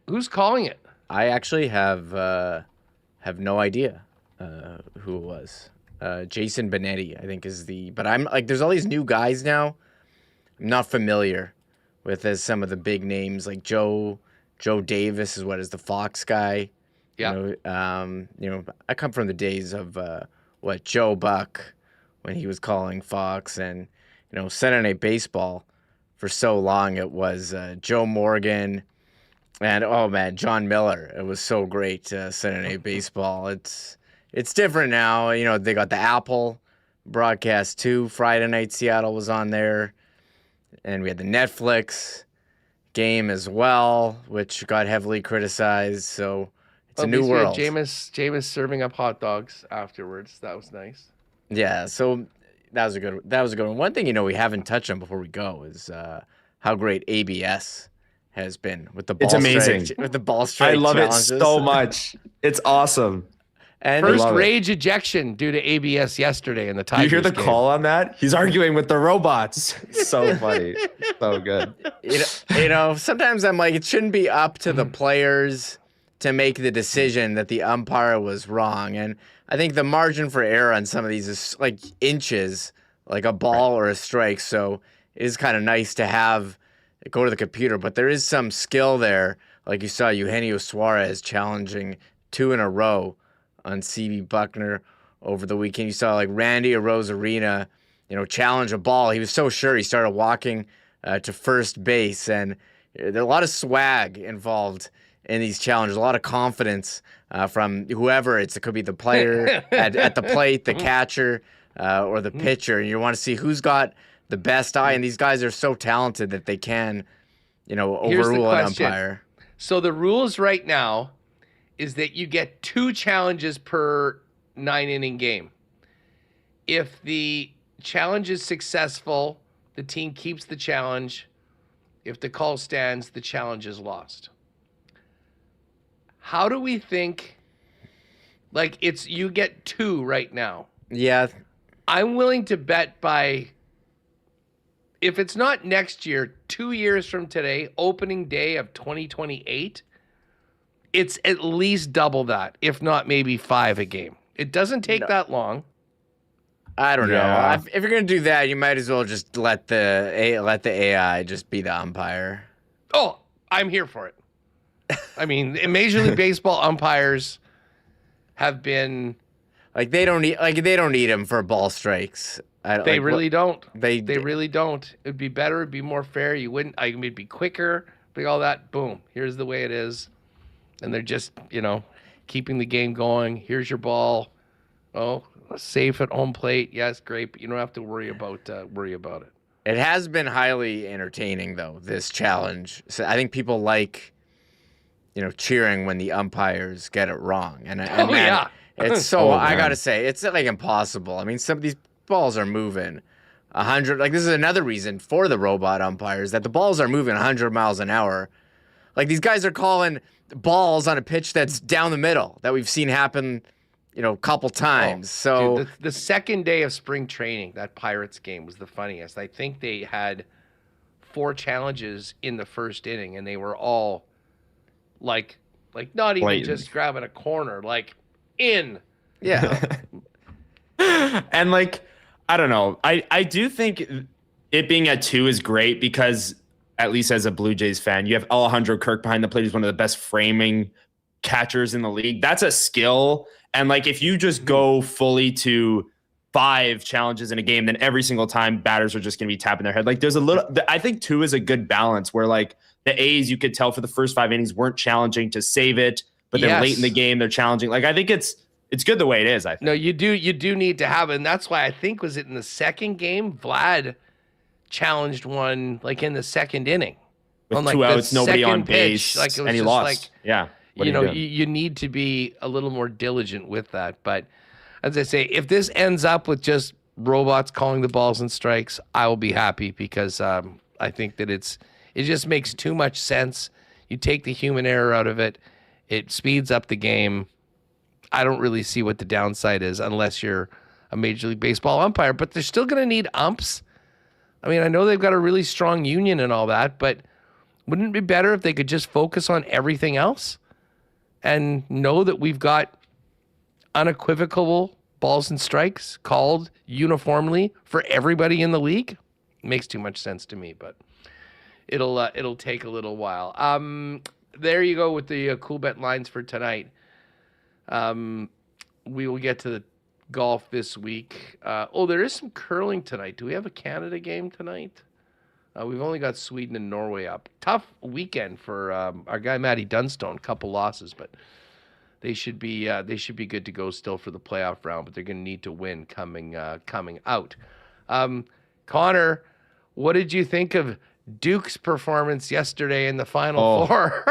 Who's calling it? I actually have no idea who it was. Jason Benetti, I think, is the. But I'm like, there's all these new guys now. I'm not familiar with some of the big names like Joe Davis is the Fox guy. Yeah. I come from the days of Joe Buck when he was calling Fox, and Sunday Night Baseball for so long it was Joe Morgan and John Miller. It was so great. Sunday Night Baseball. It's different now. They got the Apple broadcast too. Friday night Seattle was on there, and we had the Netflix game as well, which got heavily criticized. So it's a new world. Jameis serving up hot dogs afterwards. That was nice. Yeah, so that was a good one. One thing we haven't touched on before we go is how great ABS has been with the ball. It's amazing with the ball strike. I love challenges. it so much. It's awesome. And first rage ejection due to ABS yesterday in the Tigers. You hear the game. call on that? He's arguing with the robots. So funny. So good. Sometimes I'm like, it shouldn't be up to the players to make the decision that the umpire was wrong. And I think the margin for error on some of these is like inches, like a ball or a strike. So it is kind of nice to have it go to the computer. But there is some skill there. Like you saw Eugenio Suarez challenging 2 in a row on CB Buckner over the weekend. You saw like Randy Arozarena, challenge a ball. He was so sure he started walking to first base, and there's a lot of swag involved in these challenges, a lot of confidence from whoever it could be the player at the plate, the catcher, or the pitcher. And you want to see who's got the best eye, and these guys are so talented that they can, overrule an umpire. So the rules right now is that you get 2 challenges per 9-inning game. If the challenge is successful, the team keeps the challenge. If the call stands, the challenge is lost. How do we think, like you get 2 right now? Yeah. I'm willing to bet if it's not next year, 2 years from today, opening day of 2028, it's at least double that, if not maybe 5 a game. It doesn't take that long. I don't know. If you're gonna do that, you might as well just let the AI just be the umpire. Oh, I'm here for it. I mean, Major League Baseball umpires have been they don't need him for ball strikes. They really don't. They really don't. It'd be better. It'd be more fair. You wouldn't. It'd be quicker. Be all that. Boom. Here's the way it is. And they're just, keeping the game going. Here's your ball. Oh, safe at home plate. Yes, great. But you don't have to worry about it. It has been highly entertaining, though, this challenge. So I think people like, cheering when the umpires get it wrong. And yeah. It's so, I got to say, it's like impossible. I mean, some of these balls are moving 100. Like, this is another reason for the robot umpires that the balls are moving 100 miles an hour. Like, these guys are calling balls on a pitch that's down the middle that we've seen happen, a couple times. Dude, the second day of spring training, that Pirates game was the funniest. I think they had 4 challenges in the first inning, and they were all like Like not even Blatant. just grabbing a corner, like in. Yeah. And like, I don't know. I do think it being at 2 is great because at least as a Blue Jays fan, you have Alejandro Kirk behind the plate, who's one of the best framing catchers in the league. That's a skill. And like, if you just go fully to 5 challenges in a game, then every single time batters are just going to be tapping their head. Like there's a little, I think 2 is a good balance where like the A's, you could tell for the first 5 innings weren't challenging to save it, but then late in the game, they're challenging. Like, I think it's good the way it is, I think. No, you do need to have it. And that's why I think, was it in the second game, Vlad challenged one like in the second inning. With on, like, 2 outs, nobody on pitch. base, Like, it was and he just lost. like, Yeah. you need to be a little more diligent with that. But as I say, if this ends up with just robots calling the balls and strikes, I will be happy because I think that it just makes too much sense. You take the human error out of it. It speeds up the game. I don't really see what the downside is unless you're a Major League Baseball umpire, but they're still going to need umps. I mean, I know they've got a really strong union and all that, but wouldn't it be better if they could just focus on everything else and know that we've got unequivocal balls and strikes called uniformly for everybody in the league? It makes too much sense to me, but it'll take a little while. There you go with the cool bet lines for tonight. We will get to the golf this week. There is some curling tonight. Do we have a Canada game tonight? We've only got Sweden and Norway up. Tough weekend for our guy Matty Dunstone. Couple losses, but they should be good to go still for the playoff round. But they're going to need to win coming out. Connor, what did you think of Duke's performance yesterday in the Final Four?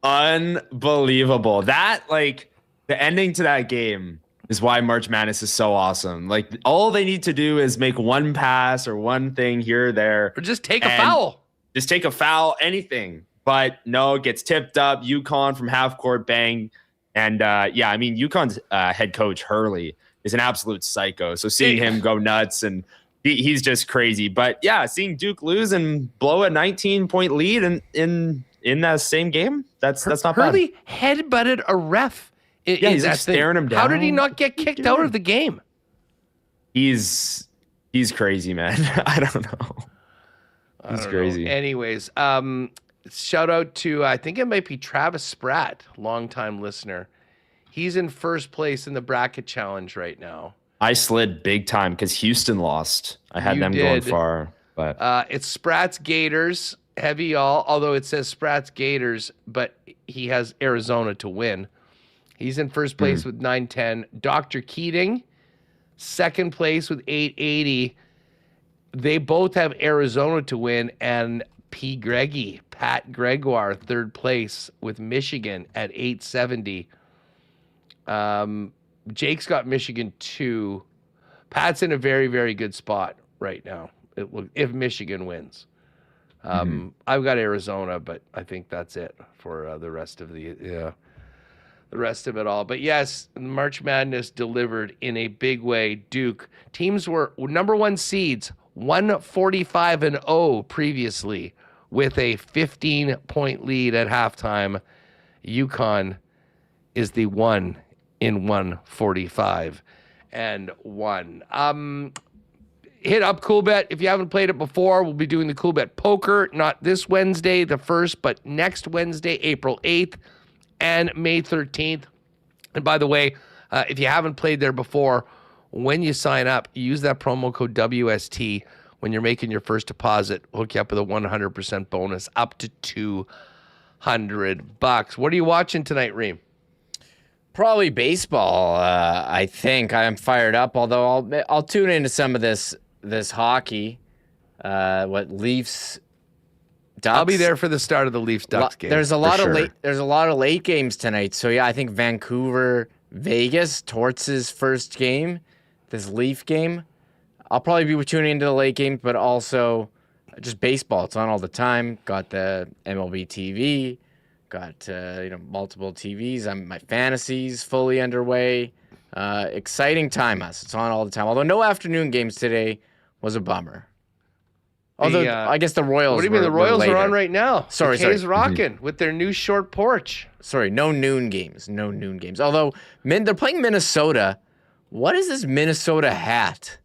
Unbelievable. That, like, the ending to that game is why March Madness is so awesome. Like, all they need to do is make one pass or one thing here or there. Or just take a foul. Just take a foul, anything. But no, it gets tipped up. UConn from half court, bang. And I mean, UConn's head coach, Hurley, is an absolute psycho. So seeing him go nuts, and he's just crazy. But yeah, seeing Duke lose and blow a 19-point lead in that same game, that's not bad. Hurley headbutted a ref. He's like staring him down. How did he not get kicked out of the game? He's crazy, man. I don't know. He's crazy. Anyways, shout out to, I think it might be Travis Spratt, longtime listener. He's in first place in the bracket challenge right now. I slid big time because Houston lost. I had them going far, but it's Spratt's Gators, heavy y'all. Although it says Spratt's Gators, but he has Arizona to win. He's in first place with 910. Dr. Keating, second place with 880. They both have Arizona to win, and Pat Gregoire, third place with Michigan at 870. Jake's got Michigan 2. Pat's in a very, very good spot right now. If Michigan wins. I've got Arizona, but I think that's it for the rest of the rest of it all. But yes, March Madness delivered in a big way. Duke teams were number 1 seeds, 145-0 previously, with a 15-point lead at halftime. UConn is the 1 in 145-1. Hit up CoolBet if you haven't played it before. We'll be doing the CoolBet Poker, not this Wednesday, the 1st, but next Wednesday, April 8th and May 13th. And by the way, if you haven't played there before, when you sign up, use that promo code WST when you're making your first deposit. Hook you up with a 100% bonus up to $200. What are you watching tonight, Reem? Probably baseball. I think I'm fired up. Although I'll tune into some of this hockey. Leafs, Ducks. I'll be there for the start of the Leafs Ducks game. There's a lot of late games tonight. So yeah, I think Vancouver, Vegas, Torts' first game, this Leaf game. I'll probably be tuning into the late games, but also just baseball. It's on all the time. Got the MLB TV. Got multiple TVs. My fantasies fully underway. Exciting time, us. It's on all the time. Although no afternoon games today was a bummer. Although I guess the Royals. What do you mean the Royals are on right now? Sorry, the K's rocking with their new short porch. Sorry, no noon games. No noon games. Although they're playing Minnesota. What is this Minnesota hat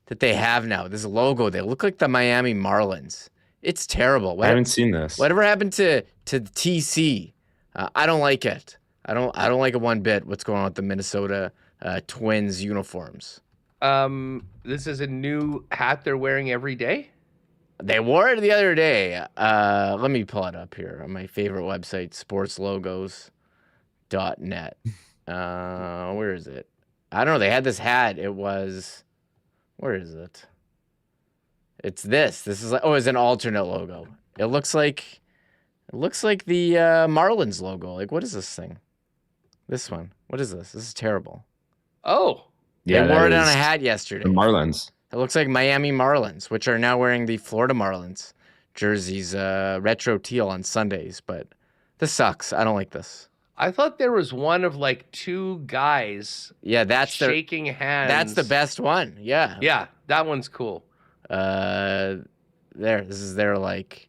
that they have now? This logo. They look like the Miami Marlins. It's terrible. I haven't seen this. Whatever happened to the TC? I don't like it. I don't like it one bit. What's going on with the Minnesota Twins uniforms? This is a new hat they're wearing every day. They wore it the other day. Let me pull it up here on my favorite website, sportslogos.net. Where is it? I don't know. They had this hat. It was, where is it? It's this. This is like, it's an alternate logo. It looks like the Marlins logo. Like, what is this thing? This one. What is this? This is terrible. Oh. Yeah, they wore it on a hat yesterday. The Marlins. It looks like Miami Marlins, which are now wearing the Florida Marlins jerseys, retro teal on Sundays. But this sucks. I don't like this. I thought there was one of like two guys. Yeah, that's shaking hands. That's the best one. Yeah. Yeah, that one's cool. This is their like.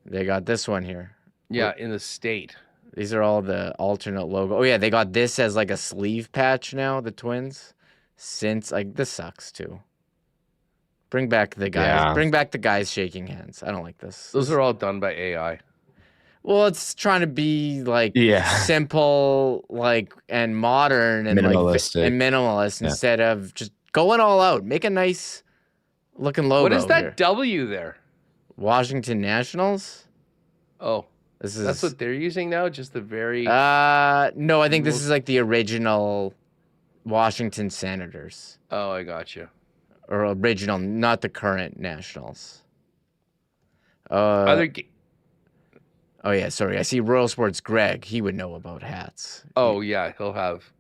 They got this one here. Yeah, in the state. These are all the alternate logo. Oh yeah, they got this as like a sleeve patch now. The Twins, since like this sucks too. Bring back the guys. Yeah. Bring back the guys shaking hands. I don't like this. Those are all done by AI. Well, it's trying to be like simple, like and modern and minimalistic. Minimalist instead of just going all out. Make a nice looking logo. What is that here. W there? Washington Nationals. Oh, that's what they're using now. Just the very. No, I think this is like the original Washington Senators. Oh, I got you. Or original, not the current Nationals. Oh yeah, sorry. I see Royal Sports Greg. He would know about hats. Oh yeah, he'll have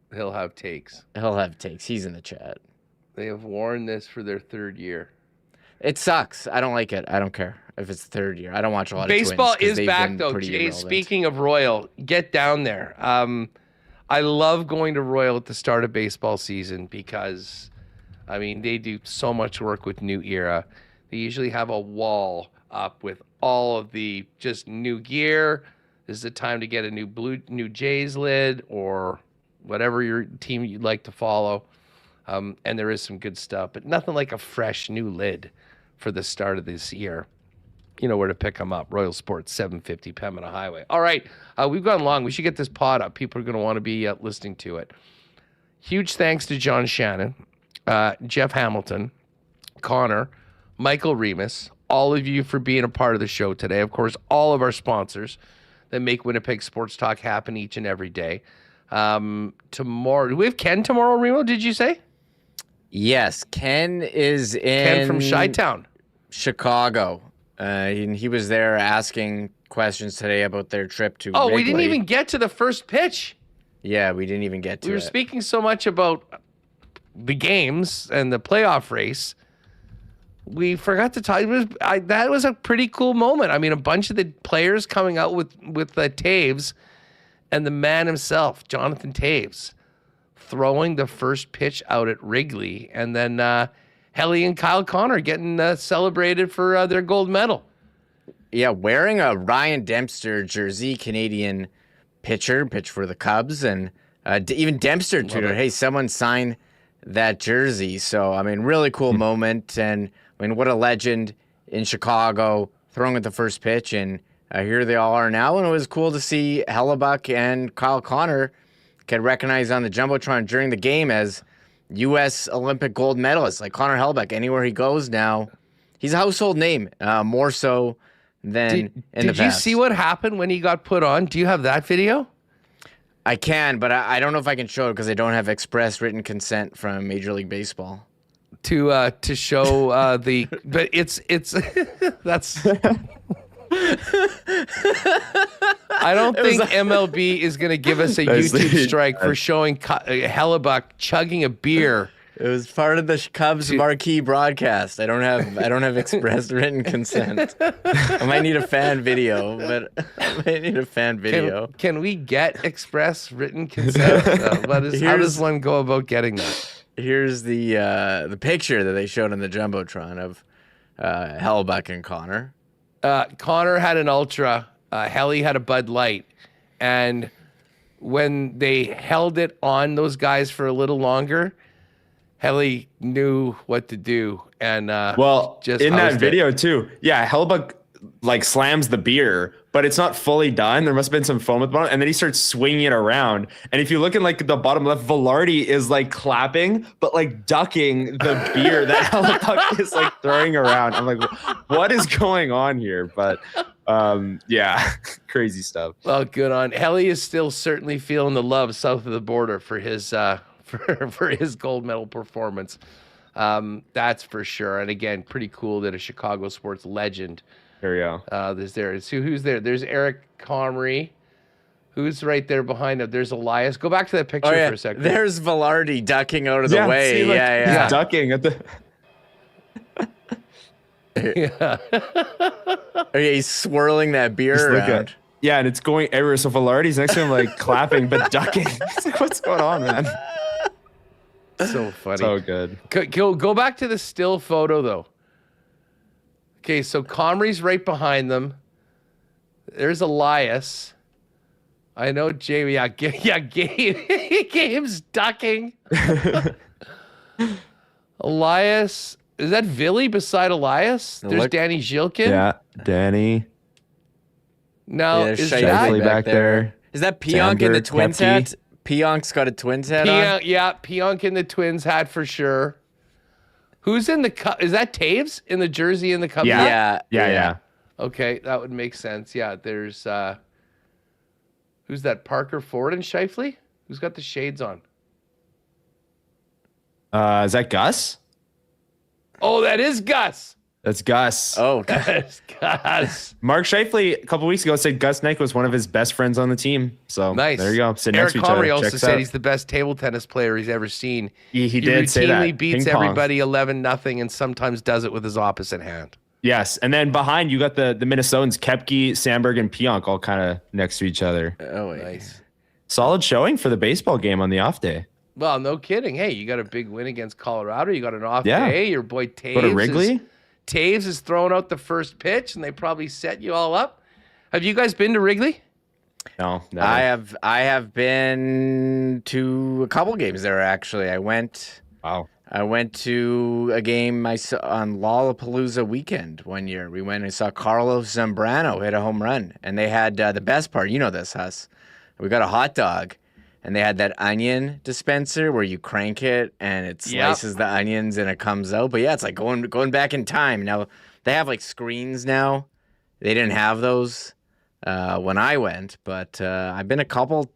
takes. He'll have takes. He's in the chat. They have worn this for their third year. It sucks. I don't like it. I don't care if it's the third year. I don't watch a lot of baseball. Twins Is back though. Jay, speaking of Royal, get down there. I love going to Royal at the start of baseball season because. I mean, they do so much work with New Era. They usually have a wall up with all of the just new gear. This is the time to get a new Jays lid or whatever your team you'd like to follow. And there is some good stuff, but nothing like a fresh new lid for the start of this year. You know where to pick them up. Royal Sports, 750 Pembina Highway. All right, we've gone long. We should get this pod up. People are going to want to be listening to it. Huge thanks to John Shannon. Jeff Hamilton, Connor, Michael Remis, all of you for being a part of the show today. Of course, all of our sponsors that make Winnipeg Sports Talk happen each and every day. Tomorrow, do we have Ken tomorrow, Remo, did you say? Yes, Ken is in... Ken from Chi-Town. Chicago. He was there asking questions today about their trip to Wrigley. We didn't even get to the first pitch. Yeah, we didn't even get to it. We were speaking so much about the games and the playoff race, we forgot to talk. That was a pretty cool moment. I mean, a bunch of the players coming out with Taves and the man himself, Jonathan Taves, throwing the first pitch out at Wrigley, and then Helly and Kyle Connor getting celebrated for their gold medal. Yeah, wearing a Ryan Dempster jersey, Canadian pitcher, pitch for the Cubs, and even Dempster tweeted, "Hey, someone sign that jersey." So, I mean, really cool moment. And I mean, what a legend in Chicago throwing at the first pitch. And here they all are now. And it was cool to see Hellebuck and Kyle Connor get recognized on the Jumbotron during the game as U.S. Olympic gold medalists. Like Connor Hellebuck, anywhere he goes now, he's a household name, more so than in the past. Did you see what happened when he got put on? Do you have that video? I can, but I don't know if I can show it because I don't have express written consent from Major League Baseball to show the. But it's that's. I don't think MLB is going to give us a YouTube strike for showing Hellebuck chugging a beer. It was part of the Cubs marquee broadcast. I don't have express written consent. I might need a fan video, Can we get express written consent? How does one go about getting that? Here's the picture that they showed on the Jumbotron of Hellbuck and Connor. Connor had an Ultra. Helly had a Bud Light. And when they held it on those guys for a little longer, Helly knew what to do. And just in that housed video it. too, Hellbuck like slams the beer, but it's not fully done. There must have been some foam at the bottom, and then he starts swinging it around. And if you look in like the bottom left, Velarde is like clapping, but like ducking the beer that Hellbuck is like throwing around. I'm like, what is going on here? But crazy stuff. Well, good on Helly is still certainly feeling the love south of the border for his for his gold medal performance. That's for sure. And again, pretty cool that a Chicago sports legend. There we go. Who's there? There's Eric Comrie. Who's right there behind him? There's Elias. Go back to that picture for a second. There's Velarde ducking out of the way. He's ducking at the. Okay, he's swirling that beer around. And it's going everywhere. So Velarde's next to him, like clapping but ducking. It's like, what's going on, man? So funny. So good. Go back to the still photo though. Okay, so Comrie's right behind them. There's Elias. I know Jamie. Gabe's ducking. Elias. Is that Villy beside Elias? There's Danny Zhilkin. Yeah, Danny. Now, there's is Shifley that back there? Is that Pionk in the Twins hat? Pionk's got a Twins hat on? Yeah, Pionk in the Twins hat for sure. Who's in the cup? Is that Taves in the jersey in the cup? Yeah. Okay, that would make sense. Yeah, there's who's that? Parker Ford and Shifley? Who's got the shades on? Is that Gus? Oh, that is Gus. That's Gus. Oh, that's Gus. Mark Shifley a couple weeks ago said Gus Nyk was one of his best friends on the team. So nice. There you go. Sitting Eric next to each other. Comrie also Checks said out. he's the best table tennis player he's ever seen. He did say that. He routinely beats Ping pong. everybody 11-0 and sometimes does it with his opposite hand. Yes, and then behind you got the Minnesotans, Koepke, Sandberg, and Pionk all kind of next to each other. Oh, nice. Solid showing for the baseball game on the off day. Well, no kidding. Hey, you got a big win against Colorado. You got an off day. Your boy Taves. Go to Wrigley. Taves is throwing out the first pitch, and they probably set you all up. Have you guys been to Wrigley? No, never. I have been to a couple games there actually. I went to a game on Lollapalooza weekend one year. We went and saw Carlos Zambrano hit a home run, and they had the best part. You know this, Huss. We got a hot dog, and they had that onion dispenser where you crank it and it slices the onions and it comes out. But yeah, it's like going back in time. Now they have like screens now. They didn't have those when I went, but I've been a couple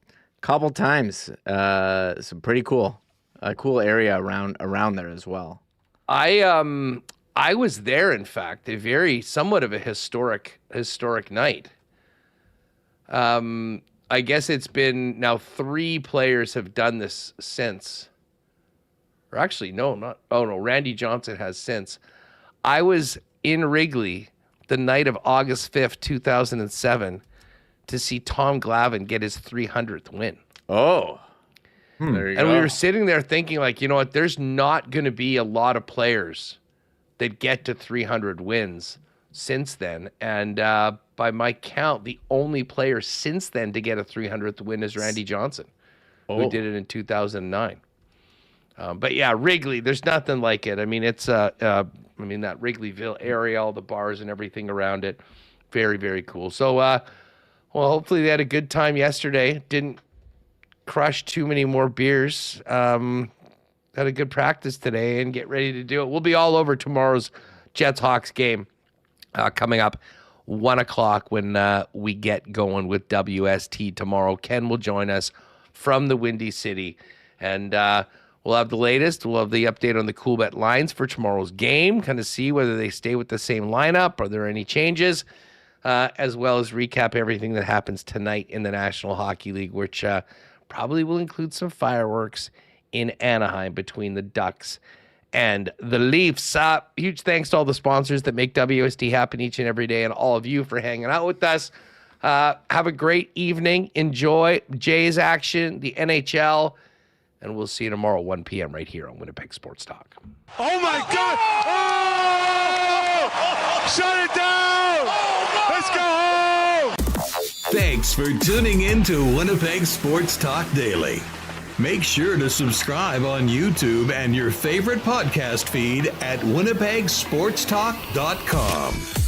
times. So pretty cool. A cool area around there as well. I was there, in fact, somewhat of a historic night. I guess it's been now 3 players have done this since. Or actually, no. Randy Johnson has since. I was in Wrigley the night of August 5th, 2007 to see Tom Glavine get his 300th win. Oh. There you and go. we were sitting there thinking, like, you know what? There's not going to be a lot of players that get to 300 wins since then. And by my count, the only player since then to get a 300th win is Randy Johnson, who did it in 2009. But yeah, Wrigley, there's nothing like it. I mean, it's that Wrigleyville area, all the bars and everything around it, very, very cool. So, well, hopefully they had a good time yesterday. Didn't crush too many more beers. Had a good practice today and get ready to do it. We'll be all over tomorrow's Jets-Hawks game coming up 1 o'clock when we get going with WST tomorrow. Ken will join us from the Windy City, and we'll have the latest. We'll have the update on the Coolbet lines for tomorrow's game, kind of see whether they stay with the same lineup. Are there any changes? As well as recap everything that happens tonight in the National Hockey League, which probably will include some fireworks in Anaheim between the Ducks and the Leafs. Huge thanks to all the sponsors that make WST happen each and every day, and all of you for hanging out with us. Have a great evening. Enjoy Jays action, the NHL, and we'll see you tomorrow at 1 p.m. right here on Winnipeg Sports Talk. Oh, my God! Oh! Shut it down! Let's go home! Thanks for tuning in to Winnipeg Sports Talk Daily. Make sure to subscribe on YouTube and your favorite podcast feed at winnipegsportstalk.com.